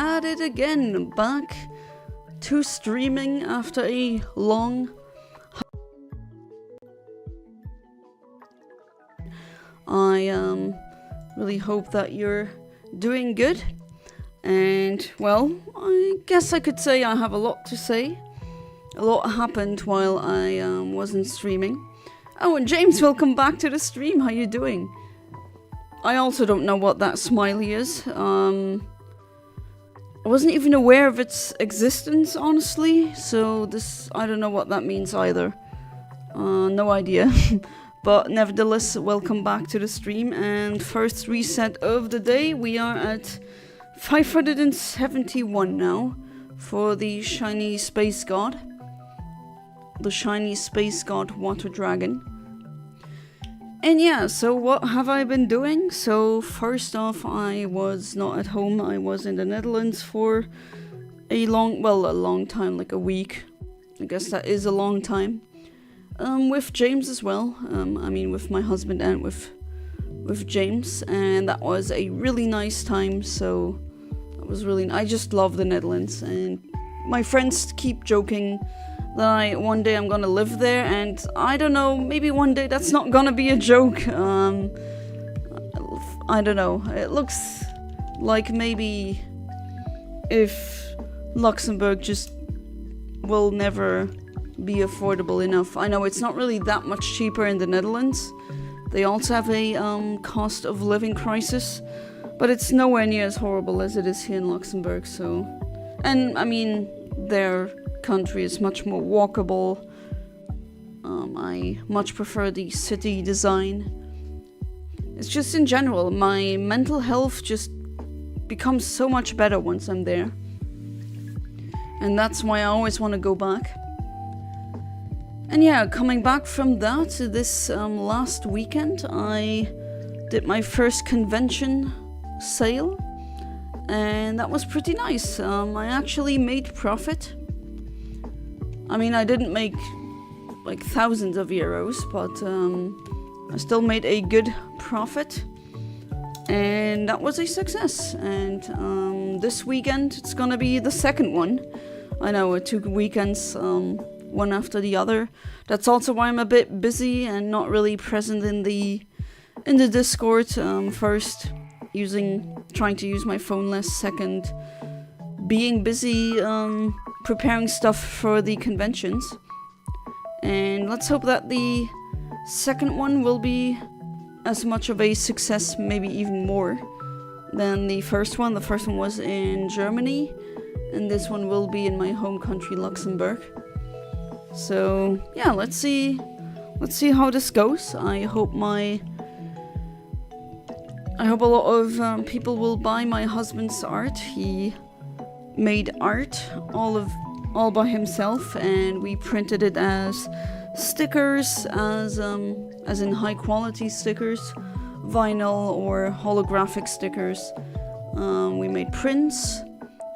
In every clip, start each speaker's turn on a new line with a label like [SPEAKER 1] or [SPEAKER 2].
[SPEAKER 1] at it again, back to streaming after a long... I really hope that you're doing good, and well, I guess I could say I have a lot to say. A lot happened while I wasn't streaming. Oh, and James, welcome back to the stream. How you doing? I also don't know what that smiley is. I wasn't even aware of its existence, honestly. So this, I don't know what that means either. No idea. But nevertheless, welcome back to the stream. And first reset of the day. We are at 571 now for the shiny space god. The shiny space god water dragon. And yeah, so what have I been doing? So first off, I was not at home. I was in the Netherlands for a long time, like a week. I guess that is a long time. With James as well. I mean, with my husband and with James, and that was a really nice time. So that was really. I just love the Netherlands, and my friends keep joking that one day I'm gonna live there, and I don't know, maybe one day that's not gonna be a joke. I don't know. It looks like maybe if Luxembourg just will never be affordable enough. I know it's not really that much cheaper in the Netherlands. They also have a cost of living crisis, but it's nowhere near as horrible as it is here in Luxembourg. So, and I mean, their country is much more walkable. I much prefer the city design. It's just in general, my mental health just becomes so much better once I'm there, and that's why I always want to go back. And yeah, coming back from that, this last weekend I did my first convention sale, and that was pretty nice. I actually made profit. I mean, I didn't make like thousands of euros, but I still made a good profit, and that was a success. And this weekend it's gonna be the second one. I know it took weekends, one after the other. That's also why I'm a bit busy and not really present in the Discord. First, trying to use my phone less. Second, being busy preparing stuff for the conventions. And let's hope that the second one will be as much of a success, maybe even more than the first one. The first one was in Germany, and this one will be in my home country, Luxembourg. So yeah, let's see how this goes. I hope a lot of people will buy my husband's art. He made art all by himself, and we printed it as stickers, as in high quality stickers, vinyl or holographic stickers. We made prints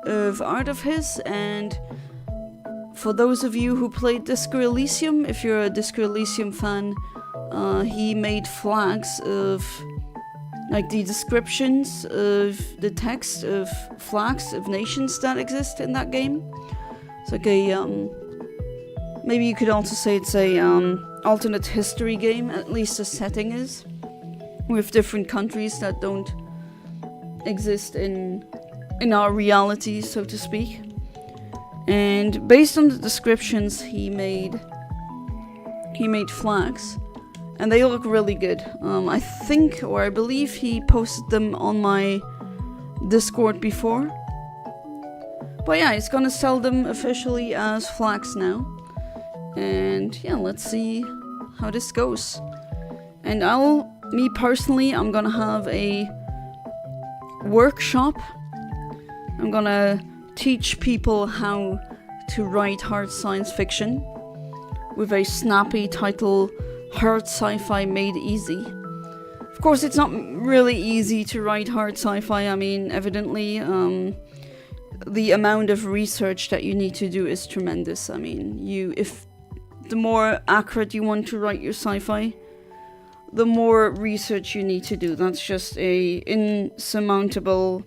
[SPEAKER 1] of art of his, and for those of you who played Disco Elysium, if you're a Disco Elysium fan, he made flags of like the descriptions of the text of flags of nations that exist in that game. It's like a maybe you could also say it's a alternate history game, at least the setting is, with different countries that don't exist in our reality, so to speak. And based on the descriptions, he made flags, and they look really good. I think, or I believe, he posted them on my Discord before. But yeah, he's gonna sell them officially as flags now. And yeah, let's see how this goes. And me personally, I'm gonna have a workshop. I'm gonna teach people how to write hard science fiction with a snappy title, Hard Sci-Fi Made Easy. Of course, it's not really easy to write hard sci-fi. I mean, evidently, the amount of research that you need to do is tremendous. I mean, if the more accurate you want to write your sci-fi, the more research you need to do. That's just a insurmountable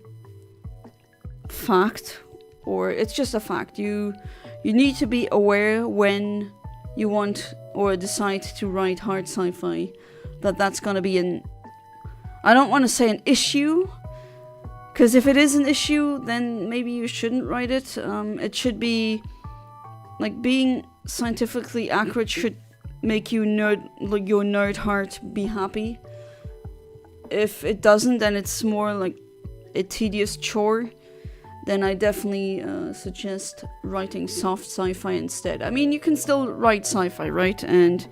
[SPEAKER 1] fact, or it's just a fact. You need to be aware when you want or decide to write hard sci-fi that's gonna be I don't want to say an issue, because if it is an issue, then maybe you shouldn't write it. It should be like being scientifically accurate should make you your nerd heart be happy. If it doesn't, then it's more like a tedious chore. Then I definitely suggest writing soft sci-fi instead. I mean, you can still write sci-fi, right? And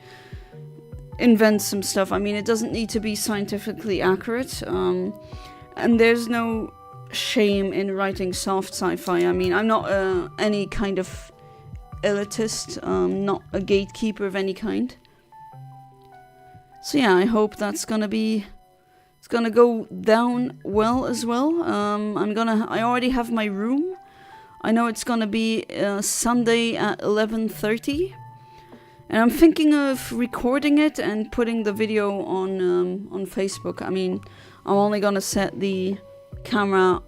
[SPEAKER 1] invent some stuff. I mean, it doesn't need to be scientifically accurate. And there's no shame in writing soft sci-fi. I mean, I'm not any kind of elitist, not a gatekeeper of any kind. So yeah, I hope that's gonna go down well as well. I already have my room. I know it's gonna be Sunday at 11:30. And I'm thinking of recording it and putting the video on Facebook. I mean, I'm only gonna set the camera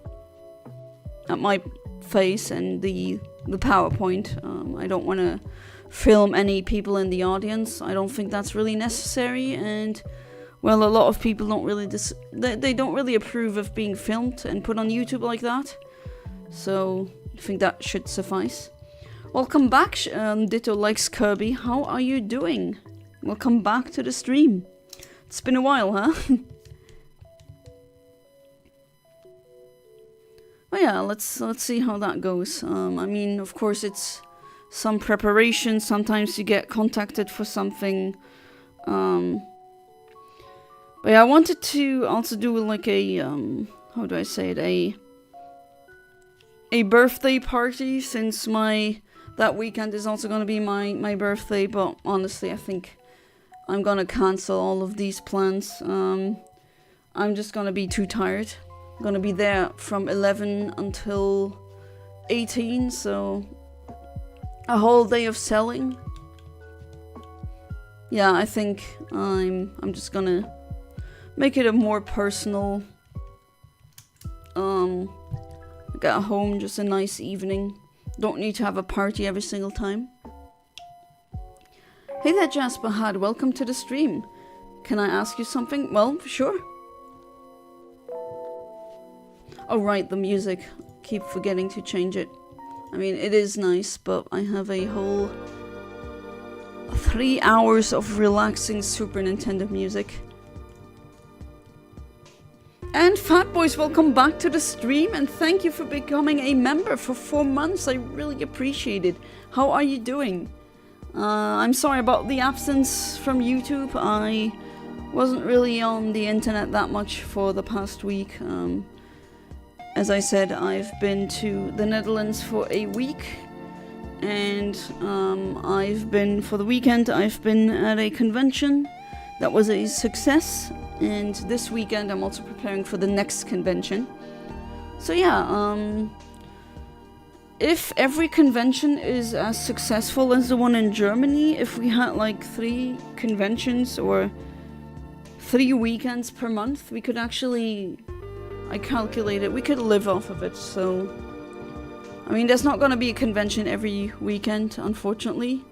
[SPEAKER 1] at my face and the PowerPoint. I don't want to film any people in the audience. I don't think that's really necessary, and well, a lot of people don't really they don't really approve of being filmed and put on YouTube like that. So I think that should suffice. Welcome back, Ditto Likes Kirby. How are you doing? Welcome back to the stream. It's been a while, huh? But yeah, let's see how that goes. I mean, of course, it's some preparation. Sometimes you get contacted for something. But yeah, I wanted to also do like a how do I say it? A birthday party, since that weekend is also gonna be my birthday. But honestly, I think I'm gonna cancel all of these plans. I'm just gonna be too tired. I'm gonna be there from 11 until 18, so a whole day of selling. Yeah, I think I'm just gonna make it a more personal. Get home, just a nice evening. Don't need to have a party every single time. Hey there, Jasper Had. Welcome to the stream. Can I ask you something? Well, sure. Oh right, the music. Keep forgetting to change it. I mean, it is nice, but I have a whole 3 hours of relaxing Super Nintendo music. And Fat Boys, welcome back to the stream, and thank you for becoming a member for 4 months. I really appreciate it. How are you doing? I'm sorry about the absence from YouTube. I wasn't really on the internet that much for the past week. As I said, I've been to the Netherlands for a week, and for the weekend, I've been at a convention that was a success, and this weekend I'm also preparing for the next convention. So yeah, if every convention is as successful as the one in Germany, if we had like 3 conventions or 3 weekends per month, we could actually, I calculated, we could live off of it. So I mean, there's not gonna be a convention every weekend, unfortunately.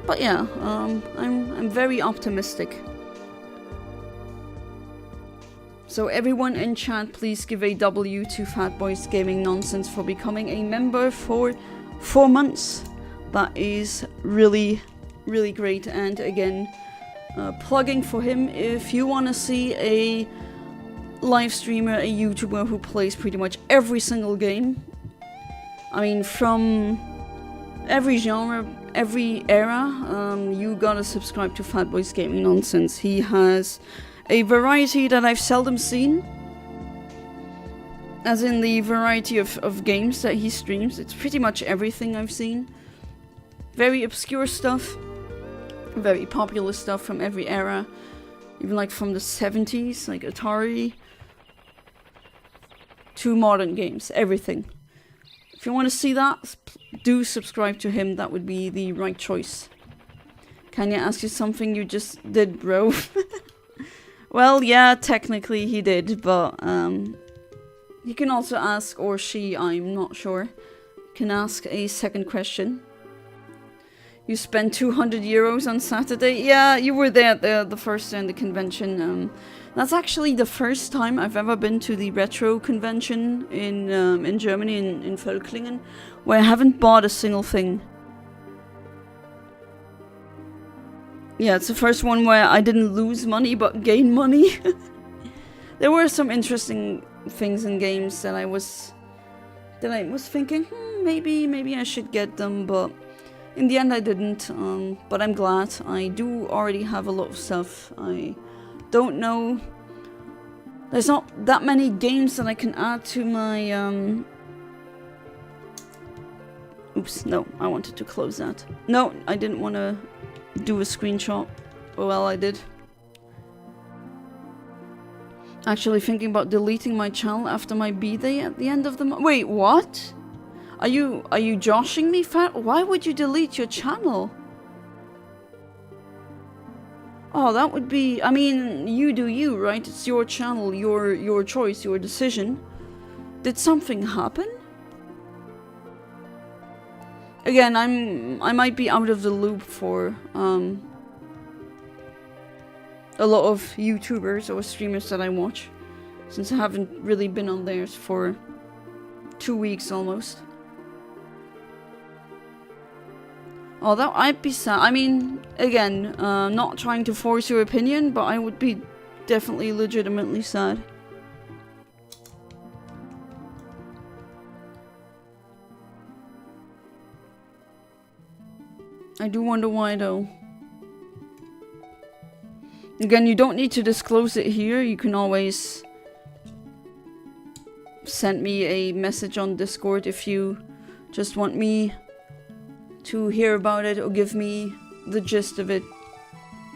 [SPEAKER 1] But yeah, I'm very optimistic. So everyone in chat, please give a W to Fat Boys Gaming Nonsense for becoming a member for 4 months. That is really, really great. And again, plugging for him, if you want to see a live streamer, a YouTuber who plays pretty much every single game, I mean, from every genre, every era, you gotta subscribe to Fat Boys Gaming Nonsense. He has a variety that I've seldom seen, as in the variety of games that he streams. It's pretty much everything I've seen. Very obscure stuff, very popular stuff from every era, even like from the 70s, like Atari, to modern games, everything. If you want to see that, do subscribe to him. That would be the right choice. Can I ask you something you just did, bro? Well, yeah, technically he did, but He can also ask, or she, I'm not sure, can ask a second question. You spent 200 euros on Saturday? Yeah, you were there at the first day in the convention. That's actually the first time I've ever been to the retro convention in Germany, in Völklingen, where I haven't bought a single thing. Yeah, it's the first one where I didn't lose money, but gain money. There were some interesting things in games that I was thinking, maybe I should get them, but in the end I didn't. But I'm glad. I do already have a lot of stuff. I don't know. There's not that many games that I can add to my Oops, no, I wanted to close that. No, I didn't want to do a screenshot. Well, I did. Actually thinking about deleting my channel after my B-day at the end of the month. Wait, what? Are you joshing me, Fat? Why would you delete your channel? Oh, that would be... I mean, you do you, right? It's your channel, your choice, your decision. Did something happen? Again, I might be out of the loop for a lot of YouTubers or streamers that I watch, since I haven't really been on theirs for 2 weeks almost. Oh, that I'd be sad. I mean, again, not trying to force your opinion, but I would be definitely legitimately sad. I do wonder why though. Again, you don't need to disclose it here. You can always send me a message on Discord if you just want me to hear about it or give me the gist of it.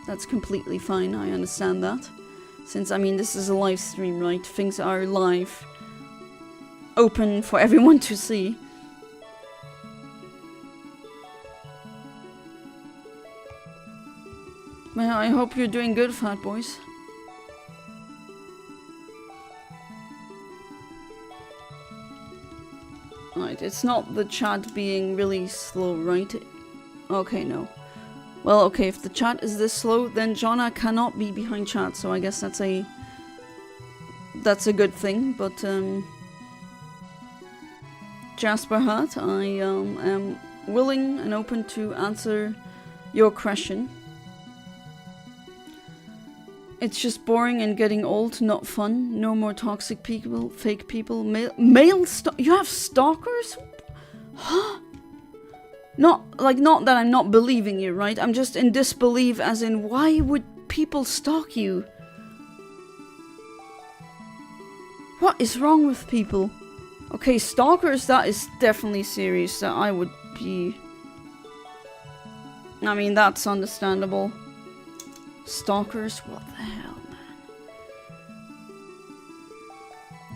[SPEAKER 1] That's completely fine. I understand that. Since, I mean, this is a live stream, right? Things are live. Open for everyone to see. Well, I hope you're doing good, fat boys. Right, it's not the chat being really slow, right? Okay, no. Well, okay, if the chat is this slow, then Jonna cannot be behind chat, so I guess that's a good thing, but Jasper Hart, I am willing and open to answer your question. It's just boring and getting old, not fun. No more toxic people, fake people, you have stalkers? Huh? Not that I'm not believing you, right? I'm just in disbelief as in, why would people stalk you? What is wrong with people? Okay, stalkers, that is definitely serious, that I would be... I mean, that's understandable. Stalkers? What the hell, man?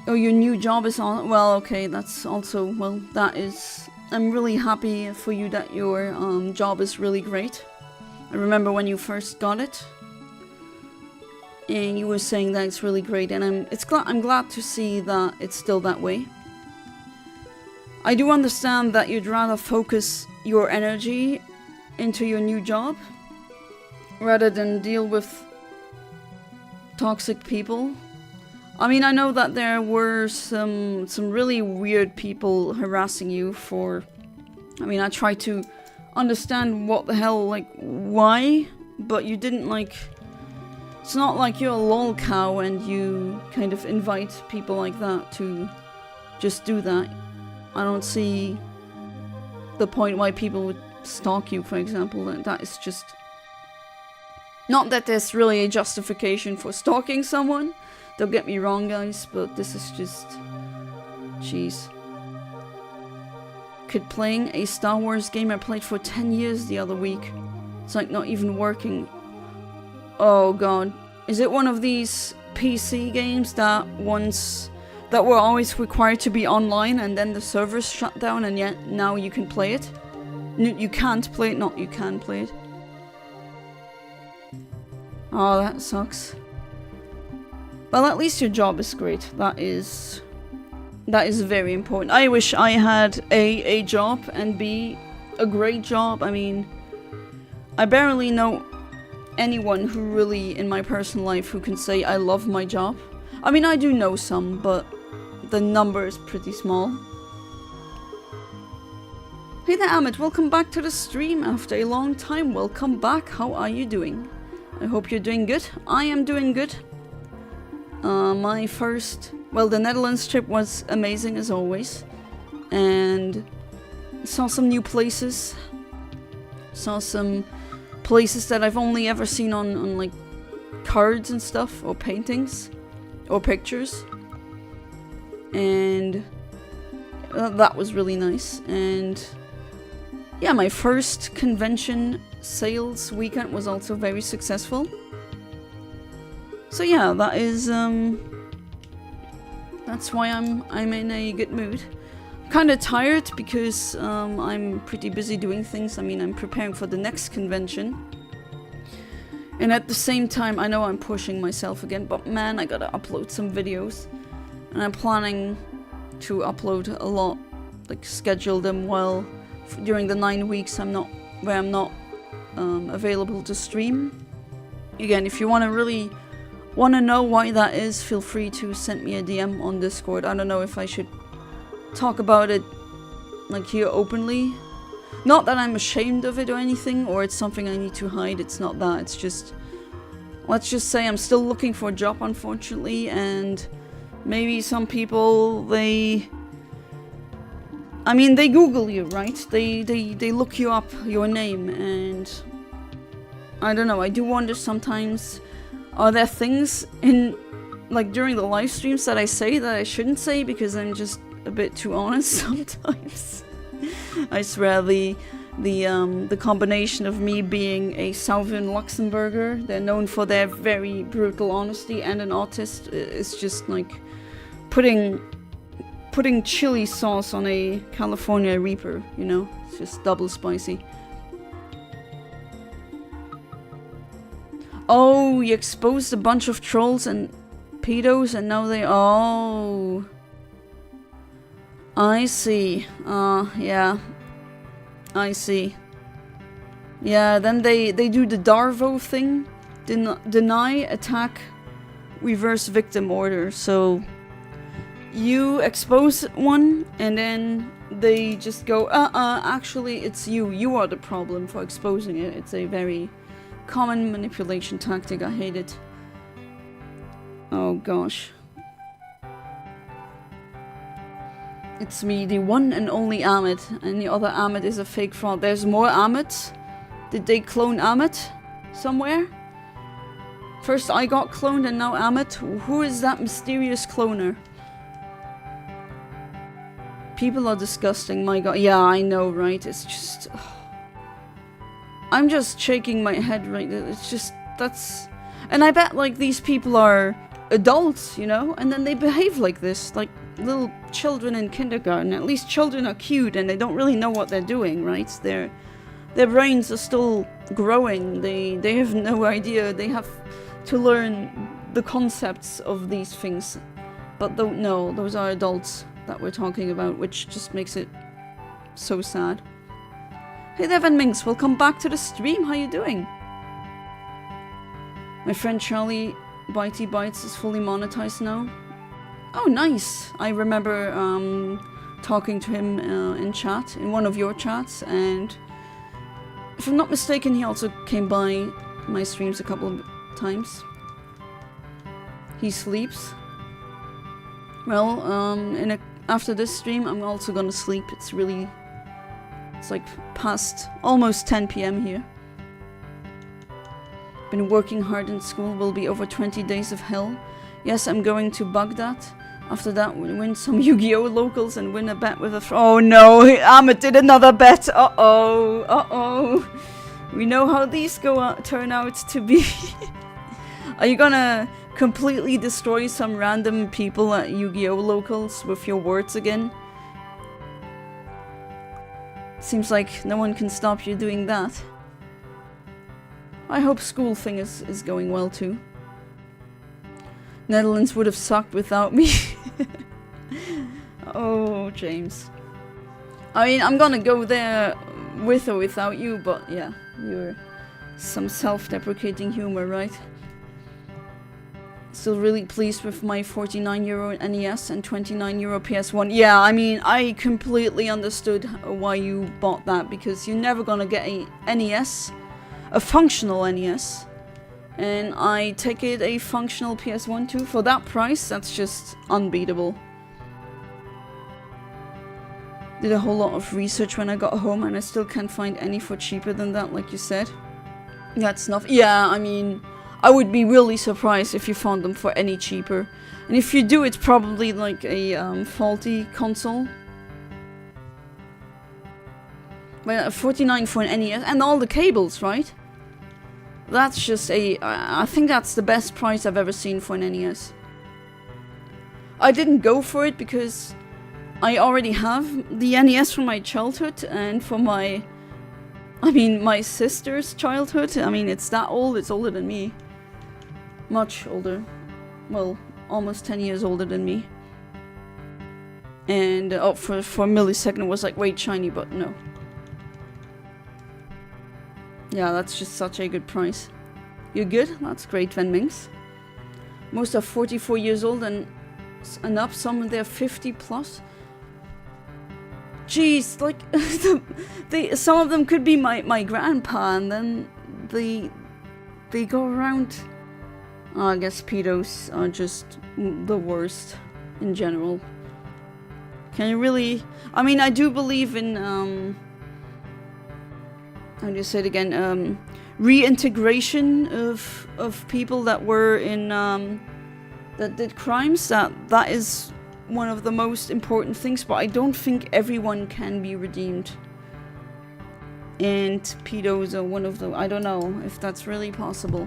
[SPEAKER 1] Oh, your new job is on... Well, okay, that's also... Well, that is... I'm really happy for you that your job is really great. I remember when you first got it. And you were saying that it's really great. And I'm glad to see that it's still that way. I do understand that you'd rather focus your energy into your new job rather than deal with toxic people. I mean, I know that there were some really weird people harassing you for... I mean, I tried to understand what the hell, like, why? But you didn't, like... It's not like you're a lol cow and you kind of invite people like that to just do that. I don't see the point why people would stalk you, for example. That is just... Not that there's really a justification for stalking someone. Don't get me wrong, guys, but this is just... Jeez. Quit playing a Star Wars game I played for 10 years the other week. It's like not even working. Oh god. Is it one of these PC games that were always required to be online and then the servers shut down and yet now you can play it? You can't play it, not you can play it. Oh, that sucks. Well, at least your job is great. That is That is very important. I wish I had A job and B a great job. I mean, I barely know anyone who really, in my personal life, who can say I love my job. I mean, I do know some, but the number is pretty small. Hey there, Amit. Welcome back to the stream after a long time. Welcome back. How are you doing? I hope you're doing good. I am doing good. My first... Well, the Netherlands trip was amazing as always. And saw some new places. Saw some places that I've only ever seen on like cards and stuff, or paintings, or pictures. And that was really nice. And yeah, my first convention sales weekend was also very successful. So yeah, that is that's why I'm in a good mood. Kind of tired because I'm pretty busy doing things. I mean, I'm preparing for the next convention. And at the same time, I know I'm pushing myself again, but man, I gotta upload some videos. And I'm planning to upload a lot, like schedule them well during the 9 weeks I'm not available to stream. Again, if you really want to know why that is, feel free to send me a DM on Discord. I don't know if I should talk about it like here openly. Not that I'm ashamed of it or anything, or it's something I need to hide. It's not that. It's just, let's just say I'm still looking for a job, unfortunately, and maybe some people, they Google you, right? They look you up, your name, and I don't know, I do wonder sometimes, are there things in, like, during the live streams that I say that I shouldn't say because I'm just a bit too honest sometimes? I swear, the combination of me being a Southern Luxembourger, they're known for their very brutal honesty, and an artist, is just like putting chili sauce on a California Reaper, you know? It's just double spicy. Oh, you exposed a bunch of trolls and pedos and now they... Oh. I see. Yeah. I see. Yeah, then they do the Darvo thing. Deny, attack, reverse victim order. So you expose one and then they just go, actually it's you. You are the problem for exposing it. It's a very common manipulation tactic. I hate it. Oh gosh. It's me, the one and only Amit, and the other Amit is a fake fraud. There's more Amits. Did they clone Amit somewhere? First I got cloned and now Amit. Who is that mysterious cloner? People are disgusting, my god. Yeah, I know, right? It's just... I'm just shaking my head right now. It's just... That's... And I bet, like, these people are adults, you know? And then they behave like this, like little children in kindergarten. At least children are cute and they don't really know what they're doing, right? Their brains are still growing. They have no idea. They have to learn the concepts of these things. But no, those are adults that we're talking about, which just makes it so sad. Hey there, Van Minx, welcome back to the stream. How you doing? My friend Charlie Bitey Bites is fully monetized now. Oh, nice. I remember talking to him in chat, in one of your chats, and if I'm not mistaken, he also came by my streams a couple of times. He sleeps. Well, after this stream, I'm also gonna sleep. It's like past almost 10 PM here. Been working hard in school, will be over 20 days of hell. Yes, I'm going to Baghdad. After that, we'll win some Yu-Gi-Oh! Locals and win a bet with a oh no, Amit did another bet. Uh-oh, uh-oh. We know how these turn out to be. Are you gonna completely destroy some random people at Yu-Gi-Oh! Locals with your words again? Seems like no one can stop you doing that. I hope school thing is going well too. Netherlands would have sucked without me. Oh, James. I mean, I'm gonna go there with or without you, but yeah, you're some self-deprecating humor, right? Still really pleased with my €49 NES and €29 PS1. Yeah, I mean, I completely understood why you bought that, because you're never gonna get a NES, a functional NES, and I take it a functional PS1 too. For that price, that's just unbeatable. Did a whole lot of research when I got home, and I still can't find any for cheaper than that, like you said. That's enough. Yeah, I mean, I would be really surprised if you found them for any cheaper. And if you do, it's probably like a faulty console. But 49 for an NES, and all the cables, right? That's just I think that's the best price I've ever seen for an NES. I didn't go for it because I already have the NES from my childhood and from my sister's childhood. I mean, it's that old, it's older than me. Much older. Well, almost 10 years older than me. And for a millisecond it was like, wait, shiny, but no. Yeah, that's just such a good price. You're good? That's great, Venmings. Most are 44 years old and up, some they're 50 plus. Jeez, like, some of them could be my grandpa, and then they go around. I guess pedos are just the worst in general. Can you really? I mean, I do believe in how do you say it again? Reintegration of people that were in that did crimes. That is one of the most important things, but I don't think everyone can be redeemed. And pedos are one of them. I don't know if that's really possible.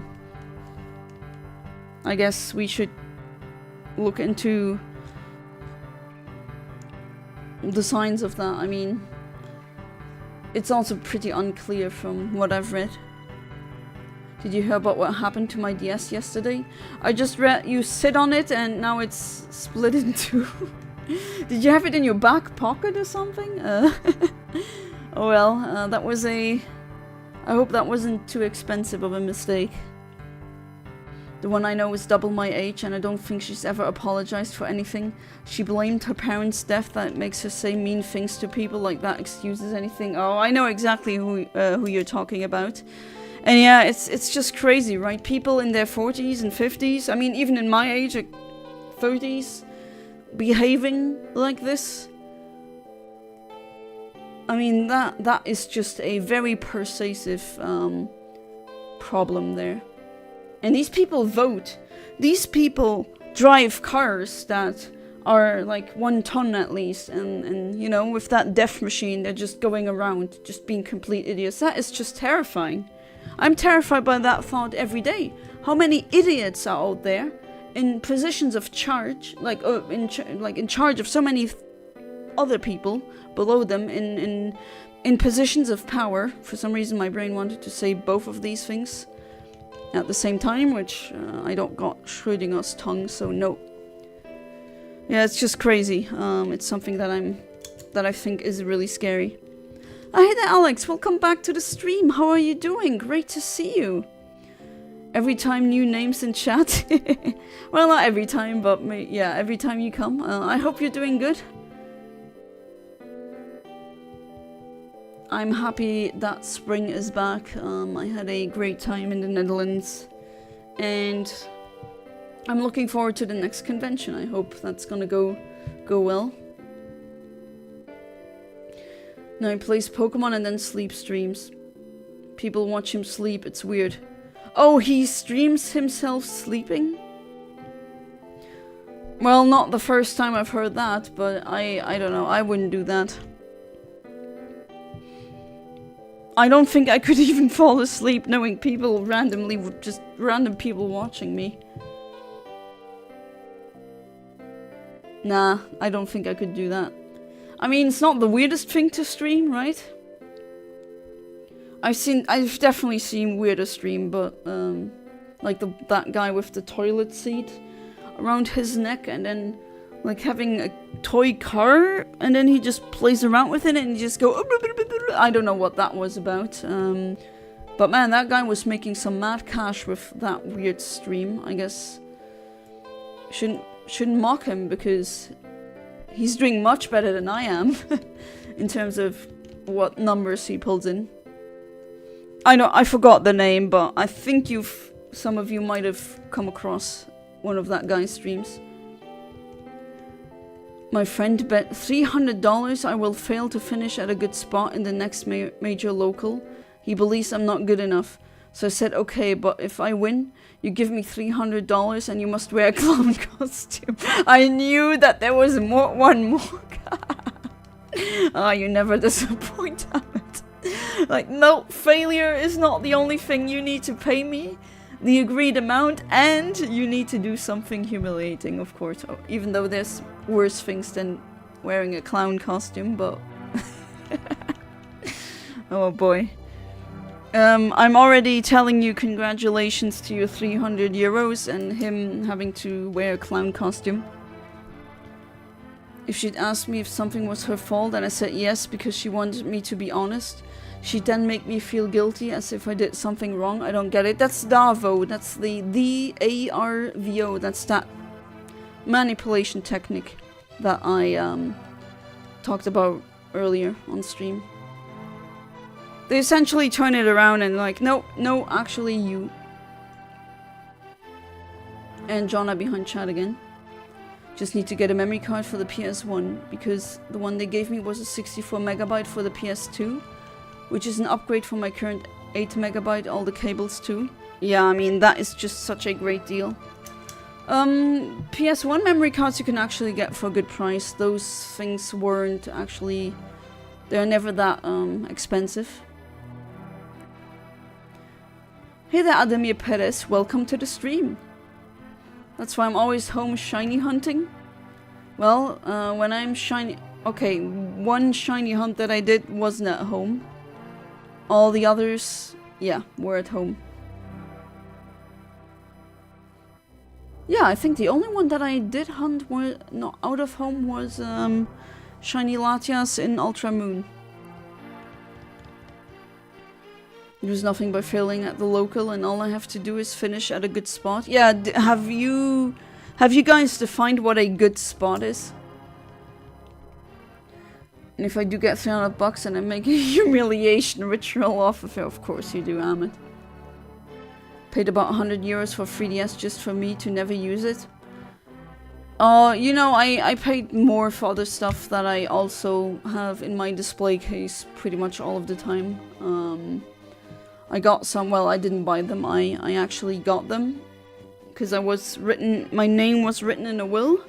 [SPEAKER 1] I guess we should look into the signs of that. I mean, it's also pretty unclear from what I've read. Did you hear about what happened to my DS yesterday? I just read you sit on it and now it's split in two. Did you have it in your back pocket or something? Oh well, that was I hope that wasn't too expensive of a mistake. The one I know is double my age, and I don't think she's ever apologized for anything. She blamed her parents' death. That makes her say mean things to people. Like that excuses anything. Oh, I know exactly who you're talking about. And yeah, it's just crazy, right? People in their 40s and 50s, I mean, even in my age, like 30s, behaving like this. I mean, that is just a very pervasive problem there. And these people vote. These people drive cars that are like 1 ton at least. And you know, with that death machine, they're just going around, just being complete idiots. That is just terrifying. I'm terrified by that thought every day. How many idiots are out there in positions of charge, like in charge of so many other people below them, in positions of power. For some reason, my brain wanted to say both of these things at the same time, which I don't got Schrödinger's tongue, so no. Yeah, it's just crazy. It's something that I think is really scary. Hey there, Alex. Welcome back to the stream. How are you doing? Great to see you. Every time new names in chat. Well, not every time, but yeah, every time you come. I hope you're doing good. I'm happy that spring is back. I had a great time in the Netherlands, and I'm looking forward to the next convention. I hope that's gonna go well. Now he plays Pokemon and then sleep streams. People watch him sleep, it's weird. Oh, he streams himself sleeping? Well, not the first time I've heard that, but I don't know, I wouldn't do that. I don't think I could even fall asleep knowing people randomly, just random people watching me. Nah, I don't think I could do that. I mean, it's not the weirdest thing to stream, right? I've definitely seen weirder stream, but like that guy with the toilet seat around his neck, and then like having a toy car, and then he just plays around with it and you just go. I don't know what that was about. But man, that guy was making some mad cash with that weird stream. I guess shouldn't mock him because he's doing much better than I am in terms of what numbers he pulls in. I know I forgot the name, but I think some of you might have come across one of that guy's streams. My friend bet $300 I will fail to finish at a good spot in the next major local. He believes I'm not good enough. So I said, okay, but if I win, you give me $300 and you must wear a clown costume. I knew that there was one more. You never disappoint, damn it. Like, no, failure is not the only thing. You need to pay me the agreed amount and you need to do something humiliating, of course. Even though there's worse things than wearing a clown costume, but... oh boy. I'm already telling you congratulations to your 300 euros and him having to wear a clown costume. If she'd asked me if something was her fault and I said yes because she wanted me to be honest, she'd then make me feel guilty as if I did something wrong. I don't get it. That's DARVO. That's the DARVO. That's that manipulation technique that I talked about earlier on stream. They essentially turn it around and like, no, actually you. And Jonna behind chat again. Just need to get a memory card for the PS1 because the one they gave me was a 64 megabyte for the PS2, which is an upgrade from my current 8 megabyte, all the cables too. Yeah, I mean, that is just such a great deal. PS1 memory cards you can actually get for a good price. Those things weren't actually, they're never that expensive. Hey there, Ademir Perez, welcome to the stream. That's why I'm always home shiny hunting. Well, when I'm shiny... Okay, one shiny hunt that I did wasn't at home. All the others, yeah, were at home. Yeah, I think the only one that I did hunt not out of home was shiny Latias in Ultra Moon. There's nothing by failing at the local and all I have to do is finish at a good spot. Yeah, have you guys defined what a good spot is? And if I do get 300 bucks and I make a humiliation ritual off of it, of course you do, Ahmed. Paid about 100 euros for 3DS just for me to never use it. You know, I paid more for other stuff that I also have in my display case pretty much all of the time. I got some, well, I didn't buy them, I actually got them. Because my name was written in a will.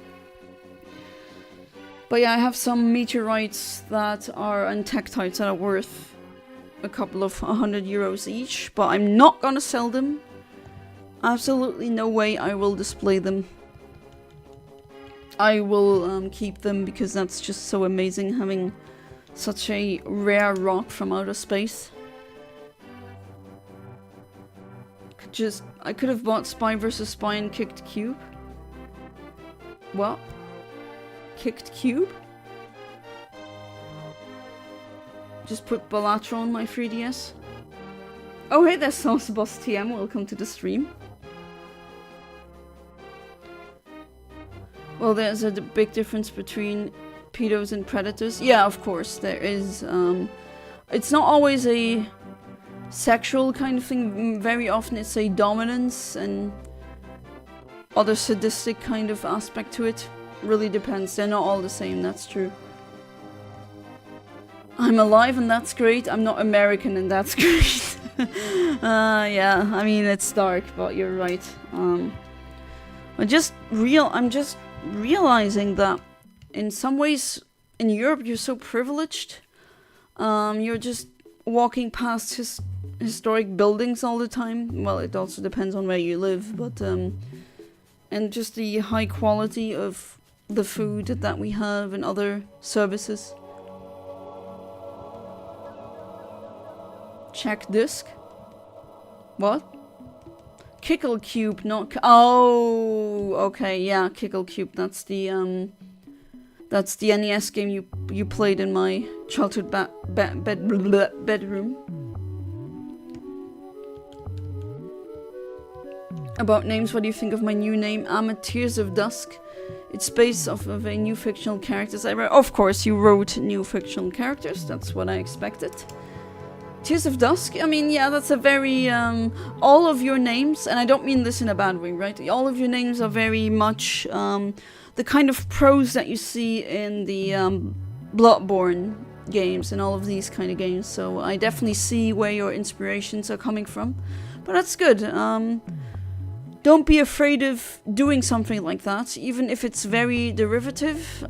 [SPEAKER 1] But yeah, I have some meteorites that are, and tektites that are worth a couple of 100 euros each. But I'm not gonna sell them. Absolutely no way I will display them. I will keep them because that's just so amazing having such a rare rock from outer space. I could have bought Spy vs. Spy and kicked Cube. What? Kicked Cube? Just put Balatro on my 3DS. Oh hey, there's Sauce Boss TM, welcome to the stream. Well, there's a big difference between pedos and predators. Yeah, of course, there is. It's not always a sexual kind of thing. Very often it's a dominance and other sadistic kind of aspect to it. Really depends. They're not all the same, that's true. I'm alive and that's great. I'm not American and that's great. Yeah, I mean, it's dark, but you're right. I'm just realizing that in some ways in Europe you're so privileged. You're just walking past historic buildings all the time. Well, it also depends on where you live, but and just the high quality of the food that we have and other services. Check disc. What? Kickle Cube, not... Oh, okay, yeah, Kickle Cube. That's the NES game you played in my childhood bedroom. About names, what do you think of my new name? I'm a Tears of Dusk. It's based off of a new fictional characters I wrote. Of course, you wrote new fictional characters. That's what I expected. Tears of Dusk? I mean, yeah, that's a very... all of your names, and I don't mean this in a bad way, right? All of your names are very much the kind of prose that you see in the Bloodborne games and all of these kind of games. So I definitely see where your inspirations are coming from. But that's good. Don't be afraid of doing something like that, even if it's very derivative.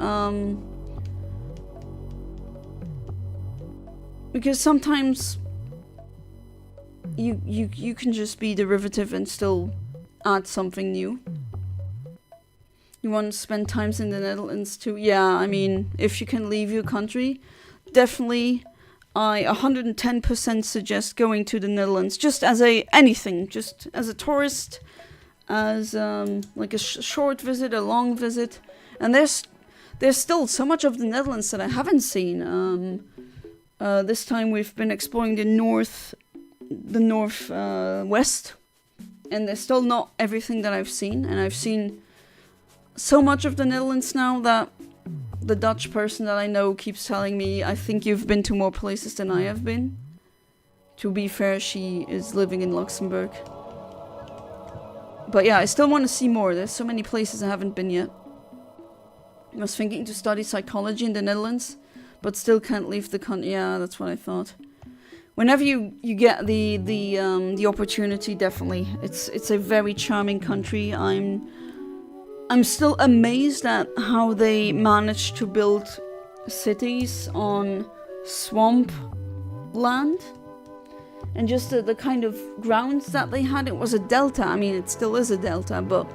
[SPEAKER 1] Because sometimes you can just be derivative and still add something new. You want to spend times in the Netherlands too? Yeah, I mean, if you can leave your country, definitely I 110% suggest going to the Netherlands, just as anything, just as a tourist, as like a short visit, a long visit. And there's still so much of the Netherlands that I haven't seen. This time we've been exploring the northwest, and there's still not everything that I've seen. And I've seen so much of the Netherlands now that the Dutch person that I know keeps telling me, I think you've been to more places than I have been. To be fair, she is living in Luxembourg. But yeah, I still want to see more. There's so many places I haven't been yet. I was thinking to study psychology in the Netherlands, but still can't leave the country. Yeah, that's what I thought. Whenever you get the opportunity, definitely. It's a very charming country. I'm still amazed at how they managed to build cities on swamp land. And just the kind of grounds that they had, it was a delta. I mean, it still is a delta, but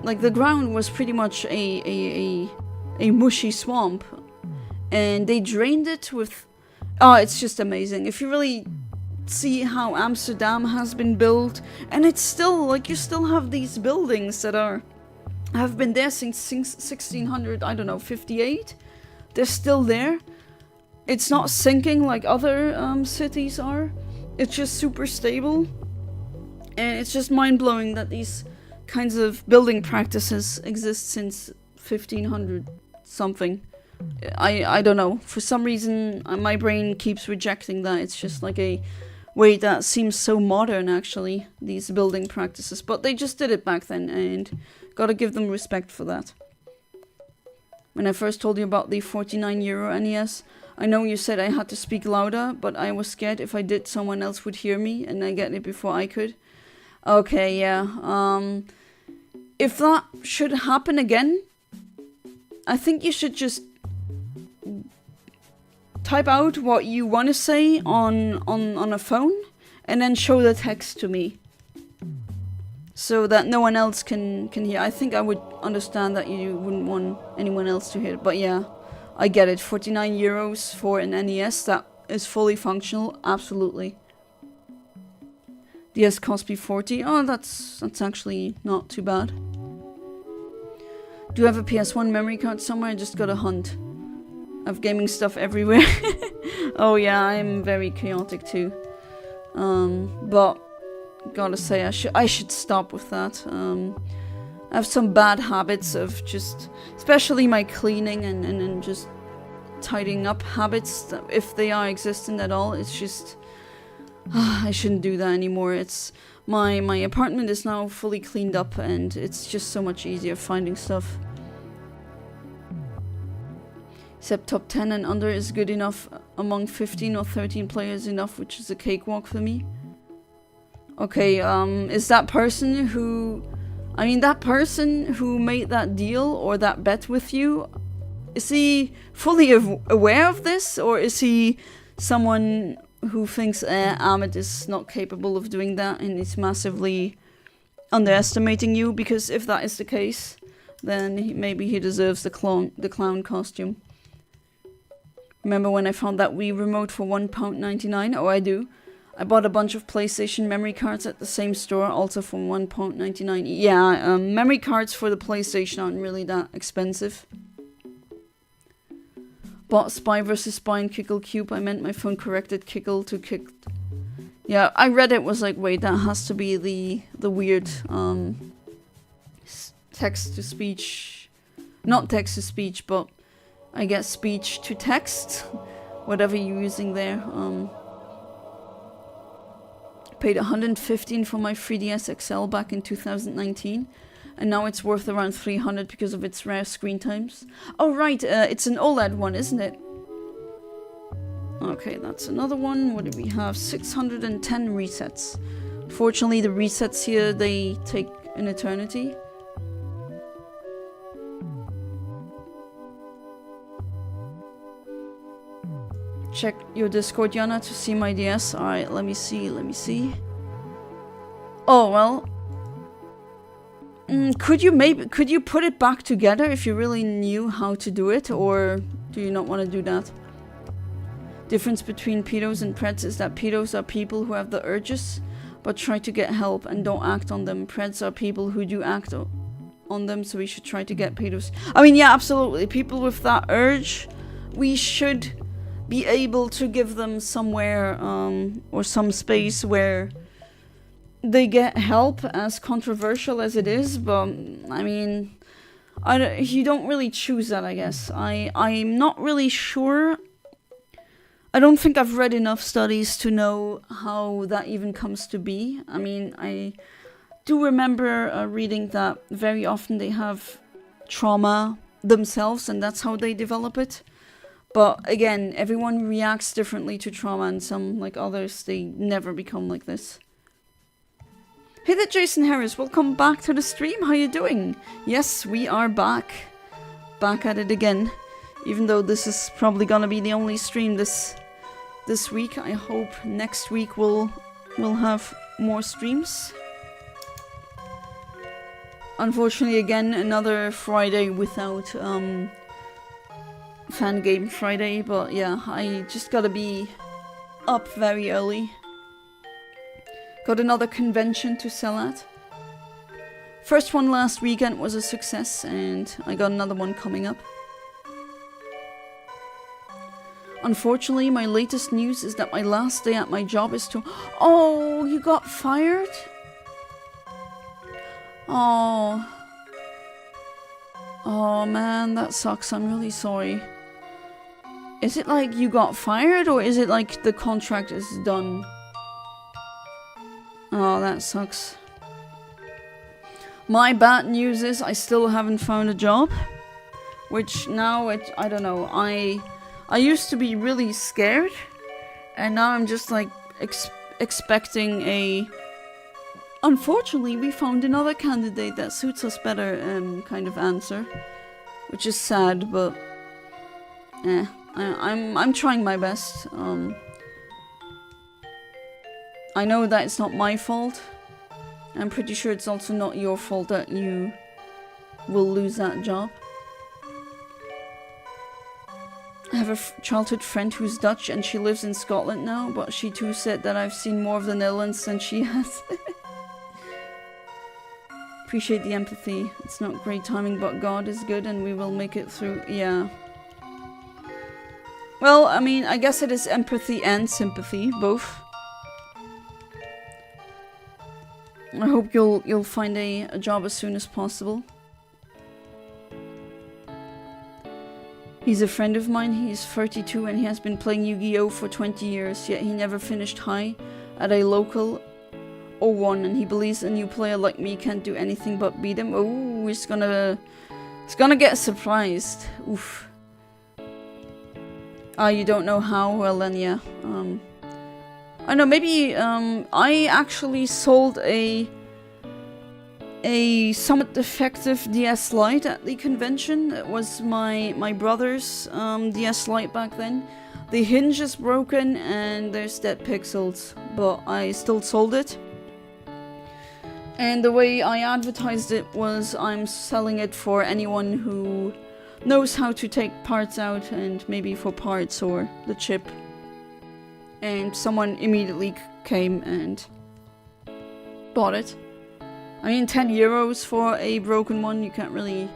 [SPEAKER 1] like the ground was pretty much a mushy swamp, and they drained it with. Oh, it's just amazing. If you really see how Amsterdam has been built, and it's still like you still have these buildings that have been there since 1600. I don't know, 58. They're still there. It's not sinking like other cities are. It's just super stable. And it's just mind-blowing that these kinds of building practices exist since 1500 something. I don't know. For some reason, my brain keeps rejecting that. It's just like a way that seems so modern, actually, these building practices. But they just did it back then, and gotta give them respect for that. When I first told you about the €49 NES, I know you said I had to speak louder, but I was scared if I did, someone else would hear me and I get it before I could. Okay, yeah. If that should happen again, I think you should just type out what you want to say on a phone and then show the text to me, so that no one else can hear. I think I would understand that you wouldn't want anyone else to hear it, but yeah. I get it, €49 for an NES that is fully functional, absolutely. DS cost me 40. Oh, that's actually not too bad. Do you have a PS1 memory card somewhere? I just gotta hunt. I have gaming stuff everywhere. Oh yeah, I'm very chaotic too. But gotta say, I should stop with that. I have some bad habits of just, especially my cleaning and just tidying up habits, if they are existent at all. It's just, I shouldn't do that anymore. It's my apartment is now fully cleaned up, and it's just so much easier finding stuff. Except top 10 and under is good enough. Among 15 or 13 players enough, which is a cakewalk for me. Okay, is that person who... I mean, that person who made that deal or that bet with you, is he fully aware of this? Or is he someone who thinks Ahmed is not capable of doing that and is massively underestimating you? Because if that is the case, then maybe he deserves the clown costume. Remember when I found that Wii remote for £1.99? Oh, I do. I bought a bunch of PlayStation memory cards at the same store, also for 1.99. Yeah, memory cards for the PlayStation aren't really that expensive. Bought Spy vs. Spy and Kickle Cube. I meant my phone corrected Kickle to Kick. Yeah, I read it, was like, wait, that has to be the weird text to speech. Not text to speech, but I guess speech to text. Whatever you're using there. Paid $115 for my 3DS XL back in 2019, and now it's worth around $300 because of its rare screen times. Oh right, it's an OLED one, isn't it? Okay, that's another one. What do we have? 610 resets. Fortunately, the resets here, they take an eternity. Check your Discord, Yana, to see my DS. Alright, let me see. Oh, well. Could you put it back together if you really knew how to do it, or do you not want to do that? Difference between pedos and preds is that pedos are people who have the urges, but try to get help and don't act on them. Preds are people who do act on them, so we should try to get pedos. I mean, yeah, absolutely. People with that urge, we should be able to give them somewhere or some space where they get help, as controversial as it is. But I mean, you don't really choose that, I guess. I'm not really sure. I don't think I've read enough studies to know how that even comes to be. I mean, I do remember reading that very often they have trauma themselves and that's how they develop it. But again, everyone reacts differently to trauma, and some, like others, they never become like this. Hey there, Jason Harris. Welcome back to the stream. How you doing? Yes, we are back. Back at it again. Even though this is probably gonna be the only stream this week. I hope next week we'll have more streams. Unfortunately, again, another Friday without Fan Game Friday, but yeah, I just gotta be up very early. Got another convention to sell at. First one last weekend was a success, and I got another one coming up. Unfortunately, my latest news is that my last day at my job is to... Oh, you got fired? Oh. Oh man, that sucks. I'm really sorry. Is it like you got fired, or is it like the contract is done? Oh, that sucks. My bad news is I still haven't found a job. Which now, I don't know, I used to be really scared. And now I'm just like expecting a... Unfortunately, we found another candidate that suits us better kind of answer. Which is sad, but... I'm trying my best. I know that it's not my fault. I'm pretty sure it's also not your fault that you will lose that job. I have a childhood friend who's Dutch and she lives in Scotland now, but she too said that I've seen more of the Netherlands than she has. Appreciate the empathy. It's not great timing, but God is good and we will make it through. Yeah. Well, I mean, I guess it is empathy and sympathy, both. I hope you'll find a job as soon as possible. He's a friend of mine. He's 32 and he has been playing Yu-Gi-Oh for 20 years, yet he never finished high at a local or won, and he believes a new player like me can't do anything but beat him. Oh, he's gonna get surprised. Oof. You don't know how? Well then, yeah. I know, maybe, I actually sold a somewhat defective DS Lite at the convention. It was my brother's DS Lite back then. The hinge is broken and there's dead pixels, but I still sold it. And the way I advertised it was I'm selling it for anyone who knows how to take parts out, and maybe for parts or the chip. And someone immediately came and bought it. I mean, 10 euros for a broken one, you can't really...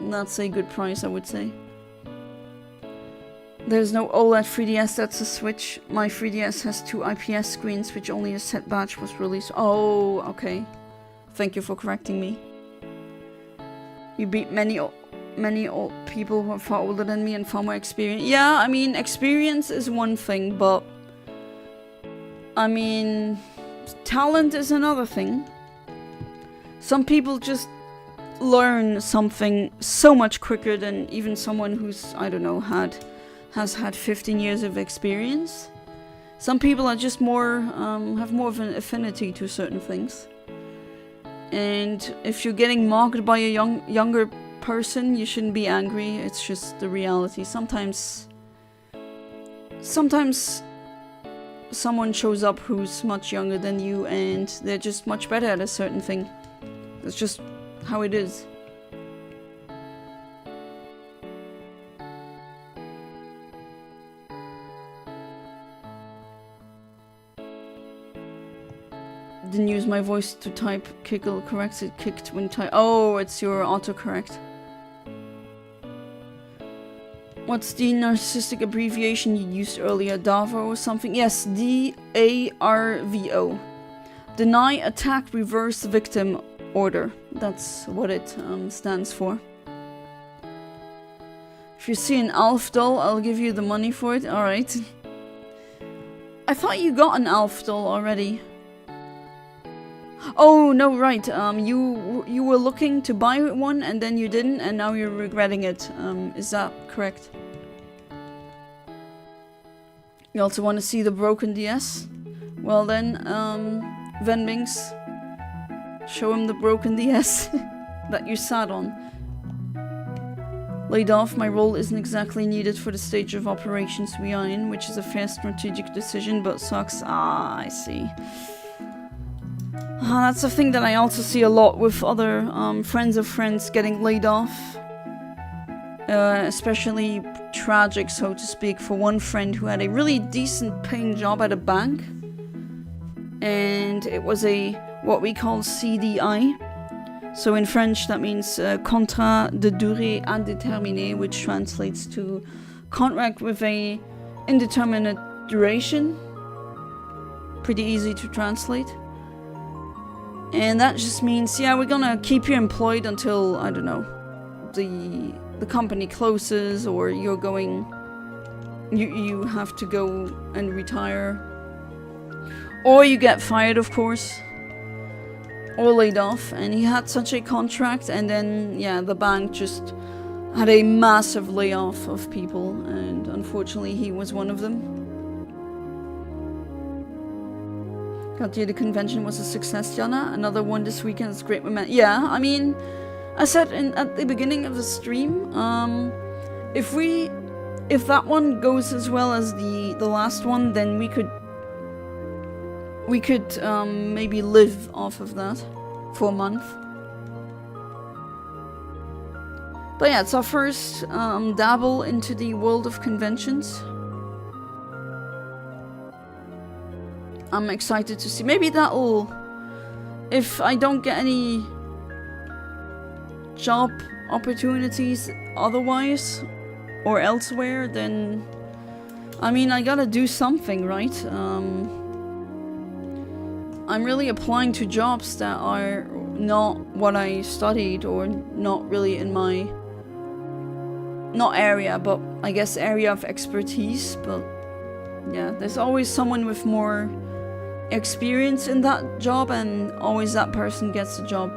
[SPEAKER 1] That's a good price, I would say. There's no OLED 3DS, that's a Switch. My 3DS has 2 IPS screens, which only a set batch was released. Oh, okay. Thank you for correcting me. You beat many old people who are far older than me and far more experienced. Yeah, I mean, experience is one thing, but... I mean... talent is another thing. Some people just learn something so much quicker than even someone who's, I don't know, has had 15 years of experience. Some people are just more, have more of an affinity to certain things. And if you're getting mocked by a younger person, you shouldn't be angry. It's just the reality. Sometimes someone shows up who's much younger than you and they're just much better at a certain thing. That's just how it is. Didn't use my voice to type. Kickle corrects it. Kicked when type. Oh, it's your autocorrect. What's the narcissistic abbreviation you used earlier? DARVO or something? Yes, DARVO. Deny, attack, reverse, victim, order. That's what it stands for. If you see an Alf doll, I'll give you the money for it. Alright. I thought you got an Alf doll already. Oh, no, right. You were looking to buy one and then you didn't and now you're regretting it. Is that correct? You also want to see the broken DS? Well then, Venbings, show him the broken DS that you sat on. Laid off, my role isn't exactly needed for the stage of operations we are in, which is a fair strategic decision, but sucks. Ah, I see. That's a thing that I also see a lot with other friends of friends getting laid off. Especially tragic, so to speak, for one friend who had a really decent paying job at a bank. And it was a, what we call CDI. So in French that means Contrat de Durée Indéterminée, which translates to contract with a indeterminate duration. Pretty easy to translate. And that just means, yeah, we're gonna keep you employed until, I don't know, the company closes or you're going, you have to go and retire. Or you get fired, of course. Or laid off. And he had such a contract and then, yeah, the bank just had a massive layoff of people. And unfortunately, he was one of them. The convention was a success, Jana. Another one this weekend is great moment. Yeah, I mean, I said at the beginning of the stream, if that one goes as well as the last one, then we could maybe live off of that for a month. But yeah, it's our first dabble into the world of conventions. I'm excited to see. Maybe that'll... If I don't get any job opportunities otherwise or elsewhere, then... I mean, I gotta do something, right? I'm really applying to jobs that are not what I studied or not really in my... Not area, but I guess area of expertise, but... Yeah, there's always someone with more experience in that job and always that person gets a job.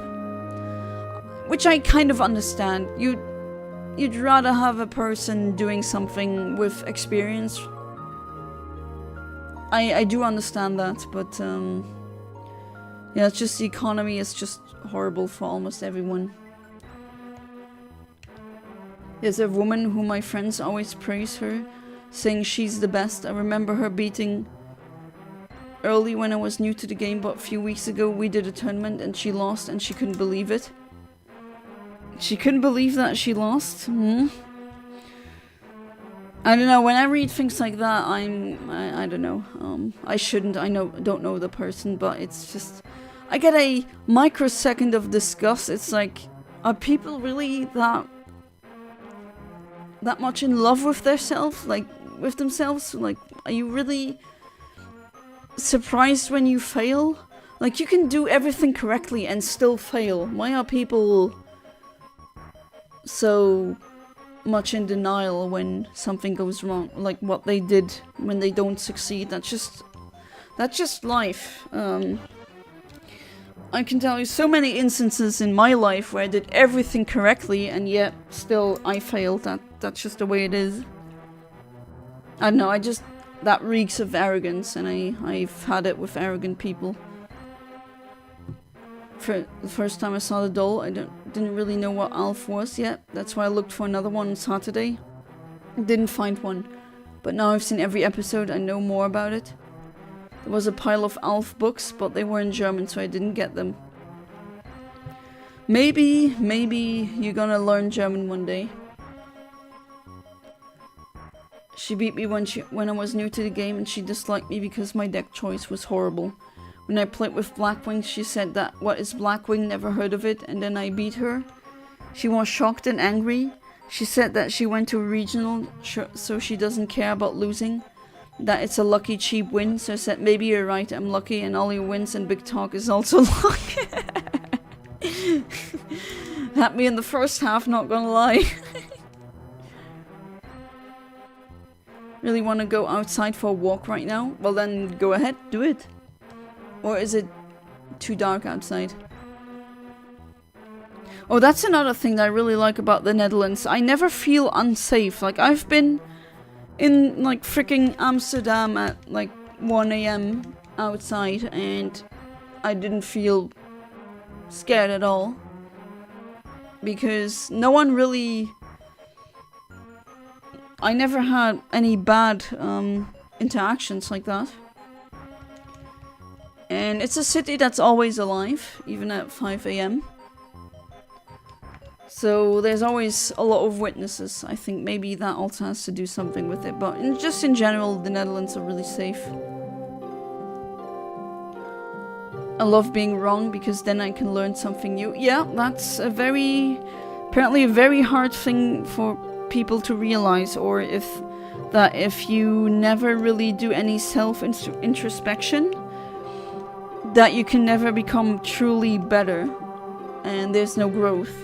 [SPEAKER 1] Which I kind of understand. You'd rather have a person doing something with experience. I do understand that, but yeah, it's just the economy is just horrible for almost everyone. There's a woman who my friends always praise her, saying she's the best. I remember her beating early when I was new to the game, but a few weeks ago we did a tournament and she lost and she couldn't believe it. She couldn't believe that she lost. I don't know, when I read things like that, I don't know, I shouldn't, don't know the person, but it's just, I get a microsecond of disgust. It's like, are people really that much in love with themselves? Like, with themselves? Like, are you really surprised when you fail? Like, you can do everything correctly and still fail. Why are people so much in denial when something goes wrong, like what they did when they don't succeed? That's just life. I can tell you so many instances in my life where I did everything correctly and yet still I failed. That's just the way it is. I don't know, that reeks of arrogance, and I've had it with arrogant people. For the first time I saw the doll, I didn't really know what Alf was yet. That's why I looked for another one on Saturday. Didn't find one. But now I've seen every episode, I know more about it. There was a pile of Alf books, but they were in German, so I didn't get them. Maybe you're gonna learn German one day. She beat me when I was new to the game, and she disliked me because my deck choice was horrible. When I played with Blackwing, she said that, "What is Blackwing? Never heard of it," and then I beat her. She was shocked and angry. She said that she went to a regional, so she doesn't care about losing. That it's a lucky cheap win, so I said, "Maybe you're right, I'm lucky, and all your wins and big talk is also luck." Had me in the first half, not gonna lie. Really want to go outside for a walk right now? Well then, go ahead, do it. Or is it too dark outside? Oh, that's another thing that I really like about the Netherlands. I never feel unsafe. Like, I've been in, like, freaking Amsterdam at, like, 1 AM outside, and I didn't feel scared at all. Because no one really... I never had any bad interactions like that. And it's a city that's always alive, even at 5 AM. So there's always a lot of witnesses. I think maybe that also has to do something with it. But just in general, the Netherlands are really safe. I love being wrong because then I can learn something new. Yeah, that's apparently a very hard thing for people to realize, or if you never really do any self-introspection, that you can never become truly better, and there's no growth.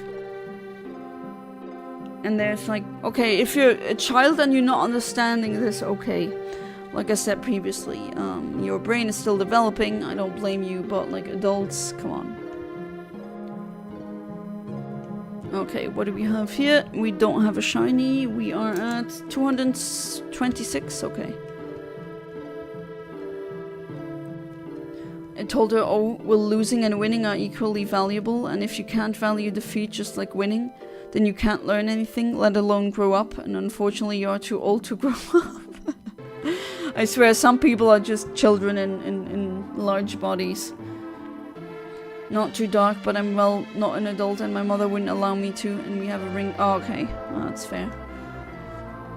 [SPEAKER 1] And there's like, okay, if you're a child and you're not understanding this, okay, like I said previously, your brain is still developing, I don't blame you, but like adults, come on. Okay, what do we have here? We don't have a shiny. We are at 226. Okay. I told her, oh, well, losing and winning are equally valuable, and if you can't value defeat just like winning, then you can't learn anything, let alone grow up, and unfortunately you're too old to grow up. I swear, some people are just children in large bodies. Not too dark, but I'm, well, not an adult, and my mother wouldn't allow me to, and we have a ring. Oh, okay. Oh, that's fair.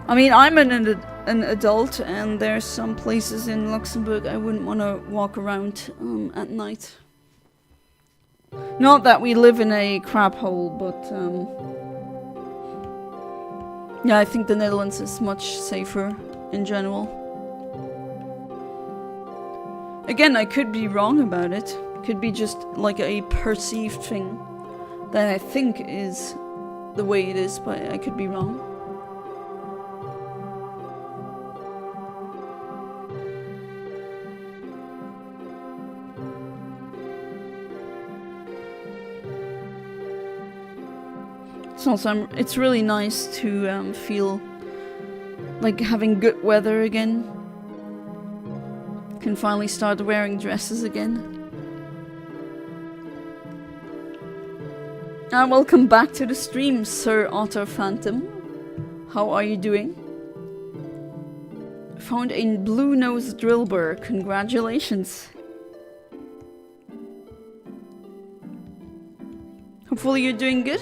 [SPEAKER 1] I mean, I'm an adult, and there's some places in Luxembourg I wouldn't want to walk around at night. Not that we live in a crap hole, but yeah, I think the Netherlands is much safer in general. Again, I could be wrong about it. Could be just like a perceived thing that I think is the way it is, but I could be wrong. It's really nice to feel like having good weather again. Can finally start wearing dresses again. And welcome back to the stream, Sir Otter Phantom. How are you doing? Found a blue-nosed drillbur. Congratulations. Hopefully you're doing good.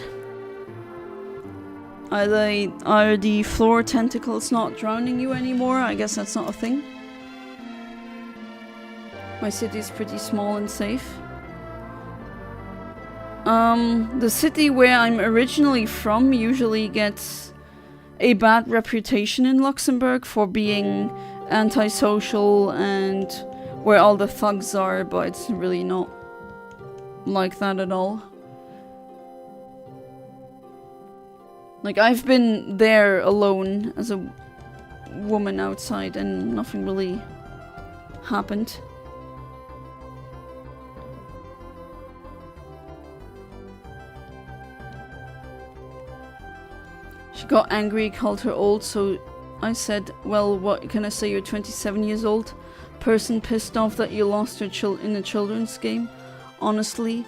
[SPEAKER 1] Are the floor tentacles not drowning you anymore? I guess that's not a thing. My city's pretty small and safe. The city where I'm originally from usually gets a bad reputation in Luxembourg for being antisocial and where all the thugs are, but it's really not like that at all. Like, I've been there alone as a woman outside and nothing really happened. She got angry, called her old, so I said, well, what can I say, you're 27 years old? Person pissed off that you lost her in a children's game. Honestly,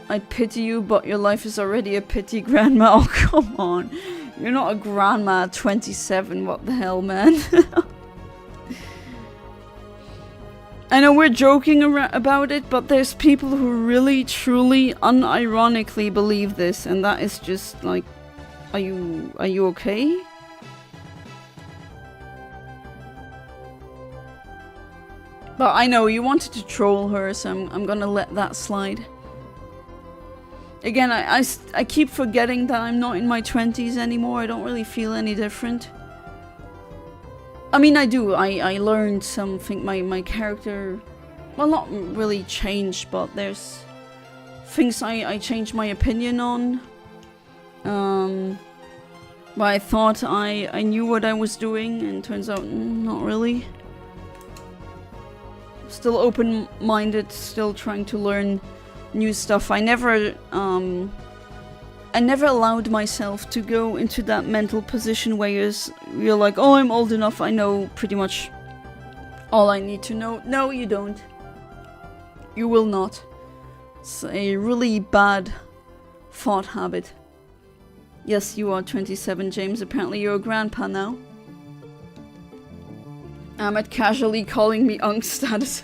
[SPEAKER 1] I'd pity you, but your life is already a pity, Grandma. Oh, come on. You're not a grandma at 27, what the hell, man? I know we're joking about it, but there's people who really, truly, unironically believe this, and that is just, like, are you okay? But I know you wanted to troll her, so I'm gonna let that slide. Again, I keep forgetting that I'm not in my 20s anymore. I don't really feel any different. I mean, I do. I learned something. My character, well, not really changed, but there's things I changed my opinion on. But I thought I knew what I was doing, and turns out not really. Still open-minded, still trying to learn new stuff. I never allowed myself to go into that mental position where you're like, oh, I'm old enough, I know pretty much all I need to know. No, you don't. You will not. It's a really bad thought habit. Yes, you are 27, James. Apparently you're a grandpa now. Ahmed casually calling me unk status.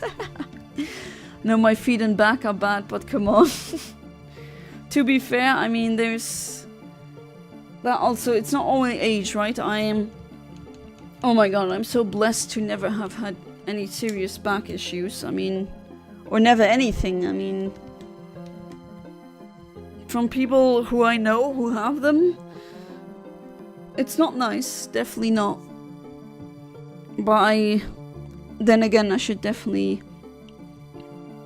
[SPEAKER 1] No, my feet and back are bad, but come on. To be fair, I mean, there's that also. It's not only age, right? Oh my god, I'm so blessed to never have had any serious back issues. I mean, or never anything. I mean, from people who I know who have them, it's not nice. Definitely not. But then again, I should definitely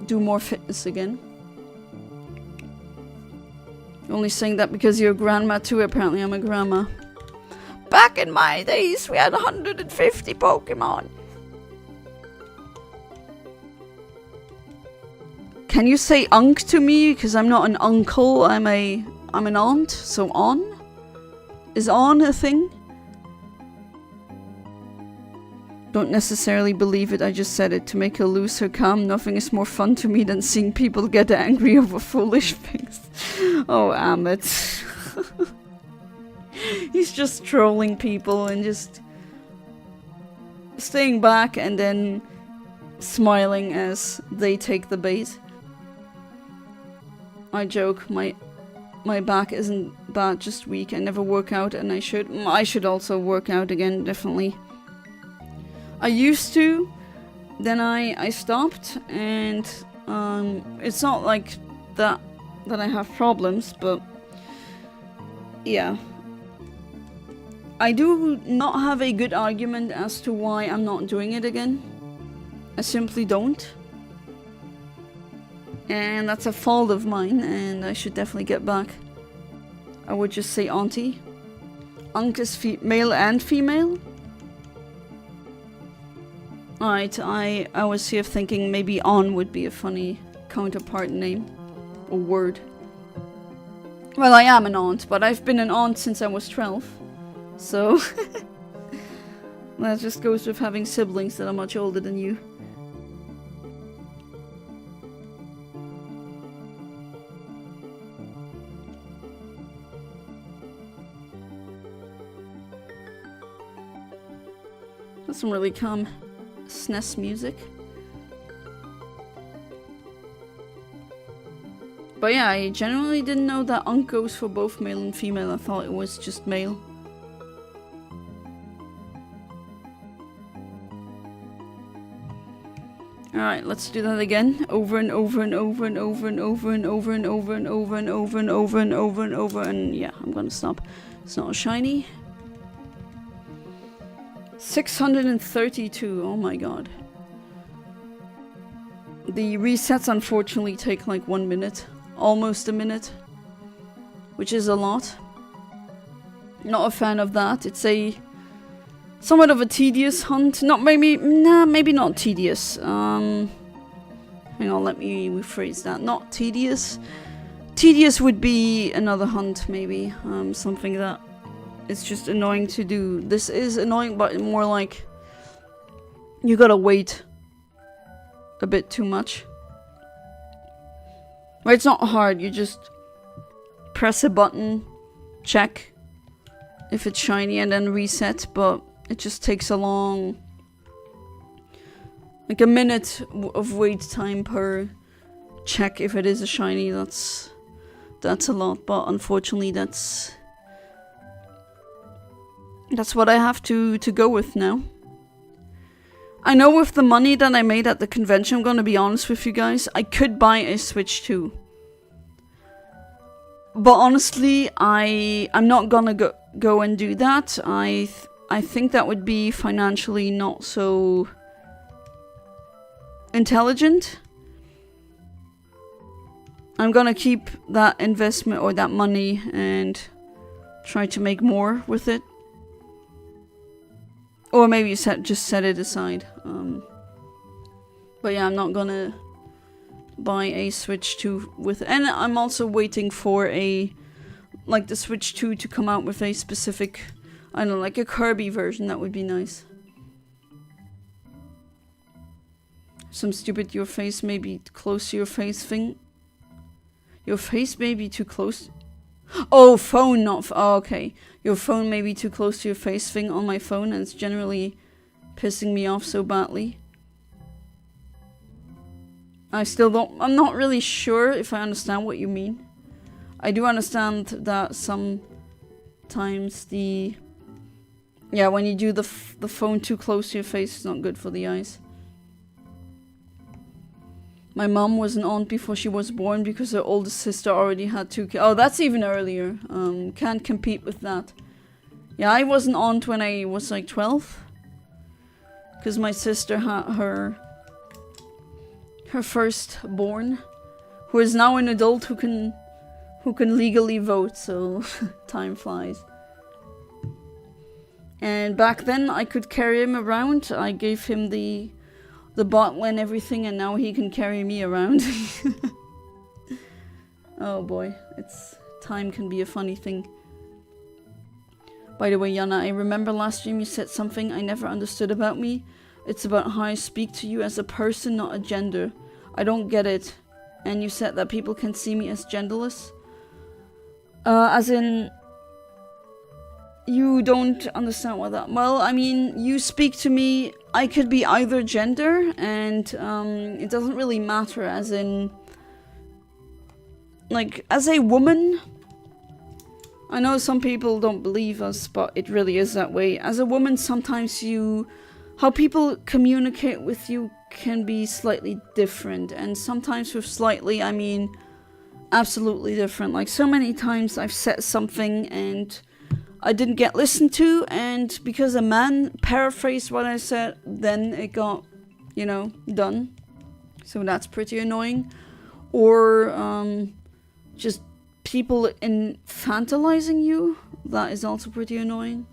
[SPEAKER 1] do more fitness again. You're only saying that because you're a grandma too. Apparently I'm a grandma. Back in my days, we had 150 Pokemon. Can you say unk to me? Because I'm not an uncle, I'm an aunt. So on? Is on a thing? Don't necessarily believe it, I just said it to make her lose her calm. Nothing is more fun to me than seeing people get angry over foolish things. Oh, Ahmed. He's just trolling people and just staying back and then smiling as they take the bait. I joke, my back isn't bad, just weak. I never work out and I should also work out again, definitely. I used to, then I stopped, and it's not like that I have problems, but yeah. I do not have a good argument as to why I'm not doing it again. I simply don't. And that's a fault of mine, and I should definitely get back. I would just say auntie. Unk is male and female? Alright, I was here thinking maybe on would be a funny counterpart name. Or word. Well, I am an aunt, but I've been an aunt since I was 12. So... that just goes with having siblings that are much older than you. That's some really calm SNES music. But yeah, I genuinely didn't know that unk goes for both male and female. I thought it was just male. Alright, let's do that again. Over and over and over and over and over and over and over and over and over and over and over and over and yeah, I'm gonna stop. It's not a shiny. 632, oh my god. The resets unfortunately take like 1 minute. Almost a minute. Which is a lot. Not a fan of that. It's a somewhat of a tedious hunt. Maybe not tedious. Hang on, let me rephrase that. Not tedious. Tedious would be another hunt, maybe. Something that is just annoying to do. This is annoying, but more like you gotta wait a bit too much. Well, it's not hard. You just press a button, check if it's shiny, and then reset, but it just takes a long, like a minute of wait time per check if it is a shiny. That's a lot, but unfortunately that's what I have to go with now. I know with the money that I made at the convention, I'm gonna be honest with you guys, I could buy a Switch 2. But honestly, I'm not gonna go and do that. I think that would be financially not so intelligent. I'm gonna keep that investment or that money and try to make more with it. Or maybe just set it aside. But yeah, I'm not gonna buy a Switch 2 with it. And I'm also waiting for the Switch 2 to come out with a specific, I don't know, like a Kirby version. That would be nice. Some stupid your face may be close to your face thing. Your face may be too close. Oh, phone, not oh, okay. Your phone may be too close to your face thing on my phone, and it's generally pissing me off so badly. I'm not really sure if I understand what you mean. I do understand that sometimes when you do the phone too close to your face, it's not good for the eyes. My mom was an aunt before she was born because her oldest sister already had 2 kids. Oh, that's even earlier. Can't compete with that. Yeah, I was an aunt when I was like 12. Because my sister had her firstborn, who is now an adult who can legally vote, so time flies. And back then I could carry him around. I gave him the bottle and everything, and now he can carry me around. Oh boy, time can be a funny thing. By the way, Yana, I remember last stream you said something I never understood about me. It's about how I speak to you as a person, not a gender. I don't get it. And you said that people can see me as genderless. As in, you don't understand what that... Well, I mean, you speak to me, I could be either gender, and it doesn't really matter, as in... Like, as a woman... I know some people don't believe us, but it really is that way. As a woman, sometimes how people communicate with you can be slightly different, and sometimes with slightly, I mean absolutely different. Like, so many times I've said something and I didn't get listened to, and because a man paraphrased what I said, then it got, done. So that's pretty annoying. Or just people infantilizing you, that is also pretty annoying.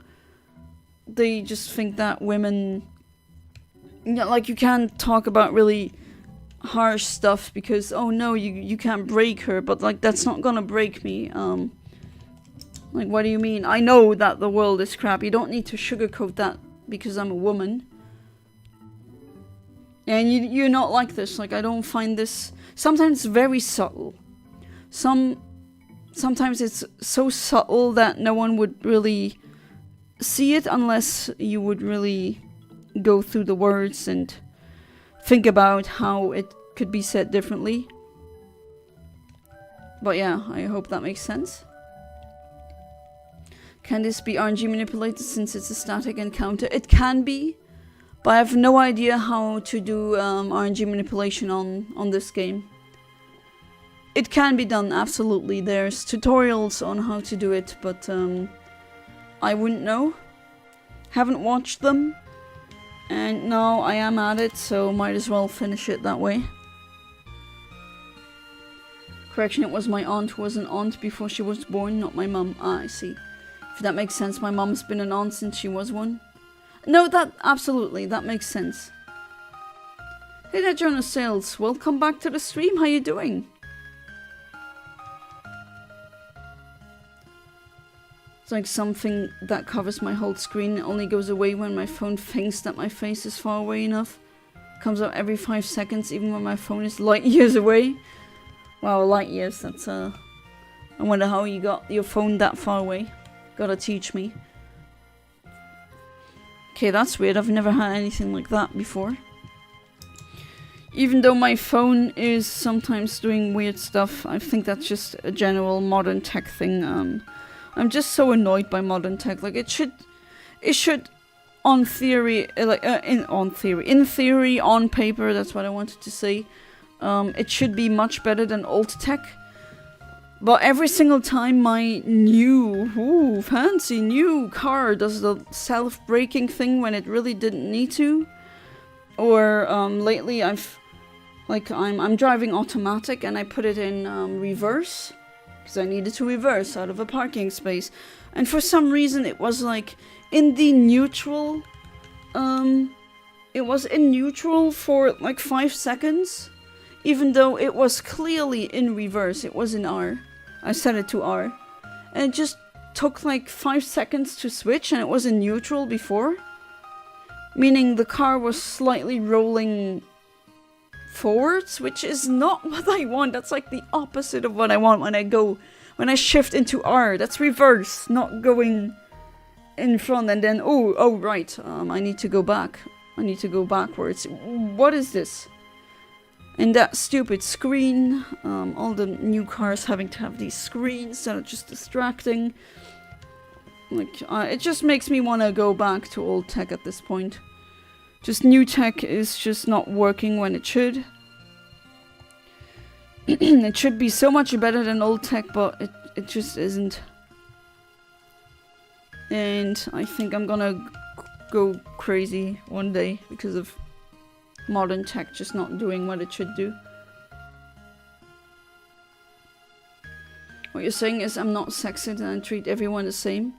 [SPEAKER 1] They just think that women, like, you can't talk about really harsh stuff because, oh no, you can't break her, but like, that's not gonna break me. Like, what do you mean? I know that the world is crap. You don't need to sugarcoat that because I'm a woman. And you're not like this. Like, I don't find this... Sometimes it's very subtle. Sometimes it's so subtle that no one would really see it unless you would really go through the words and think about how it could be said differently. But yeah, I hope that makes sense. Can this be RNG manipulated since it's a static encounter? It can be. But I have no idea how to do RNG manipulation on this game. It can be done, absolutely. There's tutorials on how to do it, but I wouldn't know. Haven't watched them. And now I am at it, so might as well finish it that way. Correction, it was my aunt who was an aunt before she was born, not my mum. Ah, I see. If that makes sense, my mum's been an aunt since she was one. No, absolutely, that makes sense. Hey there, Jonas Sales. Welcome back to the stream, how you doing? It's like something that covers my whole screen. It only goes away when my phone thinks that my face is far away enough. Comes out every 5 seconds, even when my phone is light years away. Wow, light years, that's I wonder how you got your phone that far away. Gotta teach me. Okay, that's weird. I've never had anything like that before. Even though my phone is sometimes doing weird stuff, I think that's just a general modern tech thing. I'm just so annoyed by modern tech. Like it should, on theory, in theory, on paper, that's what I wanted to say. It should be much better than old tech. But every single time my new, fancy new car does the self-braking thing when it really didn't need to, or lately I'm driving automatic and I put it in reverse. Because I needed to reverse out of a parking space. And for some reason it was like in the neutral. It was in neutral for like 5 seconds. Even though it was clearly in reverse. It was in R. I set it to R. And it just took like 5 seconds to switch and it was in neutral before. Meaning the car was slightly rolling forwards, which is not what I want. That's like the opposite of what I want when I shift into R. That's reverse, not going in front and then oh right, I need to go back. I need to go backwards. What is this? And that stupid screen, all the new cars having to have these screens that are just distracting. Like, it just makes me want to go back to old tech at this point. Just new tech is just not working when it should. It should be so much better than old tech, but it just isn't. And I think I'm gonna go crazy one day because of modern tech just not doing what it should do. What you're saying is I'm not sexist and I treat everyone the same.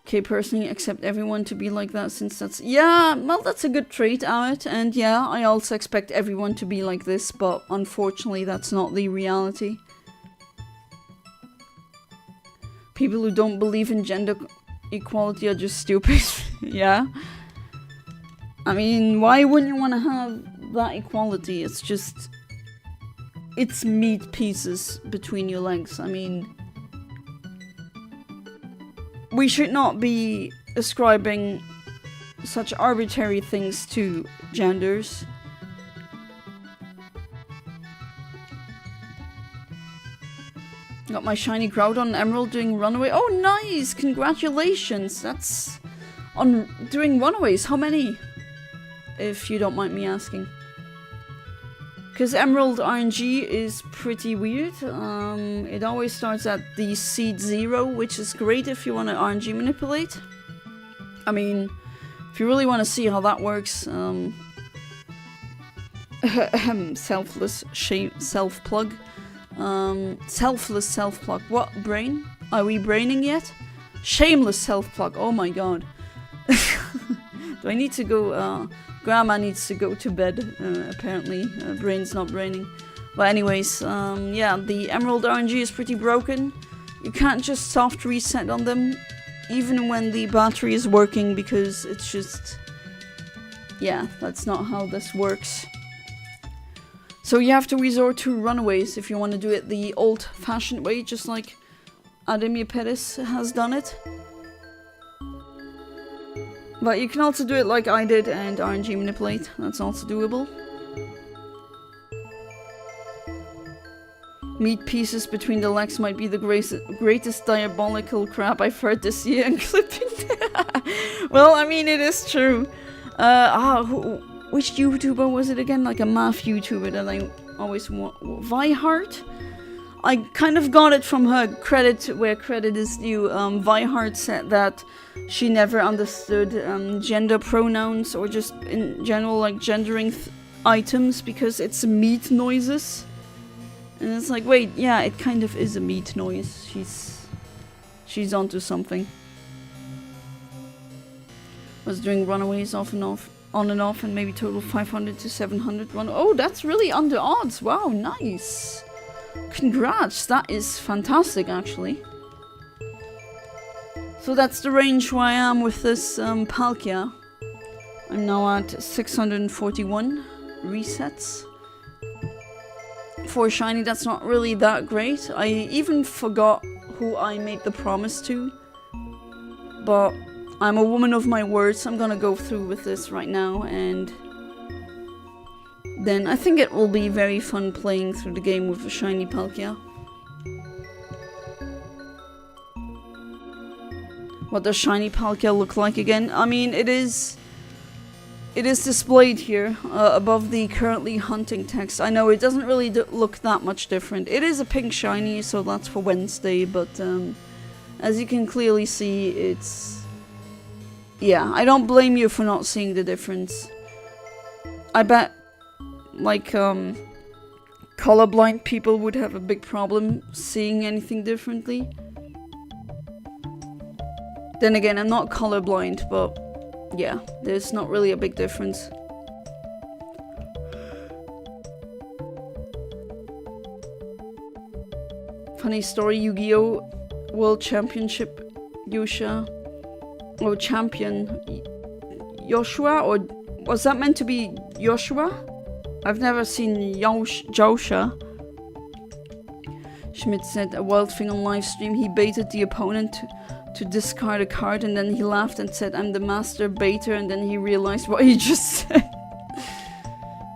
[SPEAKER 1] Okay, personally accept everyone to be like that since that's... Yeah, well, that's a good trait, Amit. And yeah, I also expect everyone to be like this, but unfortunately that's not the reality. People who don't believe in gender equality are just stupid. Yeah. I mean, why wouldn't you want to have that equality? It's just... It's meat pieces between your legs. I mean... We should not be ascribing such arbitrary things to genders. Got my shiny Groudon Emerald doing Runaway. Oh, nice! Congratulations! That's on doing Runaways. How many? If you don't mind me asking. Because Emerald RNG is pretty weird. It always starts at the seed 0, which is great if you want to RNG manipulate. I mean, if you really want to see how that works, selfless self-plug. Selfless self-plug. What? Brain? Are we braining yet? Shameless self-plug. Oh my god. Do I need to go, Grandma needs to go to bed, apparently. Brain's not braining. But anyways, yeah, the Emerald RNG is pretty broken. You can't just soft reset on them, even when the battery is working, because it's just... Yeah, that's not how this works. So you have to resort to Runaways if you want to do it the old-fashioned way, just like Ademir Pettis has done it. But you can also do it like I did and RNG manipulate. That's also doable. Meat pieces between the legs might be the greatest diabolical crap I've heard this year, and clipping. Well, I mean, it is true. Which YouTuber was it again? Like a math YouTuber that I always want. Vihart? I kind of got it from her. Credit where credit is due. Vihart said that she never understood gender pronouns or just in general like gendering items because it's meat noises. And it's like, wait, yeah, it kind of is a meat noise. She's onto something. Was doing runaways on and off, and maybe total 500 to 700 run. Oh, that's really under odds. Wow, nice. Congrats, that is fantastic, actually. So that's the range where I am with this Palkia. I'm now at 641 resets. For shiny, that's not really that great. I even forgot who I made the promise to. But I'm a woman of my words, so I'm gonna go through with this right now, and then I think it will be very fun playing through the game with a shiny Palkia. What does shiny Palkia look like again? I mean, it is displayed here above the currently hunting text. I know it doesn't really look that much different. It is a pink shiny, so that's for Wednesday, but as you can clearly see, it's... Yeah, I don't blame you for not seeing the difference. I bet, like, colorblind people would have a big problem seeing anything differently. Then again, I'm not colorblind, but yeah, there's not really a big difference. Funny story, Yu-Gi-Oh! World Championship Yusha. Or champion Joshua, or was that meant to be Joshua? I've never seen Joshua. Schmidt said a wild thing on live stream. He baited the opponent to discard a card, and then he laughed and said, "I'm the master baiter," and then he realized what he just said.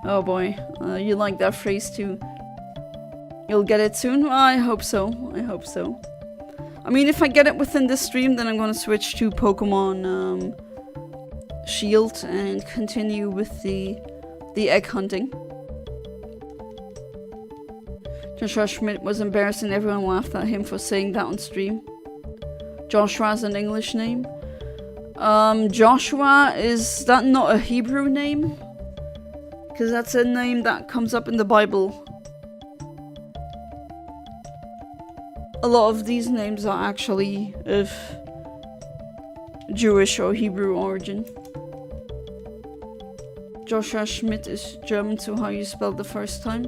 [SPEAKER 1] Oh boy, you like that phrase too. You'll get it soon? Well, I hope so. I hope so. I mean, if I get it within this stream, then I'm gonna switch to Pokemon Shield and continue with the egg hunting. Joshua Schmidt was embarrassed and everyone laughed at him for saying that on stream. Joshua's an English name. Joshua, is that not a Hebrew name? Because that's a name that comes up in the Bible. A lot of these names are actually of Jewish or Hebrew origin. Joshua Schmidt is German, so how you spelled the first time?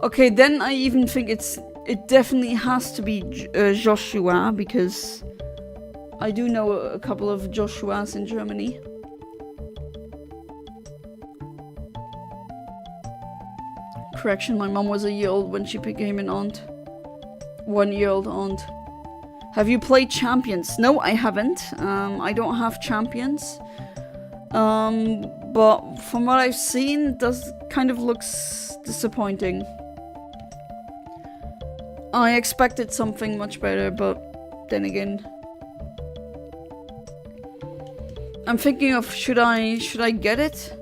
[SPEAKER 1] Okay, then I even think it definitely has to be Joshua, because I do know a couple of Joshuas in Germany. Correction, my mom was a year old when she became an aunt. 1-year-old aunt. Have you played Champions? No, I haven't. I don't have Champions. But from what I've seen, does kind of looks disappointing. I expected something much better, but then again, I'm thinking of should I get it?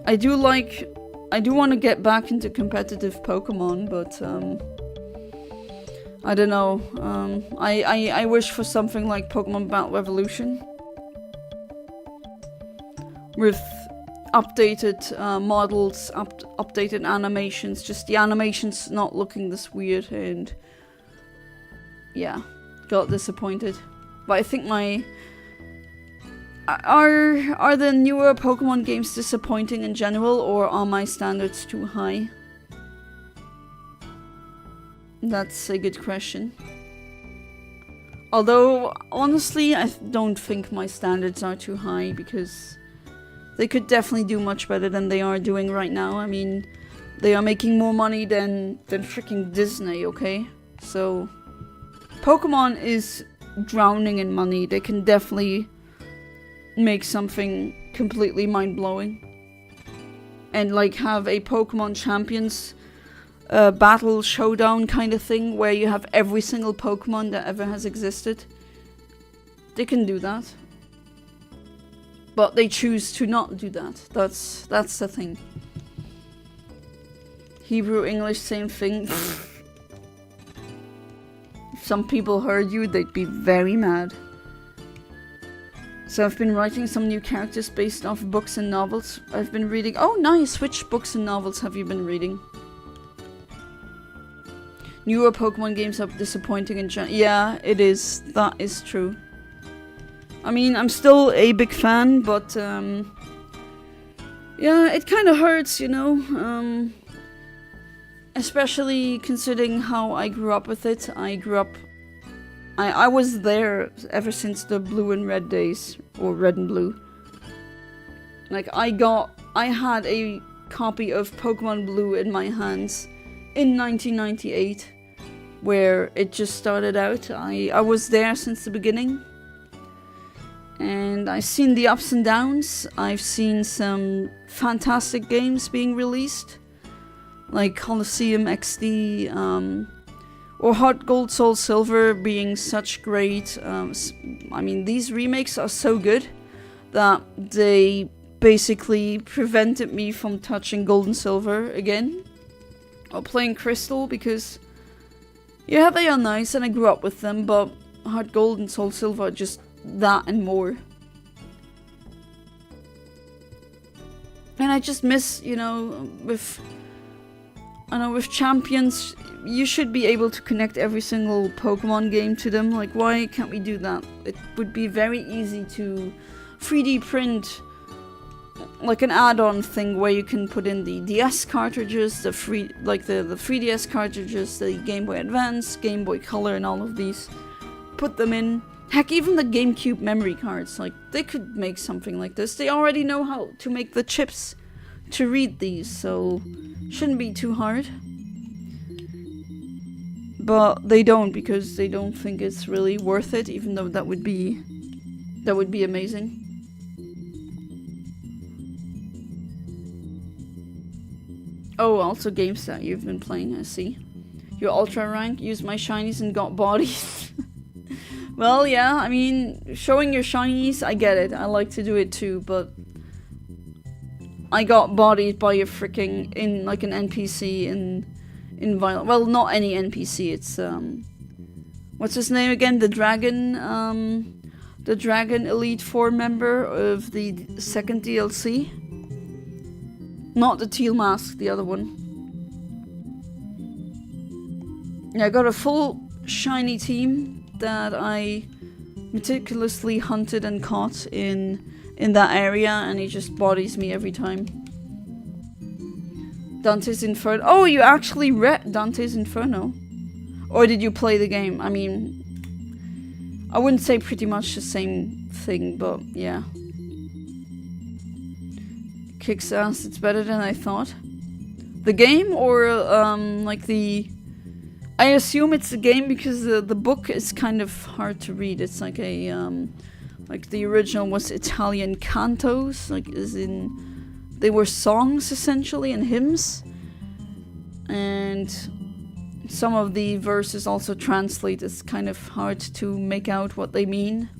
[SPEAKER 1] I do want to get back into competitive Pokemon, but I don't know. I wish for something like Pokemon Battle Revolution with updated models, updated animations. Just the animations not looking this weird, and yeah, got disappointed. But I think are the newer Pokemon games disappointing in general, or are my standards too high? That's a good question. Although, honestly, I don't think my standards are too high, because they could definitely do much better than they are doing right now. I mean, they are making more money than freaking Disney, okay? So, Pokemon is drowning in money. They can definitely make something completely mind-blowing. And, like, have a Pokemon Champions battle showdown kind of thing, where you have every single Pokemon that ever has existed. They can do that. But they choose to not do that. That's the thing. Hebrew, English, same thing. If some people heard you, they'd be very mad. So I've been writing some new characters based off books and novels I've been reading. Oh, nice! Which books and novels have you been reading? Newer Pokemon games are disappointing in general. Yeah, it is. That is true. I mean, I'm still a big fan, but yeah, it kind of hurts, you know. Especially considering how I grew up with it. I was there ever since the blue and red days, or red and blue. Like, I had a copy of Pokemon Blue in my hands in 1998, where it just started out. I was there since the beginning. And I've seen the ups and downs. I've seen some fantastic games being released, like Colosseum XD, or Heart Gold Soul Silver being such great. I mean, these remakes are so good that they basically prevented me from touching Gold and Silver again, or playing Crystal, because yeah, they are nice and I grew up with them, but Heart Gold and Soul Silver are just that and more. And I just miss, you know, with Champions, you should be able to connect every single Pokemon game to them. Like, why can't we do that? It would be very easy to 3D print like an add-on thing where you can put in the DS cartridges, the 3DS cartridges, the Game Boy Advance, Game Boy Color, and all of these. Put them in. Heck, even the GameCube memory cards, like, they could make something like this. They already know how to make the chips to read these, so shouldn't be too hard. But they don't, because they don't think it's really worth it, even though that would be amazing. Oh, also games that you've been playing, I see. Your ultra rank, used my shinies and got bodies. Well, yeah, I mean, showing your shinies, I get it. I like to do it too, but I got bodied by a freaking, like an NPC in Violent. Well, not any NPC, it's, what's his name again? The Dragon Elite Four member of the second DLC. Not the Teal Mask, the other one. Yeah, I got a full shiny team that I meticulously hunted and caught in that area, and he just bodies me every time. Dante's Inferno. Oh, you actually read Dante's Inferno? Or did you play the game? I mean, I wouldn't say pretty much the same thing, but yeah. Kicks ass, it's better than I thought. The game, or like the... I assume it's a game because the book is kind of hard to read. It's like a, like the original was Italian cantos, like as in, they were songs essentially and hymns. And some of the verses also translate. It's kind of hard to make out what they mean.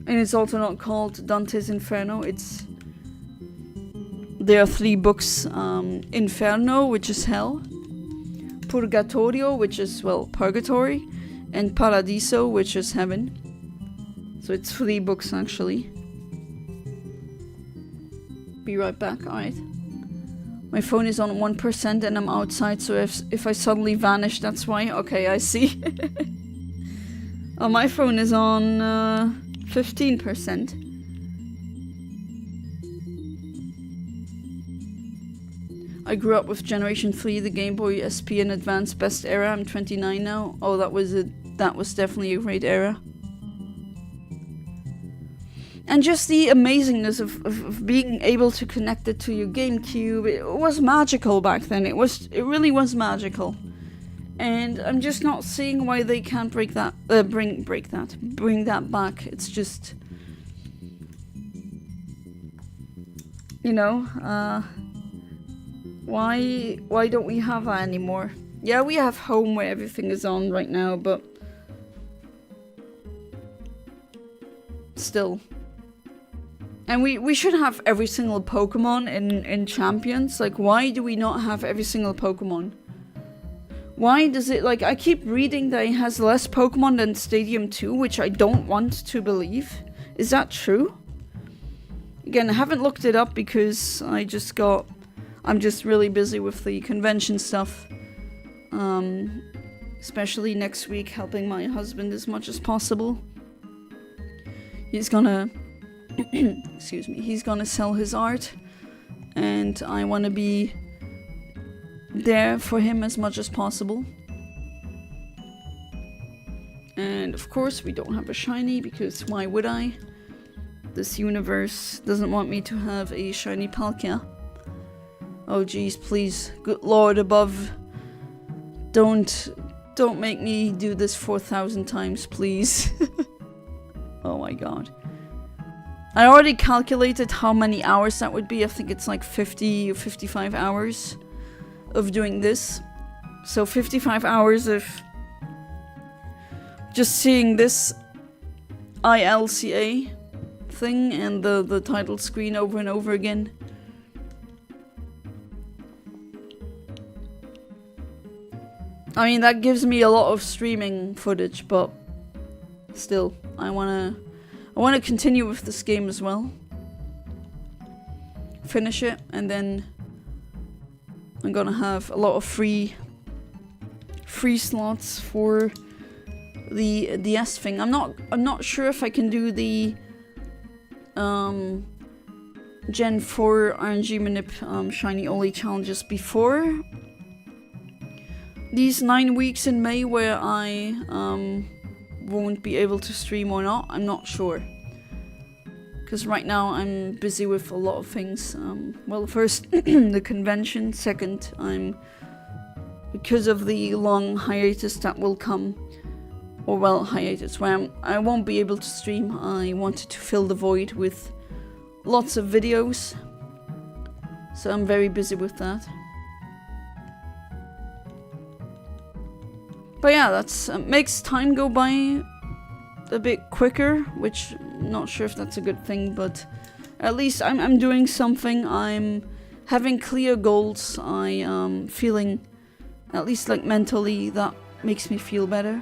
[SPEAKER 1] And it's also not called Dante's Inferno, there are 3 books, Inferno, which is hell. Purgatorio, which is, well, purgatory, and Paradiso, which is heaven. So it's 3 books, actually. Be right back, alright. My phone is on 1% and I'm outside, so if I suddenly vanish, that's why. Okay, I see. Oh, my phone is on 15%. I grew up with Generation 3, the Game Boy SP and Advance best era. I'm 29 now. Oh, that was definitely a great era. And just the amazingness of being able to connect it to your GameCube. It was magical back then. It really was magical. And I'm just not seeing why they can't bring that back. It's just, you know, why don't we have that anymore? Yeah, we have home where everything is on right now, but still, And we should have every single Pokemon in Champions. Like, why do we not have every single Pokemon? Why does it, like, I keep reading that it has less Pokemon than Stadium 2, which I don't want to believe. Is that true? Again, I haven't looked it up because I'm just really busy with the convention stuff. Especially next week, helping my husband as much as possible. He's gonna... excuse me, he's gonna sell his art, and I want to be there for him as much as possible. And of course we don't have a shiny, because why would I? This universe doesn't want me to have a shiny Palkia. Oh geez, please, good lord above, don't make me do this 4,000 times, please. Oh my god. I already calculated how many hours that would be. I think it's like 50 or 55 hours of doing this. So 55 hours of just seeing this ILCA thing and the title screen over and over again. I mean, that gives me a lot of streaming footage, but still, I wanna continue with this game as well. Finish it, and then I'm gonna have a lot of free slots for the DS thing. I'm not sure if I can do the Gen 4 RNG Manip Shiny Only challenges before these 9 weeks in May where I won't be able to stream or not. I'm not sure. Because right now I'm busy with a lot of things. Well, first the convention, second because of the long hiatus that will come, or well, hiatus where I won't be able to stream. I wanted to fill the void with lots of videos, so I'm very busy with that. But yeah, that's makes time go by a bit quicker, which I'm not sure if that's a good thing, but at least I'm doing something. I'm having clear goals. I am feeling, at least like mentally, that makes me feel better.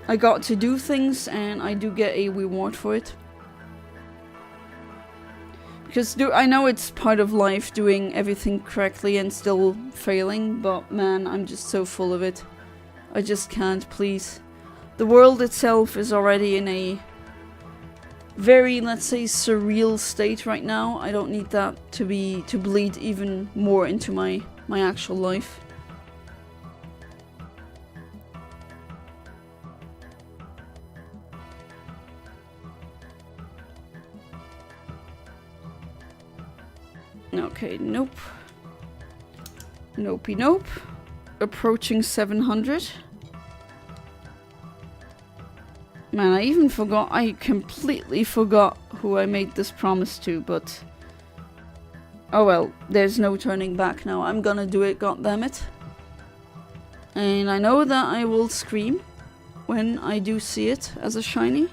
[SPEAKER 1] I got to do things and I do get a reward for it. Because I know it's part of life doing everything correctly and still failing, but man, I'm just so full of it. I just can't, please. The world itself is already in a very, let's say, surreal state right now. I don't need that to bleed even more into my actual life. Okay, nope. Nopey nope. Approaching 700. Man, I completely forgot who I made this promise to, but... oh well, there's no turning back now. I'm gonna do it, goddammit. And I know that I will scream when I do see it as a shiny.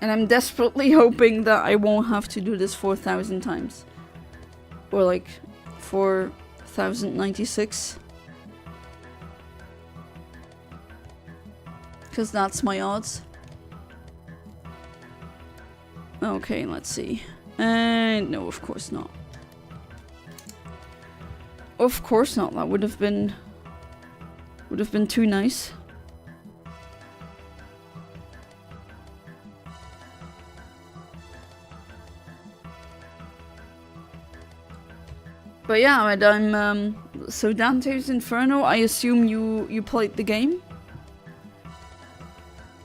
[SPEAKER 1] And I'm desperately hoping that I won't have to do this 4,000 times. Or like 4,096. Because that's my odds. Okay, let's see. And no, of course not. Of course not. That would have been too nice. But yeah, I'm so Dante's Inferno, I assume you played the game?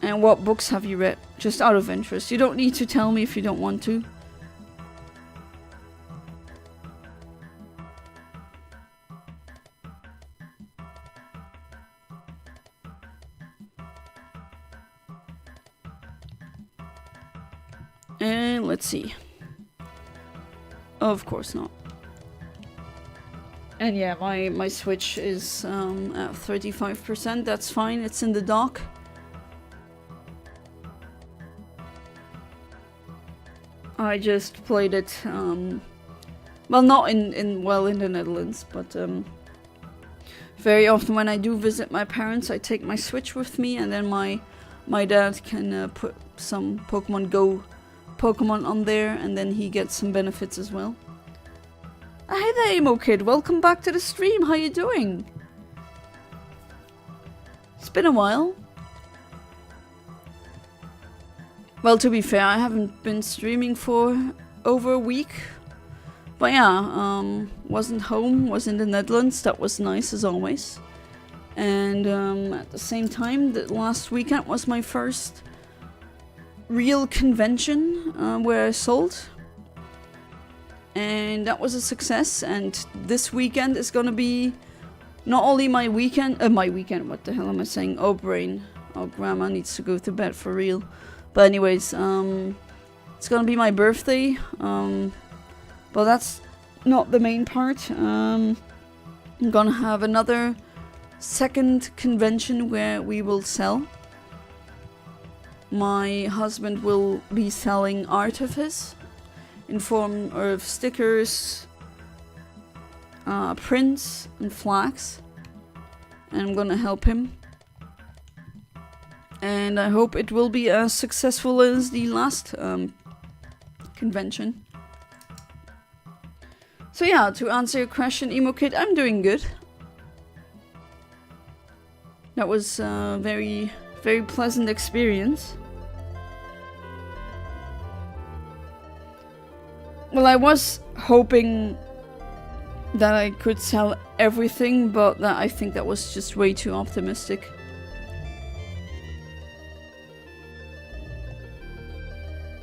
[SPEAKER 1] And what books have you read? Just out of interest. You don't need to tell me if you don't want to. And let's see. Of course not. And yeah, my Switch is at 35%. That's fine. It's in the dock. I just played it, well, not in the Netherlands, but very often when I do visit my parents, I take my Switch with me, and then my dad can put some Pokemon Go Pokemon on there, and then he gets some benefits as well. Hey there, Emo Kid, welcome back to the stream, how you doing? It's been a while. Well, to be fair, I haven't been streaming for over a week. But yeah, wasn't home, was in the Netherlands, that was nice as always. And at the same time, the last weekend was my first real convention where I sold. And that was a success, and this weekend is gonna be not only my weekend, what the hell am I saying? Oh, brain. Oh, grandma needs to go to bed for real. But anyways, it's gonna be my birthday, but that's not the main part. I'm gonna have another second convention where we will sell. My husband will be selling art of his in form of stickers, prints, and flags, and I'm gonna help him. And I hope it will be as successful as the last convention. So yeah, to answer your question, Emo Kid, I'm doing good. That was a very, very pleasant experience. Well, I was hoping that I could sell everything, but I think that was just way too optimistic.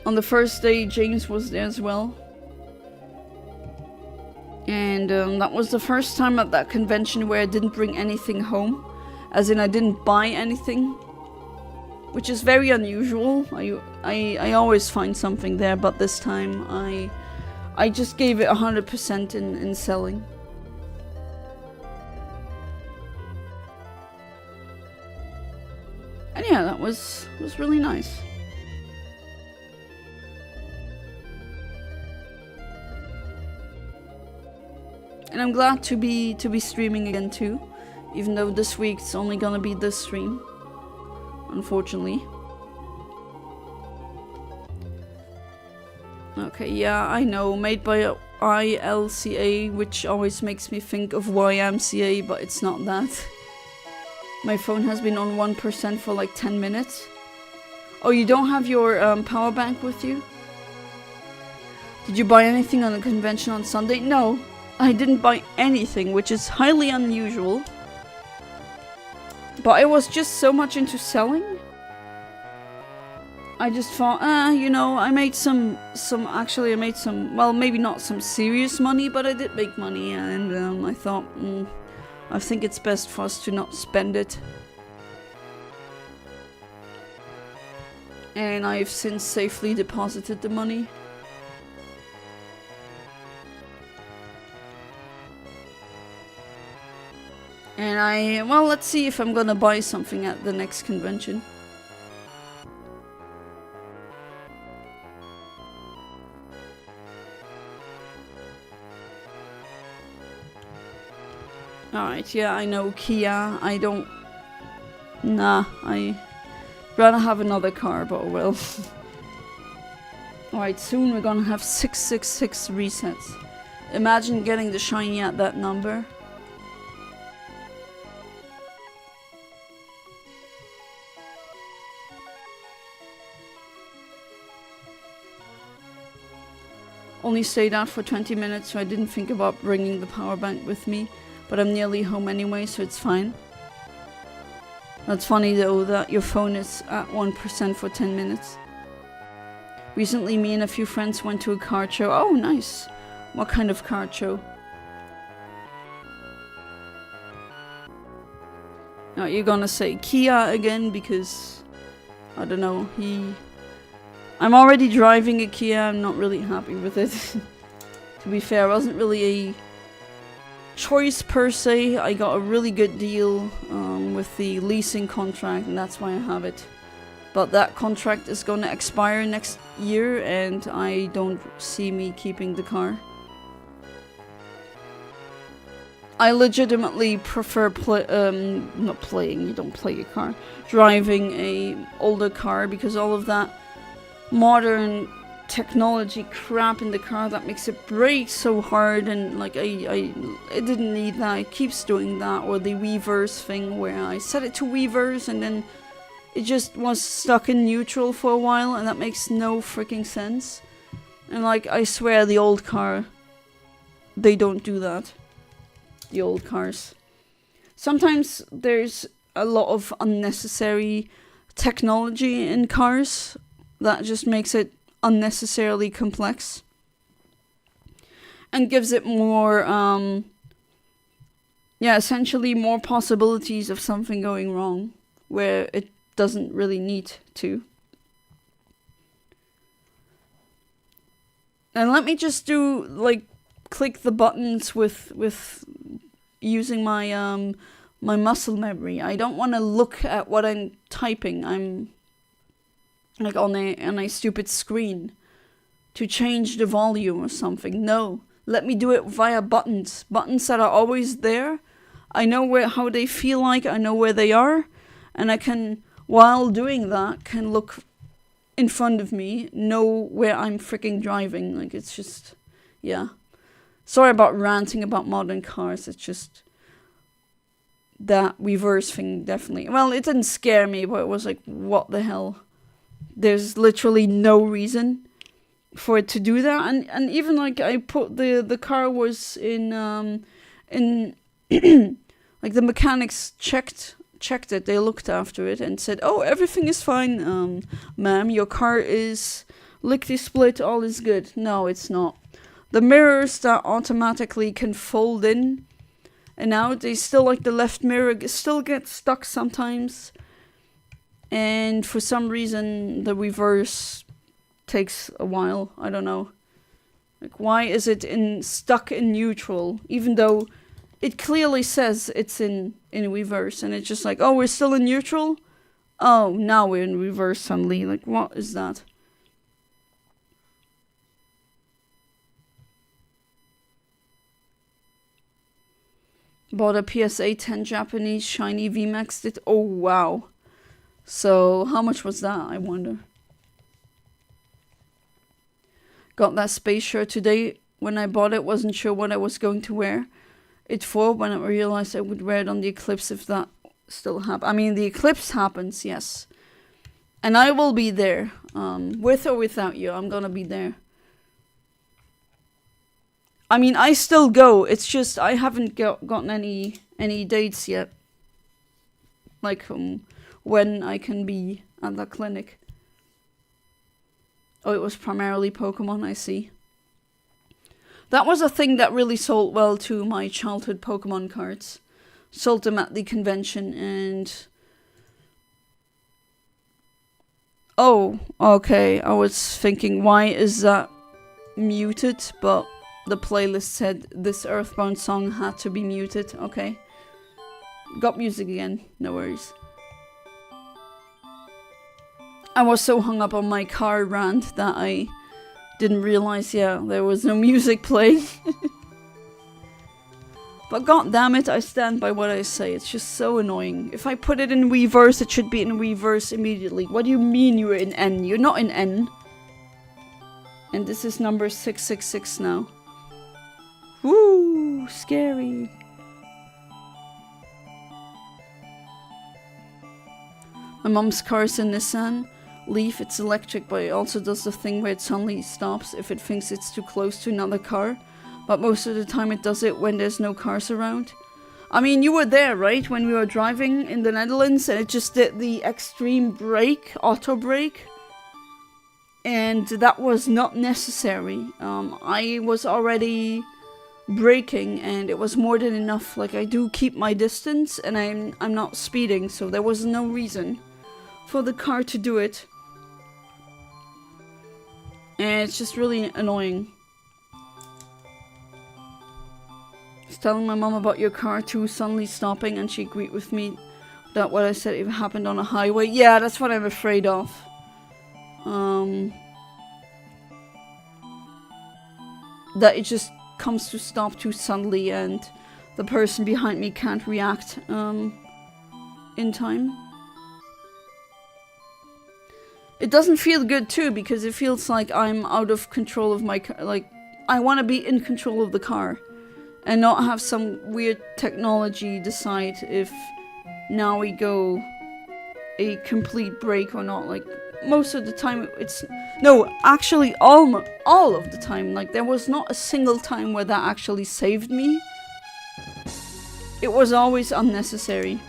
[SPEAKER 1] On the first day, James was there as well. And that was the first time at that convention where I didn't bring anything home. As in, I didn't buy anything. Which is very unusual. I always find something there, but this time I just gave it 100% in selling. And yeah, that was really nice. And I'm glad to be streaming again too, even though this week it's only gonna be this stream, unfortunately. Okay, yeah, I know, made by ILCA, which always makes me think of YMCA, but it's not that. My phone has been on 1% for like 10 minutes. Oh, you don't have your power bank with you? Did you buy anything on the convention on Sunday? No, I didn't buy anything, which is highly unusual. But I was just so much into selling. I just thought, you know, I made some, well, maybe not some serious money, but I did make money, and I thought, I think it's best for us to not spend it. And I've since safely deposited the money. And well, let's see if I'm gonna buy something at the next convention. Alright, yeah, I know, Kia, I don't... Nah, I rather have another car, but well. Alright, soon we're gonna have 666 resets. Imagine getting the shiny at that number. Only stayed out for 20 minutes, so I didn't think about bringing the power bank with me. But I'm nearly home anyway, so it's fine. That's funny though, that your phone is at 1% for 10 minutes. Recently, me and a few friends went to a card show. Oh, nice. What kind of card show? Now, you're gonna say Kia again, because... I don't know, I'm already driving a Kia, I'm not really happy with it. To be fair, it wasn't really a choice per se. I got a really good deal with the leasing contract, and that's why I have it. But that contract is gonna expire next year, and I don't see me keeping the car. I legitimately prefer not playing, you don't play a car, driving a older car, because all of that modern technology crap in the car that makes it brake so hard, and like I didn't need that. It keeps doing that, or the reverse thing where I set it to reverse and then it just was stuck in neutral for a while, and that makes no freaking sense. And like, I swear the old car, they don't do that. The old cars. Sometimes there's a lot of unnecessary technology in cars that just makes it unnecessarily complex. And gives it more, essentially more possibilities of something going wrong, where it doesn't really need to. And let me just do, like, click the buttons with using my my muscle memory. I don't want to look at what I'm typing. I'm like on a stupid screen to change the volume or something. No, let me do it via buttons that are always there. I know how they feel like, I know where they are, and I can, while doing that, can look in front of me, know where I'm freaking driving. Like, it's just, yeah. Sorry about ranting about modern cars, it's just that reverse thing definitely. Well, it didn't scare me, but it was like, what the hell? There's literally no reason for it to do that. And even like, I put the car was in like, the mechanics checked it, they looked after it and said, oh, everything is fine, ma'am, your car is lickety split, all is good. No, it's not. The mirrors that automatically can fold in and out, they still, like, the left mirror still gets stuck sometimes, and for some reason the reverse takes a while. I don't know, like, why is it stuck in neutral, even though it clearly says it's in reverse, and it's just like, oh, we're still in neutral? Oh, now we're in reverse suddenly. Like, what is that? Bought a PSA 10 Japanese shiny VMAX. Oh, wow. So, how much was that, I wonder? Got that space shirt today. When I bought it, wasn't sure what I was going to wear it for, when I realized I would wear it on the eclipse, if that still happens. I mean, the eclipse happens, yes. And I will be there. With or without you, I'm gonna be there. I mean, I still go. It's just I haven't gotten any dates yet. Like, when I can be at the clinic. Oh, it was primarily Pokemon, I see. That was a thing that really sold well to my childhood Pokemon cards. Sold them at the convention, and... Oh, okay. I was thinking, why is that muted? But the playlist said this Earthbound song had to be muted. Okay. Got music again. No worries. I was so hung up on my car rant that I didn't realize, yeah, there was no music playing. But god damn it, I stand by what I say. It's just so annoying. If I put it in reverse, it should be in reverse immediately. What do you mean you're in N? You're not in N. And this is number 666 now. Woo, scary. My mom's car is a Nissan Leaf. It's electric, but it also does the thing where it suddenly stops if it thinks it's too close to another car. But most of the time it does it when there's no cars around. I mean, you were there, right? When we were driving in the Netherlands, and it just did the extreme brake, auto brake. And that was not necessary. I was already braking, and it was more than enough. Like, I do keep my distance, and I'm not speeding, so there was no reason for the car to do it. And it's just really annoying. I was telling my mom about your car too, suddenly stopping, and she agreed with me That what I said, if it happened on a highway. Yeah, that's what I'm afraid of. That it just comes to stop too suddenly and the person behind me can't react in time. It doesn't feel good too, because it feels like I'm out of control of my car. Like, I want to be in control of the car and not have some weird technology decide if now we go a complete break or not. Like, most of the time it's... No, actually all of the time. Like, there was not a single time where that actually saved me. It was always unnecessary.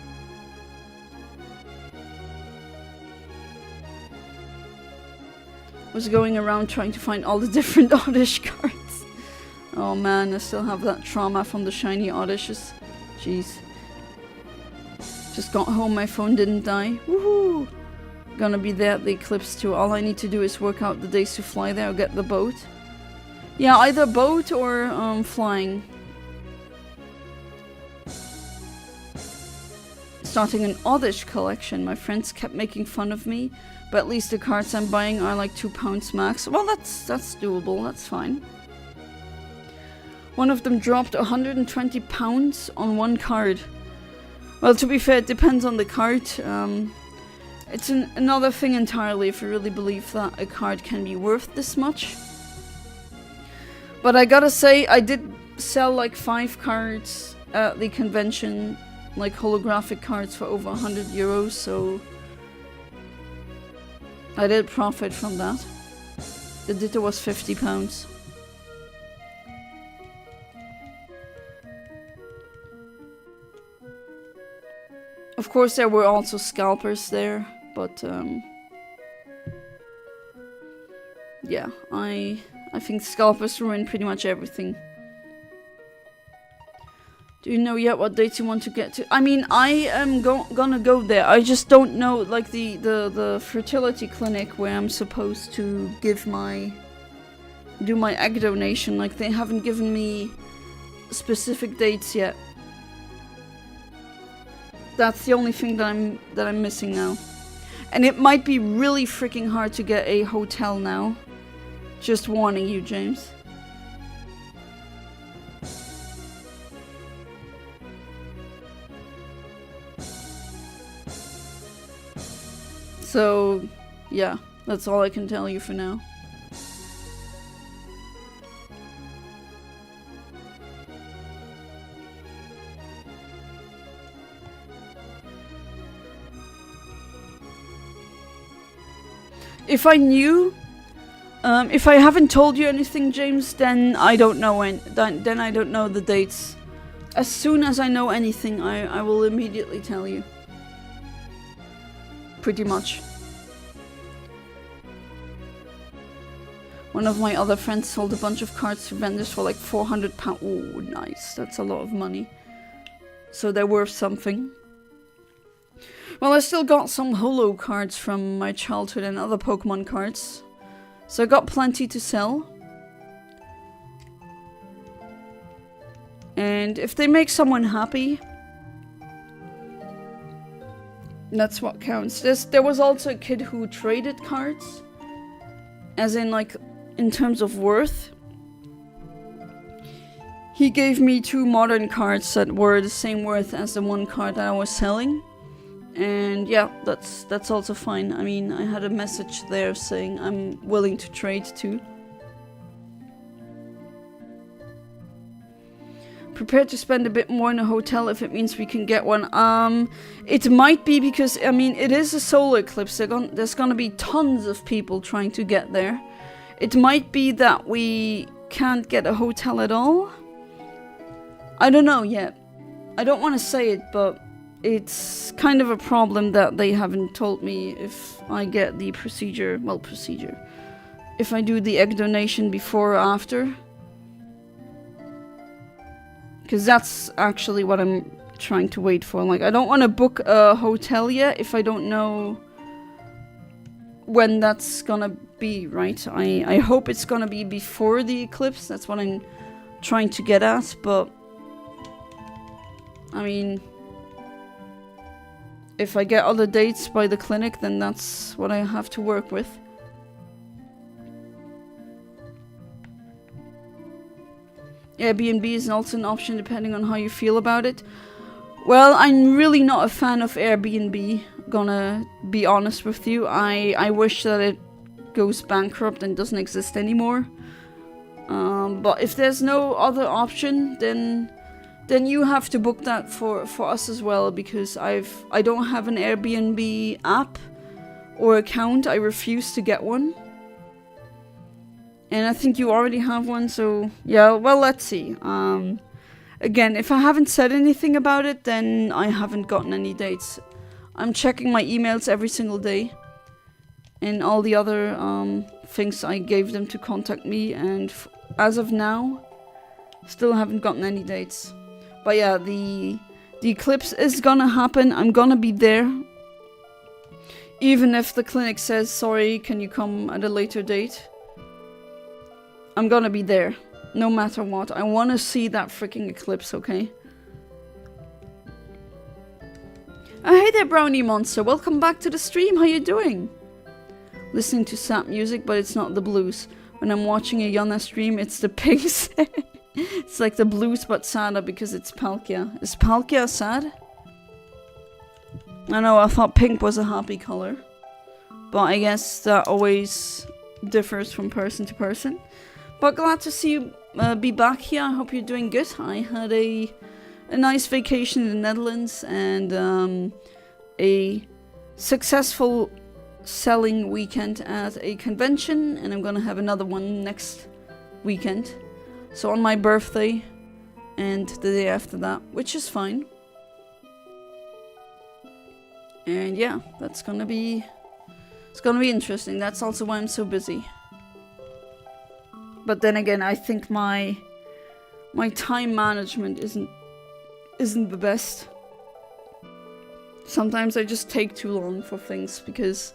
[SPEAKER 1] Was going around trying to find all the different Oddish cards. Oh man, I still have that trauma from the shiny Oddishes. Jeez. Just got home, my phone didn't die. Woohoo! Gonna be there at the eclipse too. All I need to do is work out the days to fly there or get the boat. Yeah, either boat or flying. Starting an Oddish collection. My friends kept making fun of me, but at least the cards I'm buying are like £2 max. Well, that's doable. That's fine. One of them dropped £120 on one card. Well, to be fair, it depends on the card. It's another thing entirely if you really believe that a card can be worth this much. But I gotta say, I did sell like 5 cards at the convention, like holographic cards for over €100, so I did profit from that. The ditto was £50. Of course, there were also scalpers there, but yeah, I think scalpers ruin pretty much everything. Do you know yet what dates you want to get to? I mean, I am gonna go there. I just don't know, like the fertility clinic where I'm supposed to do my egg donation. Like, they haven't given me specific dates yet. That's the only thing that I'm missing now. And it might be really freaking hard to get a hotel now. Just warning you, James. So, yeah, that's all I can tell you for now. If I knew, if I haven't told you anything, James, then I don't know then I don't know the dates. As soon as I know anything, I will immediately tell you. Pretty much. One of my other friends sold a bunch of cards to vendors for like £400. Oh, nice. That's a lot of money. So they're worth something. Well, I still got some holo cards from my childhood and other Pokemon cards. So I got plenty to sell. And if they make someone happy, that's what counts. There was also a kid who traded cards. As in, like, in terms of worth. He gave me 2 modern cards that were the same worth as the one card that I was selling. And yeah, that's also fine. I mean, I had a message there saying I'm willing to trade too. Prepared to spend a bit more in a hotel if it means we can get one. It might be because, I mean, it is a solar eclipse. There's gonna be tons of people trying to get there. It might be that we can't get a hotel at all. I don't know yet. I don't want to say it, but it's kind of a problem that they haven't told me if I get the procedure. If I do the egg donation before or after. Because that's actually what I'm trying to wait for. Like, I don't want to book a hotel yet if I don't know when that's gonna be, right? I hope it's gonna be before the eclipse. That's what I'm trying to get at, but I mean, if I get other dates by the clinic, then that's what I have to work with. Airbnb is also an option depending on how you feel about it. Well, I'm really not a fan of Airbnb, gonna be honest with you. I wish that it goes bankrupt and doesn't exist anymore. But if there's no other option, then you have to book that for us as well, because I don't have an Airbnb app or account. I refuse to get one. And I think you already have one, so yeah, well, let's see. Again, if I haven't said anything about it, then I haven't gotten any dates. I'm checking my emails every single day. And all the other things I gave them to contact me, and as of now, still haven't gotten any dates. But yeah, the eclipse is gonna happen. I'm gonna be there. Even if the clinic says, sorry, can you come at a later date? I'm gonna be there. No matter what. I wanna see that freaking eclipse, okay? Oh, hey there, Brownie Monster. Welcome back to the stream. How you doing? Listening to sad music, but it's not the blues. When I'm watching a Yana stream, it's the pinks. It's like the blues, but sadder because it's Palkia. Is Palkia sad? I know, I thought pink was a happy color. But I guess that always differs from person to person. But glad to see you be back here. I hope you're doing good. I had a nice vacation in the Netherlands and a successful selling weekend at a convention, and I'm gonna have another one next weekend. So on my birthday and the day after that, which is fine. And yeah, it's gonna be interesting. That's also why I'm so busy. But then again, I think my time management isn't the best. Sometimes I just take too long for things because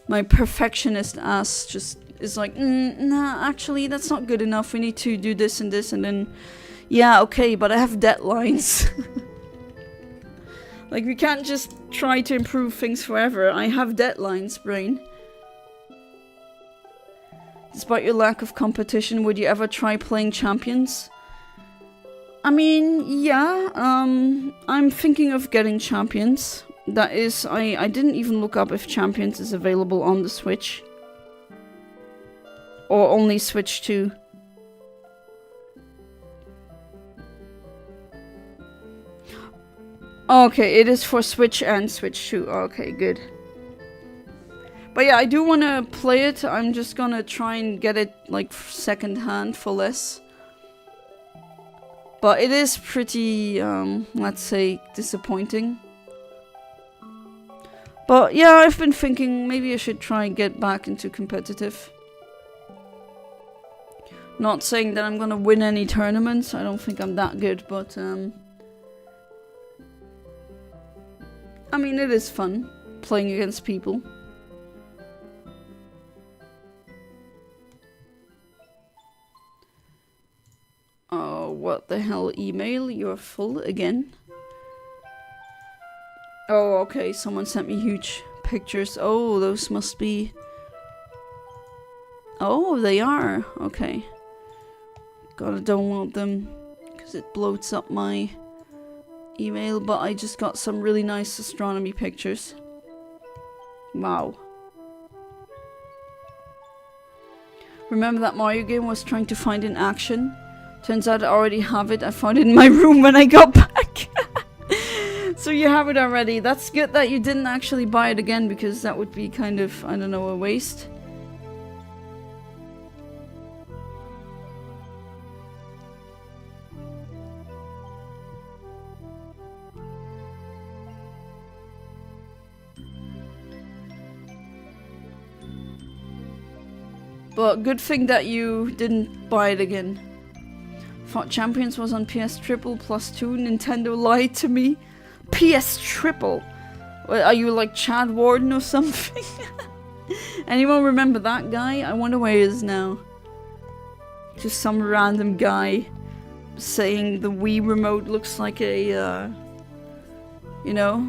[SPEAKER 1] my perfectionist ass just is like, nah, actually that's not good enough. We need to do this, and then, yeah, okay, but I have deadlines. Like, we can't just try to improve things forever. I have deadlines, brain. Despite your lack of competition, would you ever try playing Champions? I mean, yeah, I'm thinking of getting Champions. That is, I didn't even look up if Champions is available on the Switch. Or only Switch 2. Okay, it is for Switch and Switch 2. Okay, good. But yeah, I do want to play it. I'm just gonna try and get it, like, second hand for less. But it is pretty, let's say, disappointing. But yeah, I've been thinking maybe I should try and get back into competitive. Not saying that I'm gonna win any tournaments. I don't think I'm that good, but I mean, it is fun playing against people. Oh, what the hell, email? You're full again? Oh, okay, someone sent me huge pictures. Oh, those must be... Oh, they are. Okay. Gotta download them, because it bloats up my email, but I just got some really nice astronomy pictures. Wow. Remember that Mario game was trying to find an action? Turns out I already have it. I found it in my room when I got back. So you have it already. That's good that you didn't actually buy it again, because that would be kind of, I don't know, a waste. But good thing that you didn't buy it again. Thought Champions was on PS Triple plus 2. Nintendo lied to me. PS Triple? Are you like Chad Warden or something? Anyone remember that guy? I wonder where he is now. Just some random guy saying the Wii remote looks like a, you know,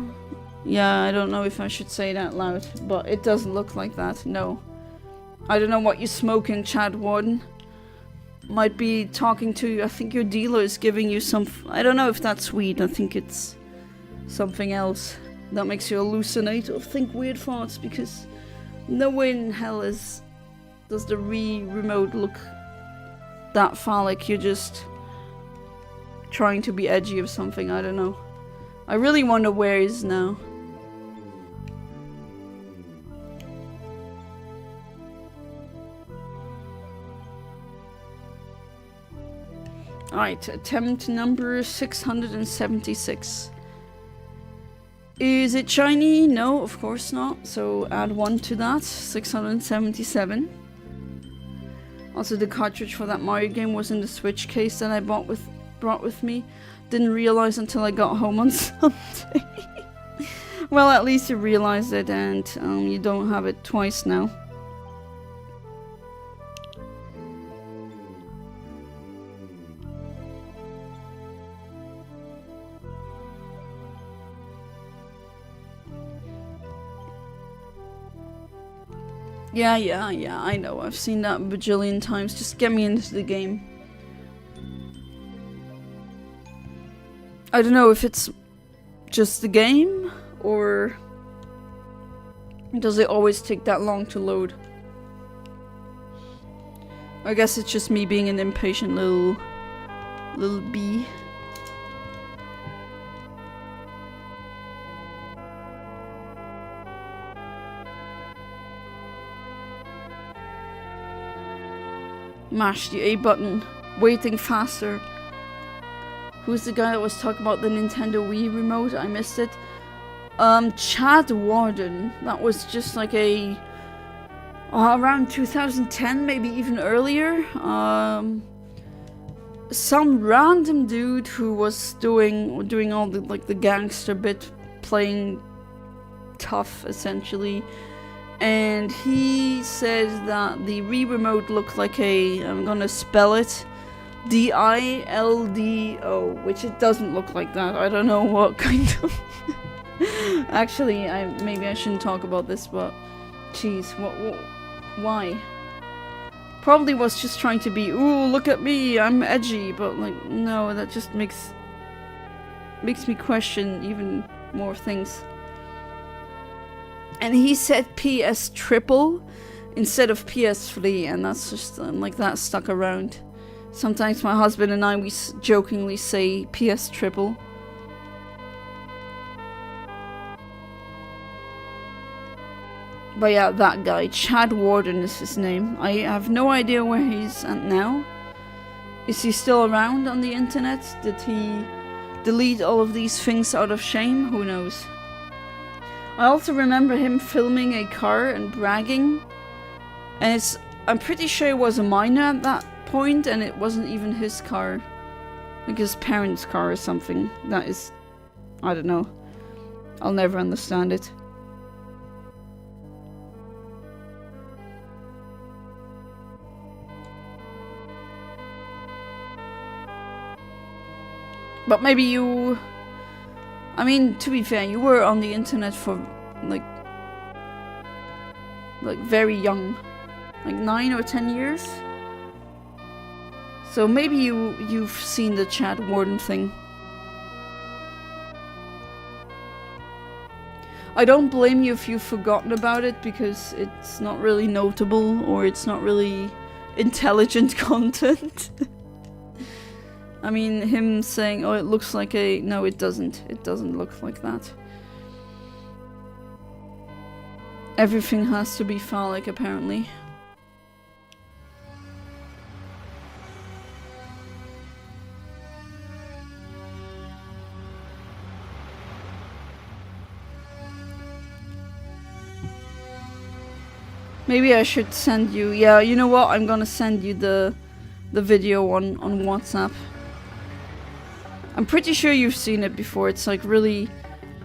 [SPEAKER 1] Yeah, I don't know if I should say that loud, but it doesn't look like that, no. I don't know what you're smoking, Chad Warden. Might be talking to you. I think your dealer is giving you some... I don't know if that's weed. I think it's something else that makes you hallucinate or think weird thoughts, because no way in hell does the remote look that phallic. You're just trying to be edgy or something. I don't know. I really wonder where he is now. Alright, attempt number 676. Is it shiny? No, of course not. So add 1 to that. 677. Also, the cartridge for that Mario game was in the Switch case that I brought with me. Didn't realize until I got home on Sunday. Well, at least you realized it, and you don't have it twice now. Yeah, I know. I've seen that a bajillion times. Just get me into the game. I don't know if it's just the game, or does it always take that long to load? I guess it's just me being an impatient little bee. Mash the A button. Waiting faster. Who's the guy that was talking about the Nintendo Wii remote? I missed it. Chad Warden. That was just like a... around 2010, maybe even earlier. Some random dude who was doing all the like the gangster bit, playing tough essentially. And he said that the Wii remote looked like a, I'm gonna spell it, D-I-L-D-O, which it doesn't look like that. I don't know what kind of... Actually, maybe I shouldn't talk about this, but... Jeez, why? Probably was just trying to be, ooh, look at me, I'm edgy, but like, no, that just makes me question even more things. And he said PS triple instead of PS3, and that's just like that stuck around. Sometimes my husband and I, we jokingly say PS triple. But yeah, that guy, Chad Warden is his name. I have no idea where he's at now. Is he still around on the internet? Did he delete all of these things out of shame? Who knows? I also remember him filming a car and bragging, and I'm pretty sure it was a minor at that point, and it wasn't even his car, like his parents' car or something. That is, I don't know, I'll never understand it. But maybe you... I mean, to be fair, you were on the internet for, like very young. Like 9 or 10 years? So maybe you've seen the Chad Warden thing. I don't blame you if you've forgotten about it, because it's not really notable, or it's not really intelligent content. I mean, him saying, oh, it looks like a... No, it doesn't. It doesn't look like that. Everything has to be phallic, apparently. Maybe I should send you... Yeah, you know what? I'm gonna send you the video on WhatsApp. I'm pretty sure you've seen it before. It's like really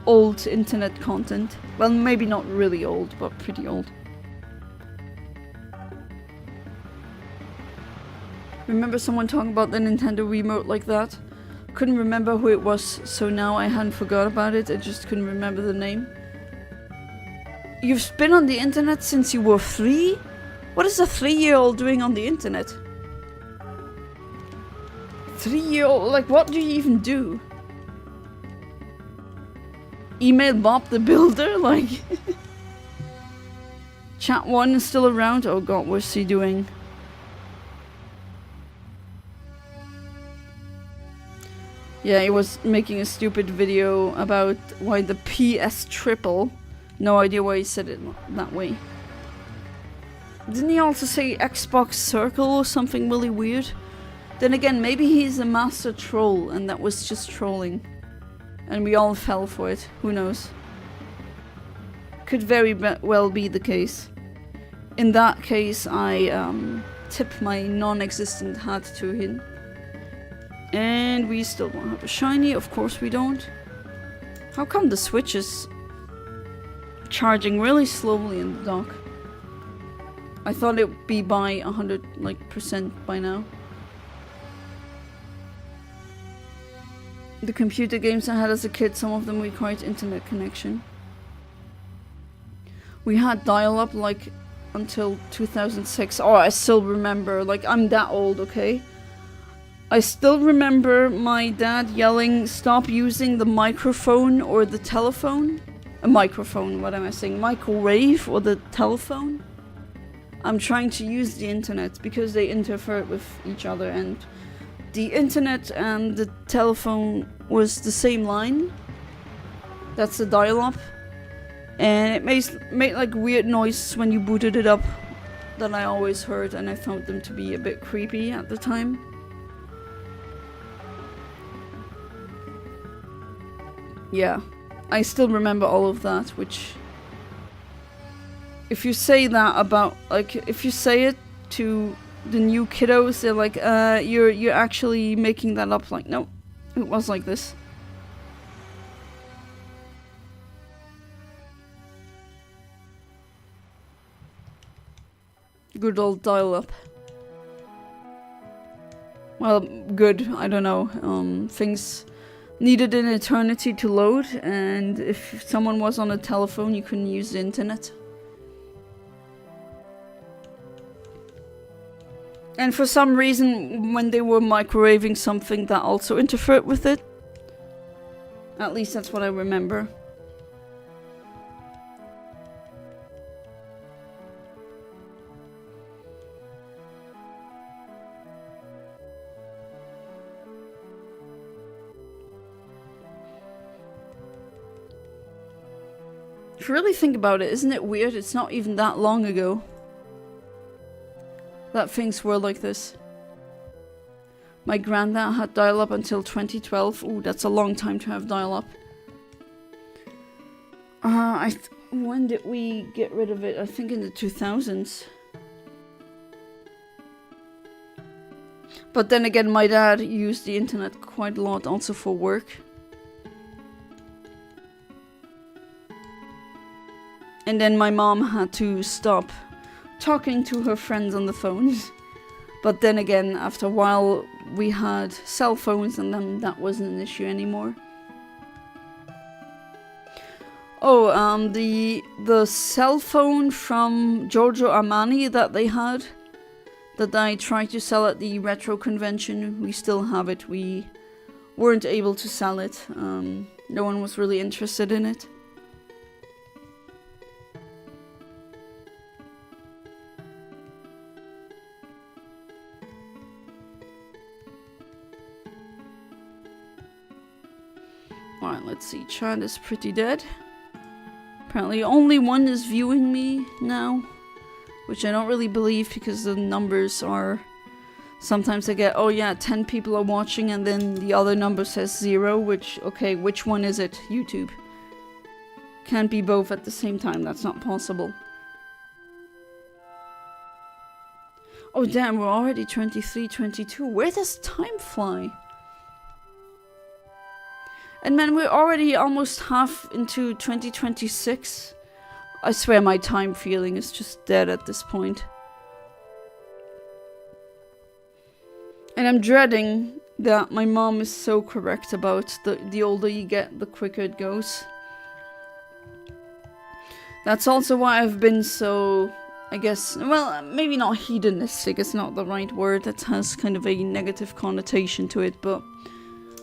[SPEAKER 1] old internet content. Well, maybe not really old, but pretty old. Remember someone talking about the Nintendo remote like that? couldn't remember who it was, so now I hadn't forgot about it. I just couldn't remember the name. You've been on the internet since you were 3? What is a 3-year-old doing on the internet? 3-year-old? Like, what do you even do? Email Bob the Builder? Like... Chat 1 is still around? Oh god, what's he doing? Yeah, he was making a stupid video about why the PS triple. No idea why he said it that way. Didn't he also say Xbox Circle or something really weird? Then again, maybe he's a master troll and that was just trolling. And we all fell for it. Who knows? Could very well be the case. In that case, I tip my non-existent hat to him. And we still don't have a shiny. Of course we don't. How come the Switch is charging really slowly in the dock? I thought it would be by 100% by now. The computer games I had as a kid, some of them required internet connection. We had dial-up like until 2006. Oh, I still remember. Like, I'm that old, okay? I still remember my dad yelling, stop using the microphone or the telephone. A microphone, what am I saying? Microwave or the telephone? I'm trying to use the internet because they interfere with each other, and the internet and the telephone was the same line. That's the dial-up. And it made like weird noises when you booted it up that I always heard, and I found them to be a bit creepy at the time. Yeah, I still remember all of that, which... If you say that about, like, if you say it to the new kiddos, they're like, you're actually making that up. Like, no, it was like this. Good old dial-up. Well, good, I don't know. Things needed an eternity to load, and if someone was on a telephone, you couldn't use the internet. And for some reason, when they were microwaving something, that also interfered with it. At least that's what I remember. If you really think about it, isn't it weird? It's not even that long ago that things were like this. My granddad had dial-up until 2012. Ooh, that's a long time to have dial-up. When did we get rid of it? I think in the 2000s. But then again, my dad used the internet quite a lot also for work. And then my mom had to stop talking to her friends on the phones. But then again, after a while, we had cell phones and then that wasn't an issue anymore. Oh, the cell phone from Giorgio Armani that they had, that I tried to sell at the retro convention, we still have it. We weren't able to sell it. No one was really interested in it. Alright, let's see. Chat is pretty dead. Apparently only one is viewing me now, which I don't really believe because the numbers are... Sometimes I get, oh yeah, 10 people are watching and then the other number says 0, which, okay, which one is it? YouTube. Can't be both at the same time, that's not possible. Oh damn, we're already 23, 22. Where does time fly? And man, we're already almost half into 2026. I swear my time feeling is just dead at this point. And I'm dreading that my mom is so correct about. The older you get, the quicker it goes. That's also why I've been so, I guess, well, maybe not hedonistic, it's not the right word, that has kind of a negative connotation to it, but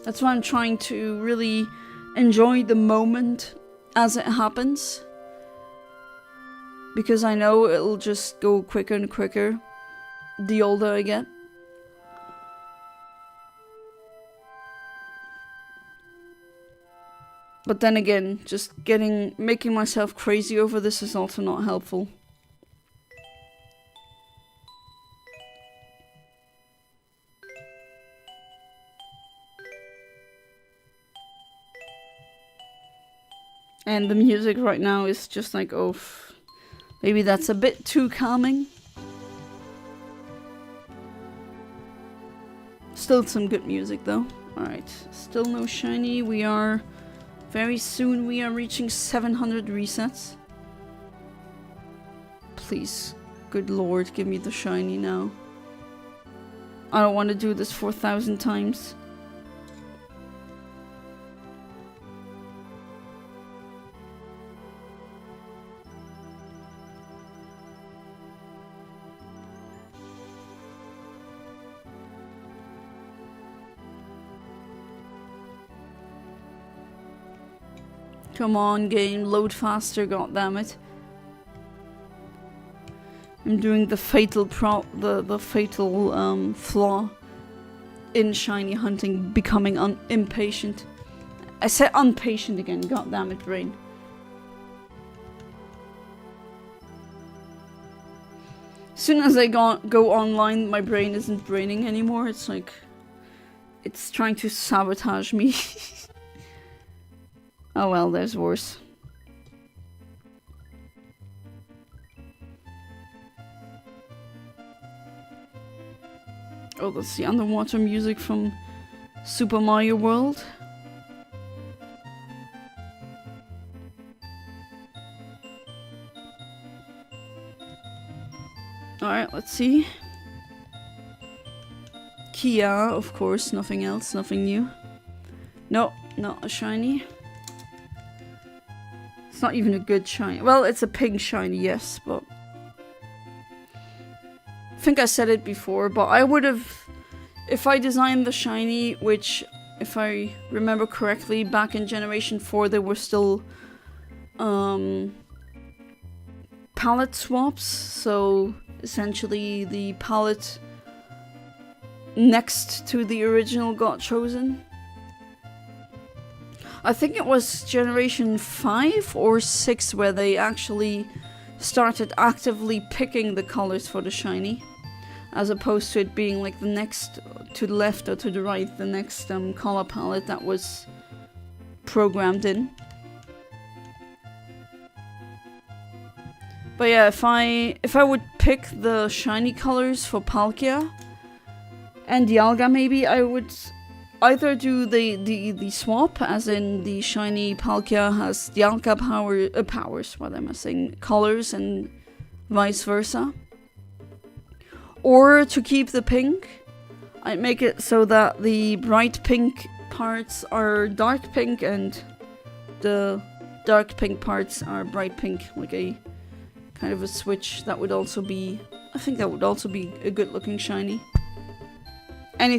[SPEAKER 1] that's why I'm trying to really enjoy the moment as it happens. Because I know it'll just go quicker and quicker the older I get. But then again, just making myself crazy over this is also not helpful. And the music right now is just like, oh, maybe that's a bit too calming. Still some good music though. Alright, still no shiny. Very soon we are reaching 700 resets. Please, good lord, give me the shiny now. I don't want to do this 4,000 times. Come on, game, load faster, goddammit. I'm doing the fatal flaw in shiny hunting, becoming impatient. I said impatient again, goddammit, brain. As soon as I go online, my brain isn't braining anymore. It's like, it's trying to sabotage me. Oh well, there's worse. Oh, that's the underwater music from Super Mario World. Alright, let's see. Kia, of course, nothing else, nothing new. No, not a shiny. It's not even a good shiny. Well, it's a pink shiny, yes, but I think I said it before, but I would have, if I designed the shiny, which, if I remember correctly, back in Generation 4, there were still palette swaps, so essentially the palette next to the original got chosen. I think it was Generation 5 or 6 where they actually started actively picking the colors for the shiny, as opposed to it being like the next to the left or to the right, the next color palette that was programmed in. But yeah, if I would pick the shiny colors for Palkia and Dialga, maybe I would either do the swap, as in the shiny Palkia has Dialga powers, what am I saying, colors, and vice versa. Or to keep the pink, I'd make it so that the bright pink parts are dark pink and the dark pink parts are bright pink, like a kind of a switch. That would also be, I think that would also be a good looking shiny. Any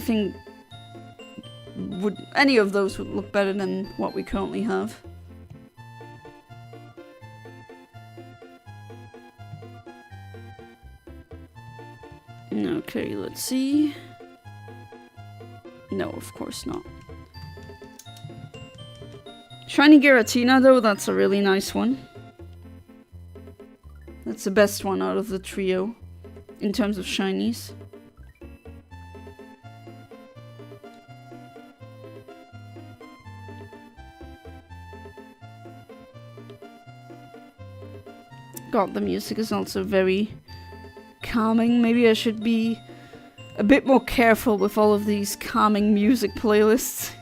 [SPEAKER 1] of those would look better than what we currently have. Okay, let's see. No, of course not. Shiny Giratina though, that's a really nice one. That's the best one out of the trio in terms of shinies. God, the music is also very calming. Maybe I should be a bit more careful with all of these calming music playlists.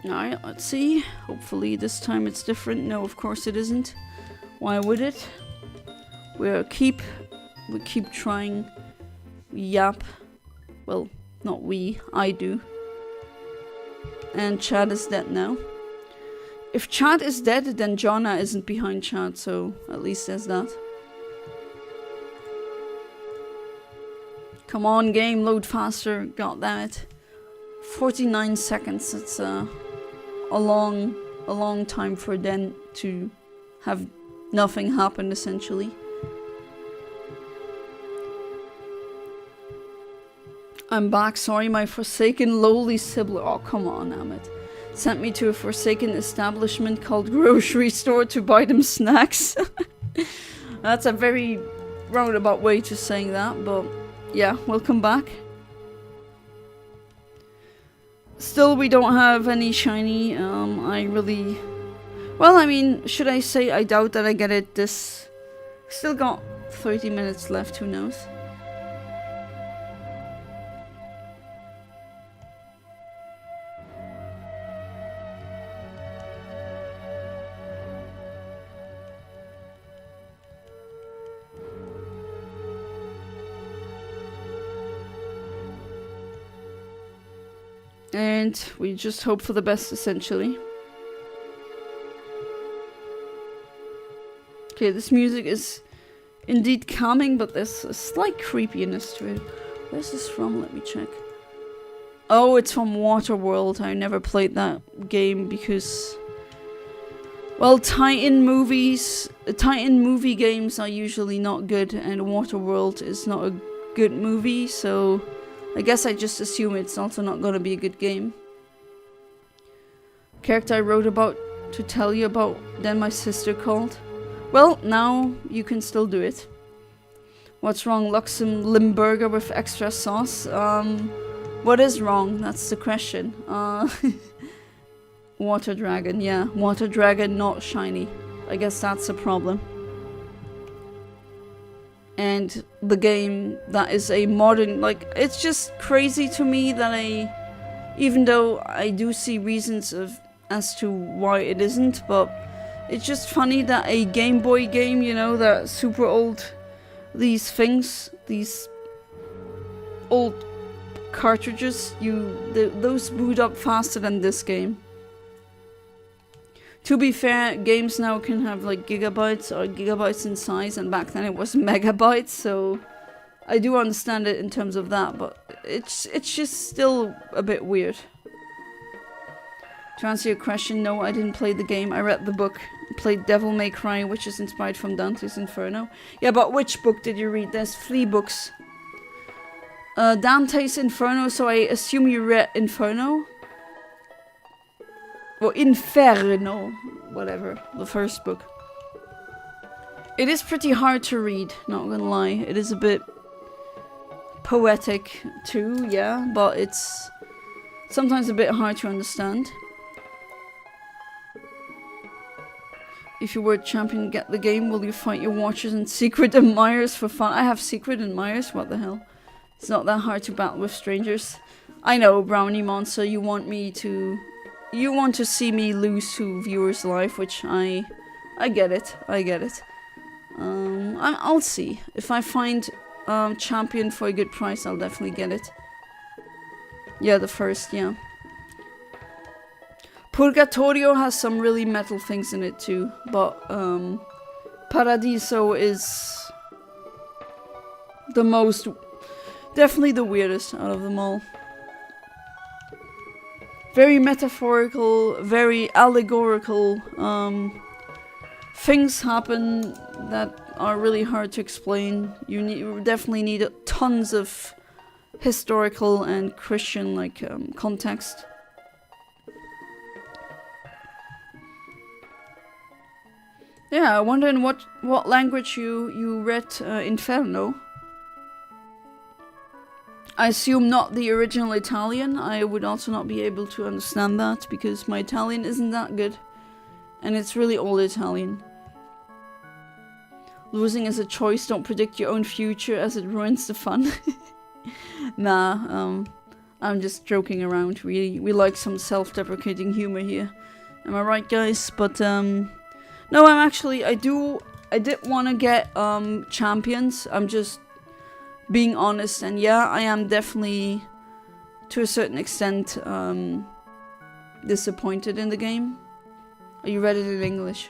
[SPEAKER 1] Alright, let's see. Hopefully this time it's different. No, of course it isn't. Why would it? We keep trying. Yap. Well, not we. I do. And Chad is dead now. If Chad is dead, then Jonna isn't behind Chad, so at least there's that. Come on, game, load faster. God damn it. 49 seconds. It's a long time for Den to have nothing happen, essentially. I'm back. Sorry, my forsaken lowly sibling. Oh, come on, Amit. Sent me to a forsaken establishment called Grocery Store to buy them snacks. That's a very roundabout way to saying that, but yeah, welcome back. Still, we don't have any shiny. Well, I mean, should I say I doubt that I get it this... Still got 30 minutes left, who knows? And we just hope for the best, essentially. Okay, this music is indeed calming, but there's a slight creepiness to it. Where's this from? Let me check. Oh, it's from Waterworld. I never played that game because... Well, tie-in movie games are usually not good, and Waterworld is not a good movie, so... I guess I just assume it's also not gonna be a good game. Character I wrote about to tell you about, then my sister called. Well, now you can still do it. What's wrong? Luxem Limburger with extra sauce? What is wrong? That's the question. Water Dragon, yeah. Water Dragon, not shiny. I guess that's a problem. And the game that is a modern, like, it's just crazy to me that even though I do see reasons as to why it isn't, but it's just funny that a Game Boy game, you know, that super old, these old cartridges, those boot up faster than this game. To be fair, games now can have like gigabytes in size, and back then it was megabytes, so I do understand it in terms of that, but it's just still a bit weird. To answer your question, no, I didn't play the game. I read the book. Played Devil May Cry, which is inspired from Dante's Inferno. Yeah, but which book did you read? There's 3 books. Dante's Inferno, so I assume you read Inferno? Or Inferno, whatever, the first book. It is pretty hard to read, not gonna lie. It is a bit poetic too, yeah, but it's sometimes a bit hard to understand. If you were champion, get the game, will you fight your watchers and secret admirers for fun? I have secret admirers? What the hell? It's not that hard to battle with strangers. I know, Brownie Monster, you want to see me lose to viewers' life, which I get it. I'll see. If I find champion for a good price, I'll definitely get it. Yeah, the first, yeah. Purgatorio has some really metal things in it too, but Paradiso is the most, definitely the weirdest out of them all. Very metaphorical, very allegorical. Things happen that are really hard to explain. You definitely need tons of historical and Christian context. Yeah, I wonder in what language you read Inferno. I assume not the original Italian. I would also not be able to understand that because my Italian isn't that good. And it's really old Italian. Losing is a choice. Don't predict your own future as it ruins the fun. Nah, I'm just joking around. We like some self-deprecating humor here. Am I right, guys? But no, I did want to get champions. I'm just being honest, and yeah, I am definitely to a certain extent disappointed in the game. Are you read it in English?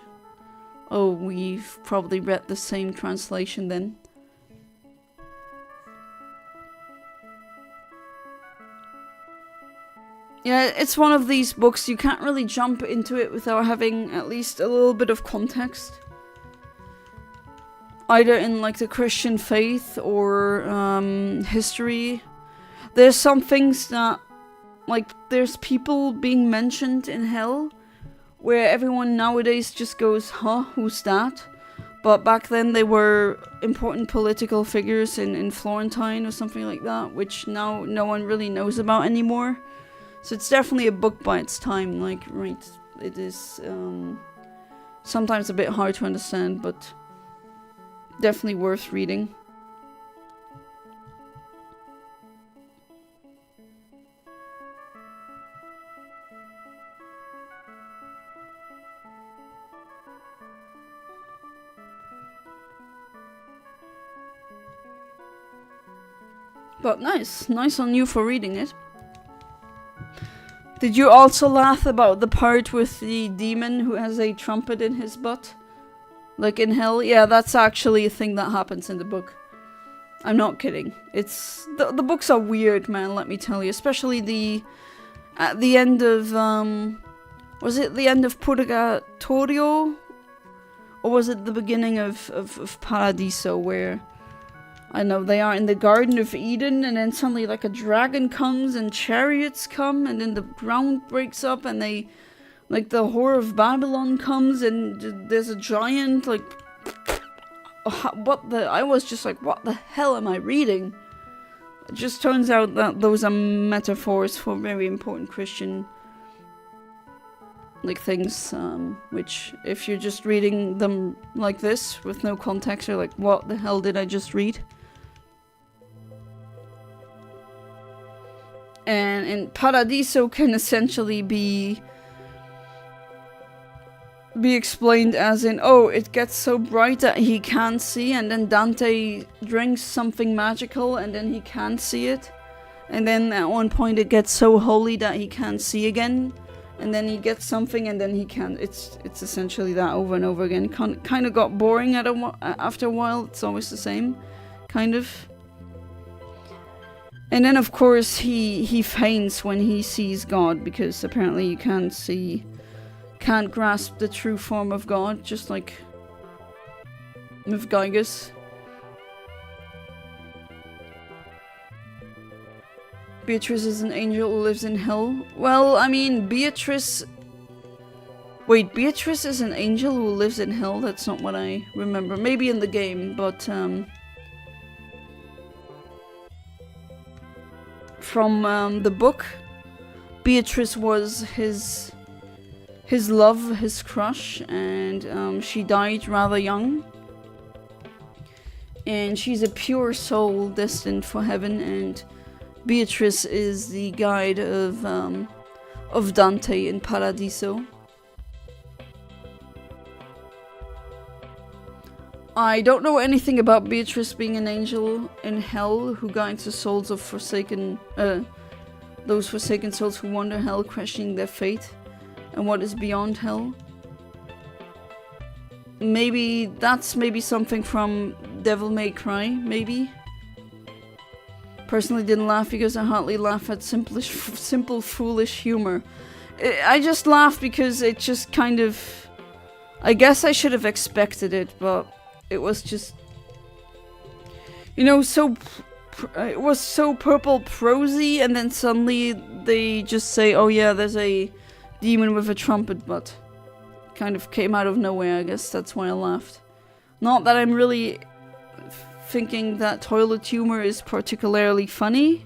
[SPEAKER 1] Oh, we've probably read the same translation then. Yeah, it's one of these books, you can't really jump into it without having at least a little bit of context. Either in like the Christian faith or history. There's some things that, like, there's people being mentioned in hell where everyone nowadays just goes, huh, who's that? But back then they were important political figures in Florentine or something like that, which now no one really knows about anymore. So it's definitely a book by its time, like, right, it is sometimes a bit hard to understand, but definitely worth reading. But nice on you for reading it. Did you also laugh about the part with the demon who has a trumpet in his butt? Like in hell? Yeah, that's actually a thing that happens in the book. I'm not kidding. It's... The books are weird, man, let me tell you. Especially at the end of, was it the end of Purgatorio? Or was it the beginning of Paradiso, where... I know, they are in the Garden of Eden, and then suddenly like a dragon comes and chariots come, and then the ground breaks up, and they, like, the Whore of Babylon comes, and there's a giant, like, I was just like, what the hell am I reading? It just turns out that those are metaphors for very important Christian, like, things, which, if you're just reading them like this, with no context, you're like, what the hell did I just read? And Paradiso can essentially be explained as in, oh, it gets so bright that he can't see, and then Dante drinks something magical, and then he can't see it. And then at one point it gets so holy that he can't see again, and then he gets something, and then he can't. It's essentially that over and over again. Kind of got boring after a while. It's always the same, kind of. And then, of course, he faints when he sees God, because apparently you can't grasp the true form of God, just like with Gygus. Beatrice is an angel who lives in hell. Well, I mean, Beatrice... Wait, Beatrice is an angel who lives in hell? That's not what I remember. Maybe in the game, but... From the book, Beatrice was his love, his crush, and she died rather young. And she's a pure soul destined for heaven, and Beatrice is the guide of Dante in Paradiso. I don't know anything about Beatrice being an angel in hell who guides the souls of those forsaken souls who wander hell, questioning their fate and what is beyond hell. Maybe that's something from Devil May Cry, maybe. Personally didn't laugh because I hardly laugh at simple foolish humor. I just laughed because it just kind of... I guess I should have expected it, but it was just... You know, it was so purple prosy, and then suddenly they just say, oh yeah, there's a demon with a trumpet, but kind of came out of nowhere, I guess that's why I laughed. Not that I'm really thinking that toilet humor is particularly funny,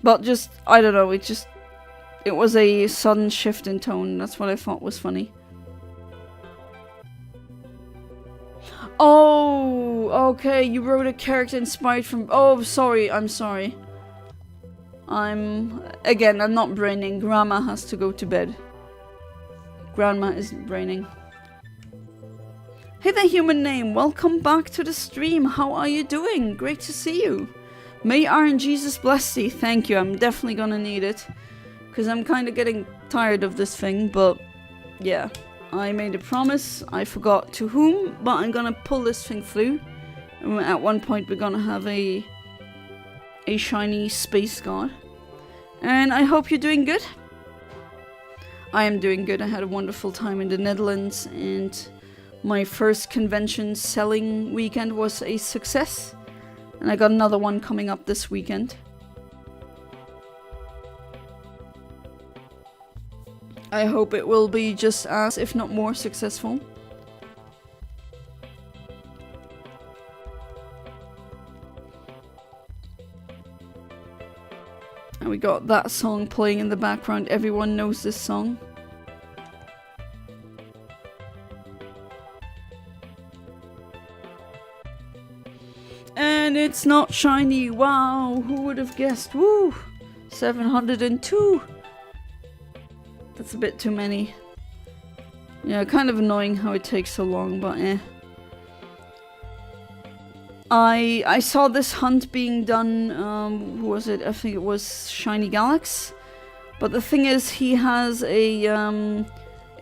[SPEAKER 1] but just, I don't know, it was a sudden shift in tone, that's what I thought was funny. Oh, Okay, you wrote a character inspired from... Oh, sorry, I'm sorry. Again, I'm not braining. Grandma has to go to bed. Grandma isn't braining. Hey there, human name. Welcome back to the stream. How are you doing? Great to see you. May Iron Jesus bless thee. Thank you. I'm definitely gonna need it. Because I'm kind of getting tired of this thing, but... Yeah. I made a promise. I forgot to whom, but I'm gonna pull this thing through. And at one point we're gonna have a shiny space god. And I hope you're doing good. I am doing good. I had a wonderful time in the Netherlands, and my first convention selling weekend was a success. And I got another one coming up this weekend. I hope it will be just as, if not more, successful. And we got that song playing in the background. Everyone knows this song. And it's not shiny. Wow, who would have guessed? Woo! 702. That's a bit too many. Yeah, kind of annoying how it takes so long, but eh. I saw this hunt being done, who was it? I think it was Shiny Galax. But the thing is, he has a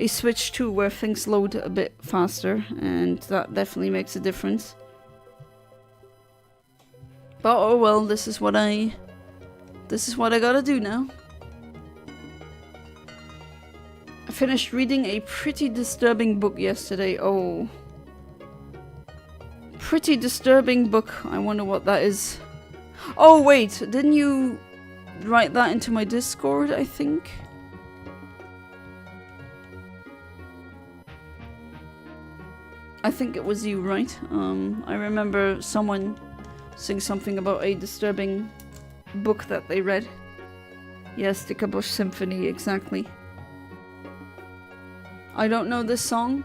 [SPEAKER 1] switch too, where things load a bit faster, and that definitely makes a difference. But oh well, this is what I gotta do now. I finished reading a pretty disturbing book yesterday. Oh. Pretty disturbing book. I wonder what that is. Oh wait, didn't you write that into my Discord, I think? I think it was you, right? I remember someone saying something about a disturbing book that they read. Yes, the Kabosh Symphony, exactly. I don't know this song.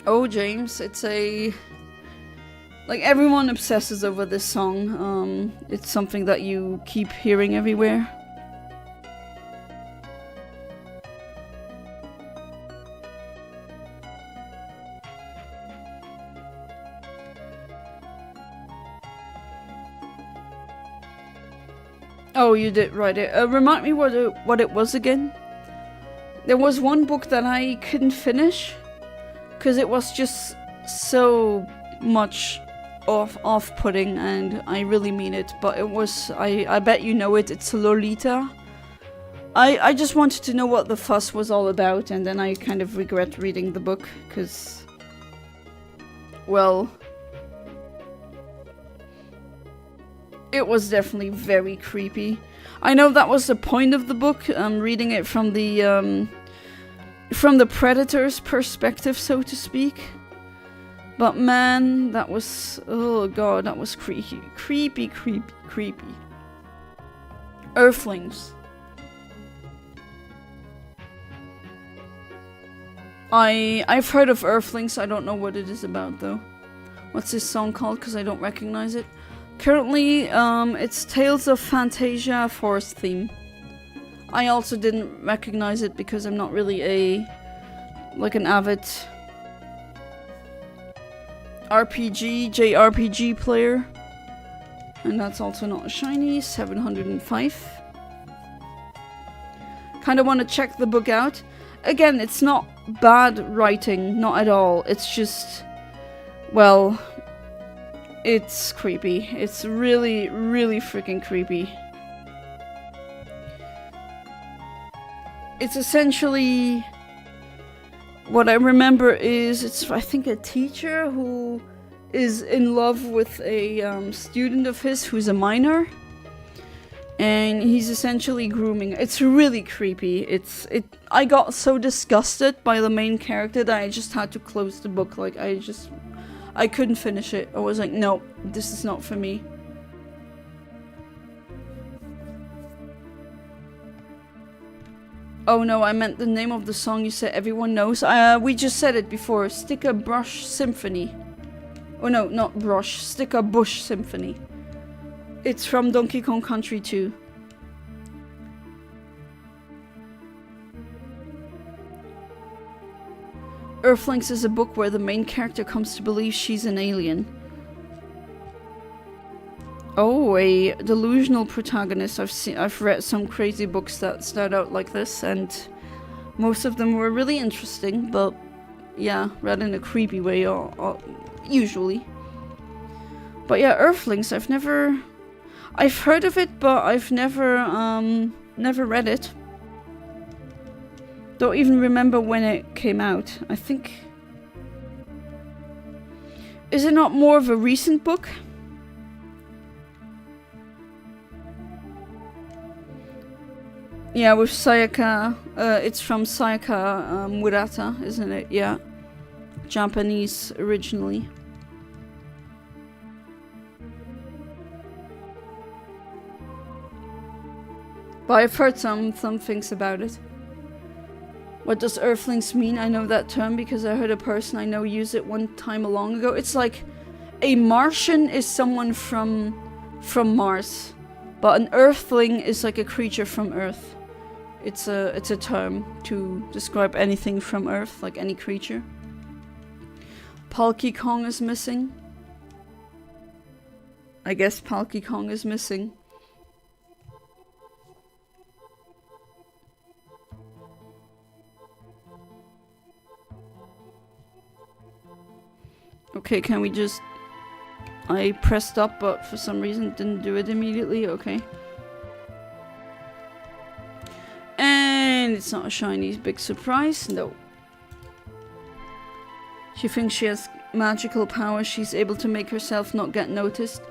[SPEAKER 1] Oh, James, it's a... Like, everyone obsesses over this song. It's something that you keep hearing everywhere. Oh, you did write it. Remind me what it was again. There was one book that I couldn't finish because it was just so much off-putting, and I really mean it. But it was, I bet you know it. It's Lolita. I just wanted to know what the fuss was all about, and then I kind of regret reading the book because, well, it was definitely very creepy. I know that was the point of the book, reading it from the predator's perspective, so to speak. But man, that was, oh god, that was creepy. Creepy. Earthlings. I've heard of Earthlings, I don't know what it is about though. What's this song called? Because I don't recognize it. Currently, it's Tales of Fantasia Forest theme. I also didn't recognize it because I'm not really an avid JRPG player. And that's also not a shiny, 705. Kind of want to check the book out. Again, it's not bad writing, not at all. It's just, well, it's creepy. It's really, really freaking creepy. It's essentially, what I remember is, it's, I think, a teacher who is in love with a student of his who's a minor. And he's essentially grooming. It's really creepy. I got so disgusted by the main character that I just had to close the book. Like, I couldn't finish it. I was like, no, this is not for me. Oh no, I meant the name of the song you said everyone knows. We just said it before. Sticker Brush Symphony. Oh no, not brush. Sticker bush symphony. It's from Donkey Kong Country 2. Earthlings is a book where the main character comes to believe she's an alien. Oh, a delusional protagonist. I've read some crazy books that start out like this, and most of them were really interesting, but yeah, read in a creepy way, or usually. But yeah, Earthlings, I've heard of it, but I've never read it. Don't even remember when it came out. I think... Is it not more of a recent book? Yeah, with Sayaka. It's from Sayaka Murata, isn't it? Yeah. Japanese originally. But I've heard some things about it. What does Earthlings mean? I know that term because I heard a person I know use it one time long ago. It's like a Martian is someone from Mars, but an Earthling is like a creature from Earth. It's a term to describe anything from Earth, like any creature. Palkia Kong is missing. I guess Palkia Kong is missing. Okay, can we just... I pressed up, but for some reason didn't do it immediately. Okay. And it's not a shiny, big surprise. No. She thinks she has magical powers. She's able to make herself not get noticed.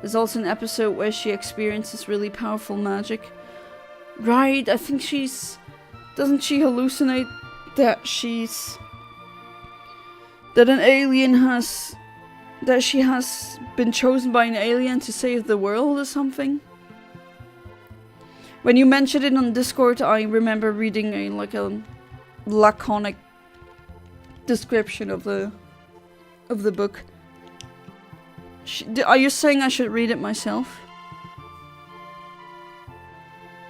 [SPEAKER 1] There's also an episode where she experiences really powerful magic. Right, I think she's... Doesn't she hallucinate that she's... That an alien has... That she has been chosen by an alien to save the world or something? When you mentioned it on Discord, I remember reading a laconic description of the book. Are you saying I should read it myself?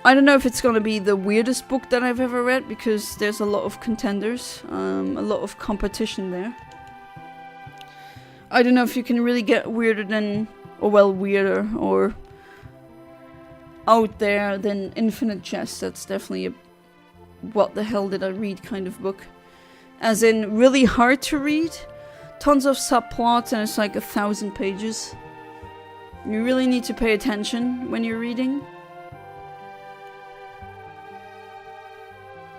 [SPEAKER 1] I don't know if it's gonna be the weirdest book that I've ever read, because there's a lot of contenders, a lot of competition there. I don't know if you can really get weirder than, or well, weirder or out there than Infinite Jest. That's definitely a what the hell did I read kind of book. As in, really hard to read, tons of subplots, and it's like 1,000 pages. You really need to pay attention when you're reading.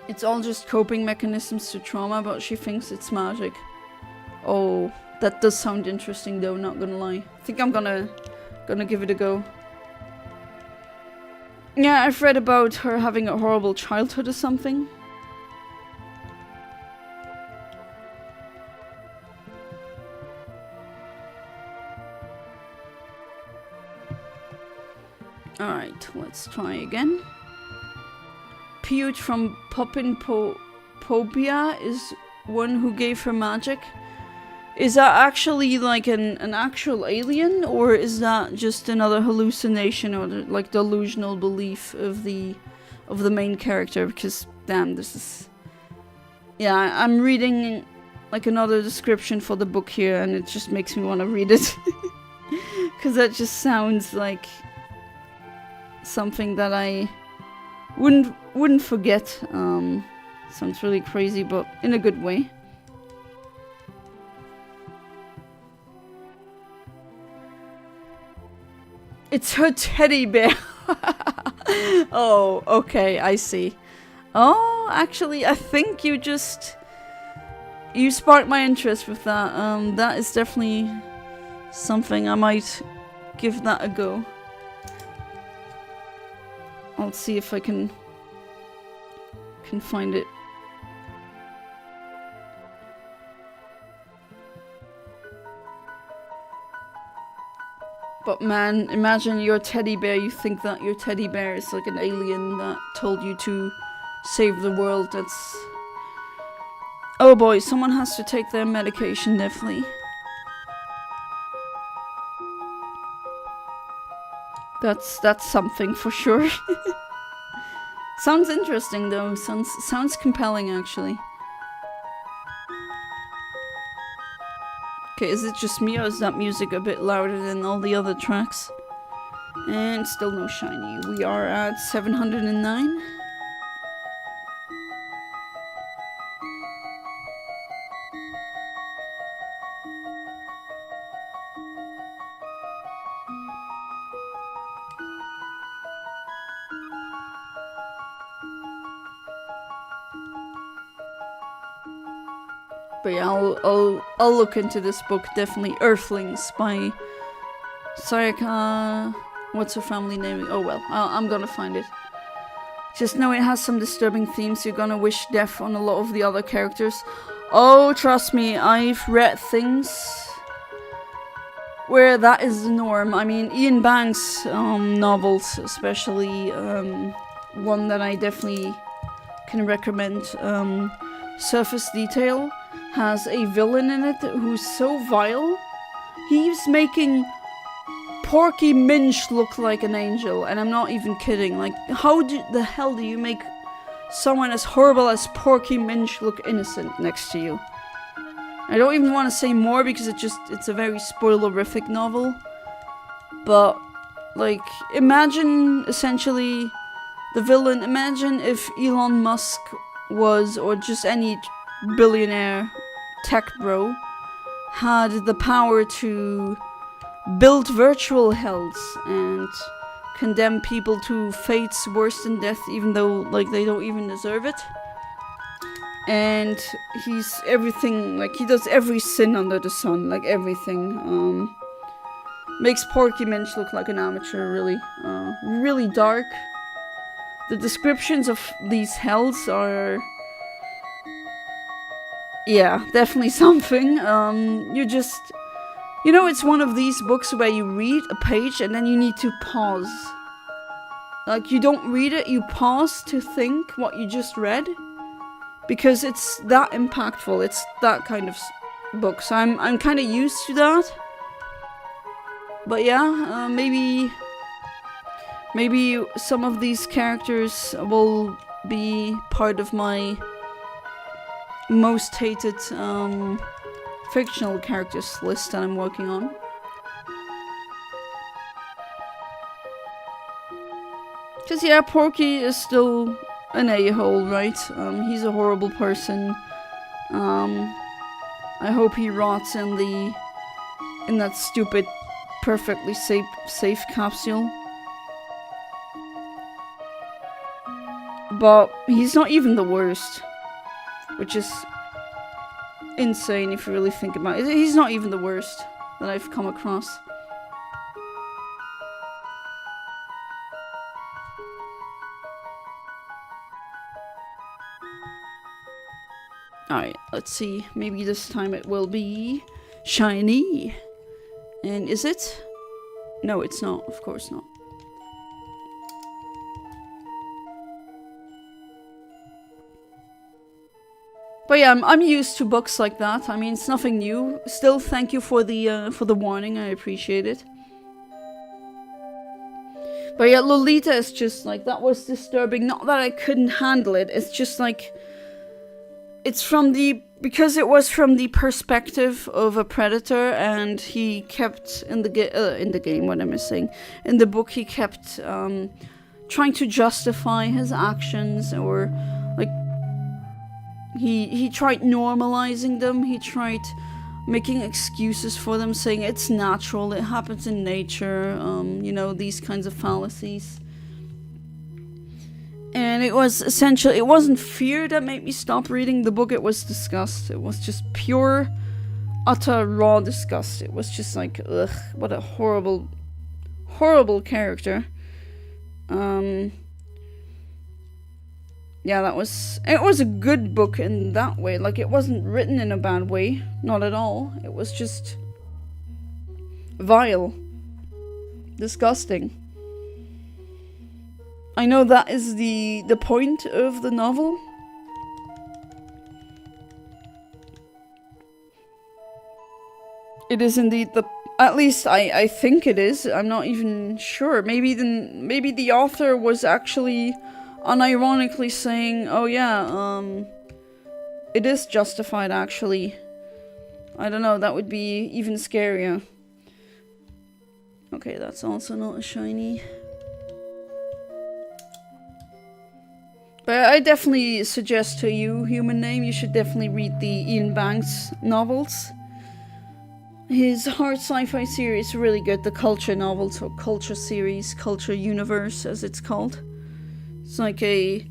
[SPEAKER 1] It's all just coping mechanisms to trauma, but she thinks it's magic. Oh, that does sound interesting though, not gonna lie. I think I'm gonna give it a go. Yeah, I've read about her having a horrible childhood or something. Alright, let's try again. Piyut from Popinpobia is one who gave her magic. Is that actually like an actual alien, or is that just another hallucination or like delusional belief of the main character? Because damn, this is... Yeah, I'm reading like another description for the book here, and it just makes me want to read it. Because that just sounds like something that I wouldn't forget. Sounds really crazy, but in a good way. It's her teddy bear. Oh, okay, I see. Oh, actually, I think you sparked my interest with that. That is definitely something I might give that a go. I'll see if I can find it. But man, imagine your teddy bear, you think that your teddy bear is like an alien that told you to save the world. That's... Oh boy, someone has to take their medication, definitely. That's something for sure. Sounds interesting though. Sounds compelling actually. Okay, is it just me or is that music a bit louder than all the other tracks? And still no shiny. We are at 709. But yeah, I'll look into this book definitely. Earthlings by Sayaka. What's her family name? Oh well, I'm gonna find it. Just know it has some disturbing themes. You're gonna wish death on a lot of the other characters. Oh, trust me, I've read things where that is the norm. I mean, Ian Banks' novels, especially one that I definitely can recommend. Surface Detail has a villain in it who's so vile. He's making Porky Minch look like an angel, and I'm not even kidding. Like, how the hell do you make someone as horrible as Porky Minch look innocent next to you? I don't even want to say more because it's a very spoilerific novel. But, like, imagine essentially the villain. Imagine if Elon Musk was, or just any billionaire tech bro, had the power to build virtual hells and condemn people to fates worse than death, even though, like, they don't even deserve it. And he's everything, like, he does every sin under the sun, like, everything. Makes Porky Minch look like an amateur, really. Really dark. The descriptions of these hells are... yeah, definitely something. You know, it's one of these books where you read a page and then you need to pause. Like, you don't read it, you pause to think what you just read. Because it's that impactful, it's that kind of book. So I'm kind of used to that. But yeah, maybe some of these characters will be part of my most hated fictional characters list that I'm working on. Because yeah, Porky is still an a-hole, right? He's a horrible person. I hope he rots in that stupid, perfectly safe capsule. But he's not even the worst, which is insane if you really think about it. He's not even the worst that I've come across. Alright, let's see. Maybe this time it will be shiny. And is it? No, it's not. Of course not. But yeah, I'm used to books like that. I mean, it's nothing new. Still, thank you for the warning. I appreciate it. But yeah, Lolita is just like, that was disturbing. Not that I couldn't handle it. It's just like, it's from because it was from the perspective of a predator, and he kept in the game. What am I saying? In the book, he kept trying to justify his actions, or like he tried normalizing them. He tried making excuses for them, saying it's natural, it happens in nature. You know, these kinds of fallacies. And it was essentially, it wasn't fear that made me stop reading the book, it was disgust. It was just pure, utter, raw disgust. It was just like, ugh, what a horrible, horrible character. Yeah, it was a good book in that way. Like, it wasn't written in a bad way, not at all. It was just vile, disgusting. I know that is the point of the novel. It is indeed At least I think it is. I'm not even sure. Maybe the author was actually unironically saying, oh yeah, it is justified actually. I don't know, that would be even scarier. Okay, that's also not a shiny. But I definitely suggest to you, Human Name, you should definitely read the Ian Banks novels. His hard sci-fi series is really good. The Culture novels, or Culture series, Culture Universe as it's called. It's like a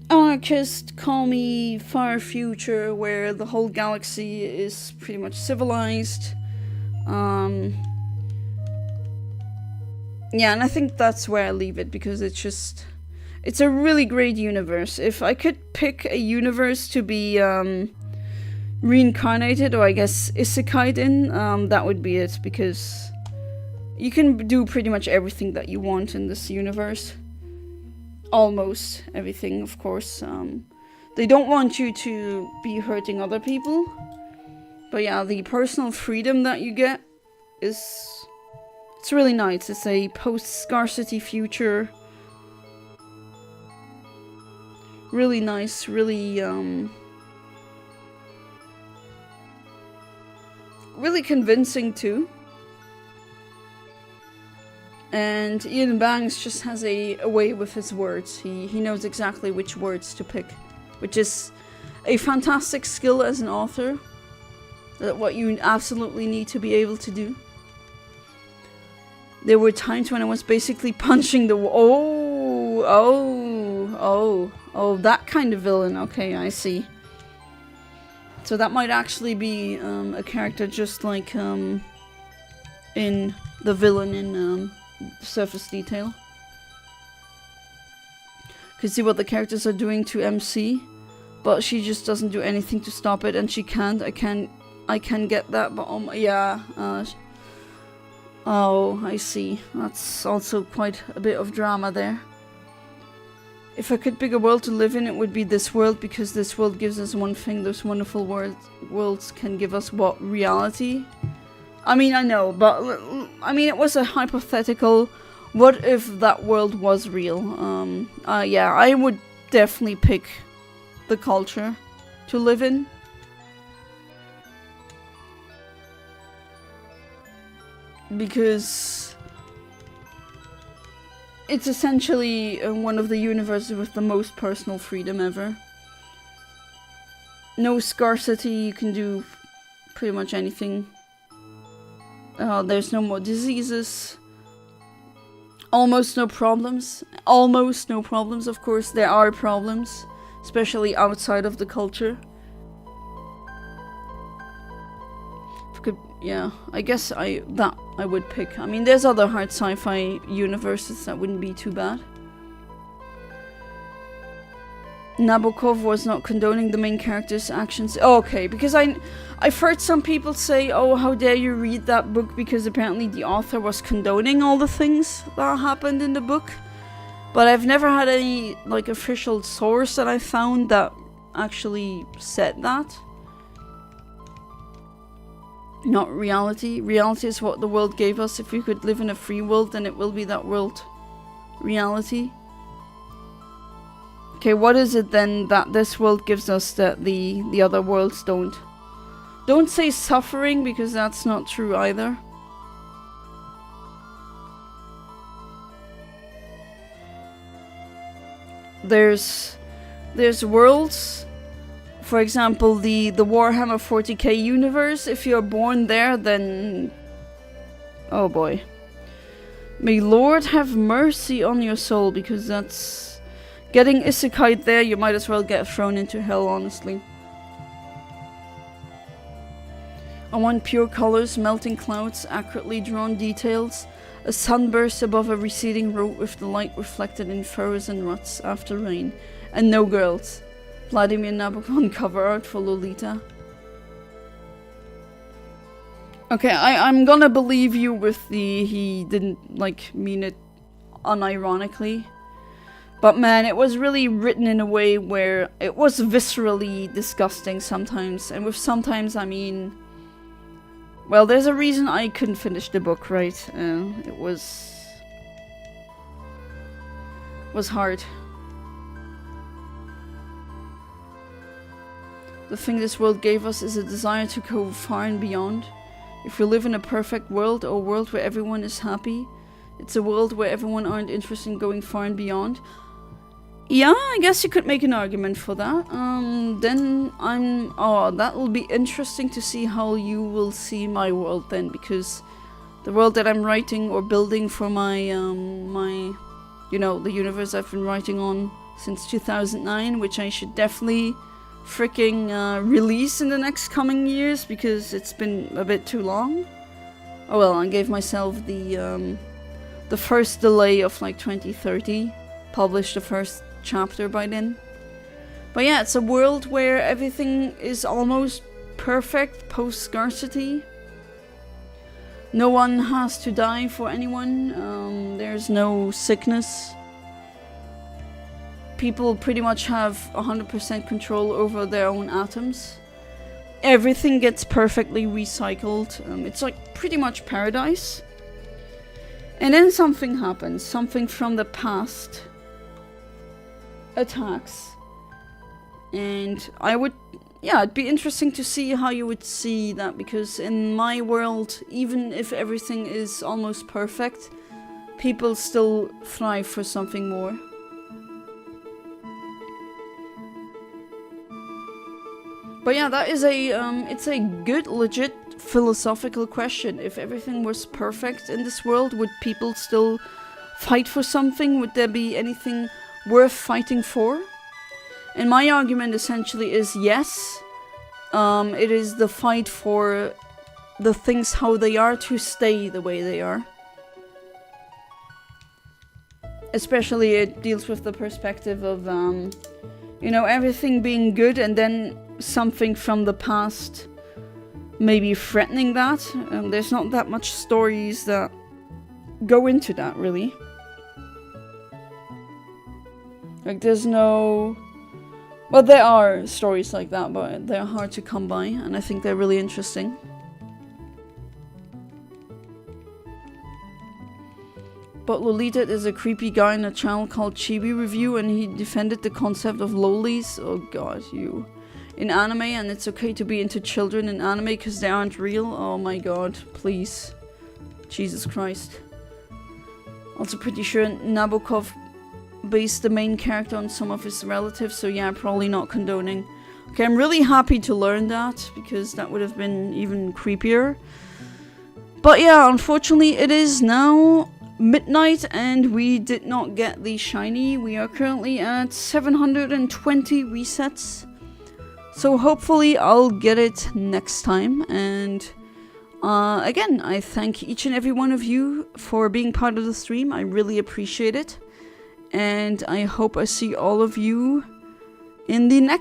[SPEAKER 1] anarchist, calmy, far future where the whole galaxy is pretty much civilized. Yeah, and I think that's where I leave it, because it's a really great universe. If I could pick a universe to be reincarnated, or I guess isekai'd in, that would be it, because you can do pretty much everything that you want in this universe. Almost everything, of course. They don't want you to be hurting other people, but yeah, the personal freedom that you get it's really nice. It's a post-scarcity future. Really nice, really really convincing too. And Ian Banks just has a way with his words. He knows exactly which words to pick, which is a fantastic skill as an author. What you absolutely need to be able to do. There were times when I was basically punching the wall. Oh, that kind of villain. Okay, I see. So that might actually be a character just like in the villain in Surface Detail. Can see what the characters are doing to MC, but she just doesn't do anything to stop it, and she can't. I can get that, but yeah. Oh, I see. That's also quite a bit of drama there. If I could pick a world to live in, it would be this world, because this world gives us one thing. Those wonderful worlds can give us what? Reality? I mean, I know, but I mean, it was a hypothetical. What if that world was real? Yeah, I would definitely pick the culture to live in. Because it's essentially one of the universes with the most personal freedom ever. No scarcity, you can do pretty much anything. There's no more diseases. Almost no problems. Almost no problems, of course. There are problems, especially outside of the culture. Yeah, I guess I would pick. I mean, there's other hard sci-fi universes that wouldn't be too bad. Nabokov was not condoning the main character's actions. Oh, okay, because I've heard some people say, oh, how dare you read that book, because apparently the author was condoning all the things that happened in the book. But I've never had any, like, official source that I found that actually said that. Not reality. Reality is what the world gave us. If we could live in a free world, then it will be that world. Reality. Okay, what is it then that this world gives us that the other worlds don't? Don't say suffering, because that's not true either. There's worlds. For example, the Warhammer 40k universe, if you're born there, then... oh boy. May Lord have mercy on your soul, because that's... getting isekai'd there, you might as well get thrown into hell, honestly. I want pure colors, melting clouds, accurately drawn details, a sunburst above a receding road with the light reflected in furrows and ruts after rain, and no girls. Vladimir Nabokov cover art for Lolita. Okay, I'm gonna believe you with the he didn't, like, mean it unironically. But man, it was really written in a way where it was viscerally disgusting sometimes. And with sometimes, I mean... Well, there's a reason I couldn't finish the book, right? It was hard. The thing this world gave us is a desire to go far and beyond. If we live in a perfect world, or a world where everyone is happy, it's a world where everyone aren't interested in going far and beyond. Yeah, I guess you could make an argument for that. Then that will be interesting to see how you will see my world then, because the world that I'm writing or building for my, the universe I've been writing on since 2009, which I should definitely freaking release in the next coming years, because it's been a bit too long. Oh well, I gave myself the first delay of like 2030, published the first chapter by then. But yeah, it's a world where everything is almost perfect post-scarcity. No one has to die for anyone. There's no sickness. People pretty much have 100% control over their own atoms. Everything gets perfectly recycled. It's like pretty much paradise. And then something happens. Something from the past attacks. And it'd be interesting to see how you would see that, because in my world, even if everything is almost perfect, people still thrive for something more. But yeah, that is it's a good, legit philosophical question. If everything was perfect in this world, would people still fight for something? Would there be anything worth fighting for? And my argument essentially is yes. It is the fight for the things how they are to stay the way they are. Especially it deals with the perspective of, everything being good and then something from the past maybe threatening that. There's not that much stories that go into that, really. Like, there's no... Well, there are stories like that, but they're hard to come by, and I think they're really interesting. But Lolita is a creepy guy in a channel called Chibi Review, and he defended the concept of lolis. Oh god, you. In anime, and it's okay to be into children in anime because they aren't real. Oh my god, please. Jesus Christ. Also pretty sure Nabokov based the main character on some of his relatives, so yeah, probably not condoning. Okay, I'm really happy to learn that, because that would have been even creepier. But yeah, unfortunately it is now midnight and we did not get the shiny. We are currently at 720 resets. So hopefully I'll get it next time. And again, I thank each and every one of you for being part of the stream. I really appreciate it. And I hope I see all of you in the next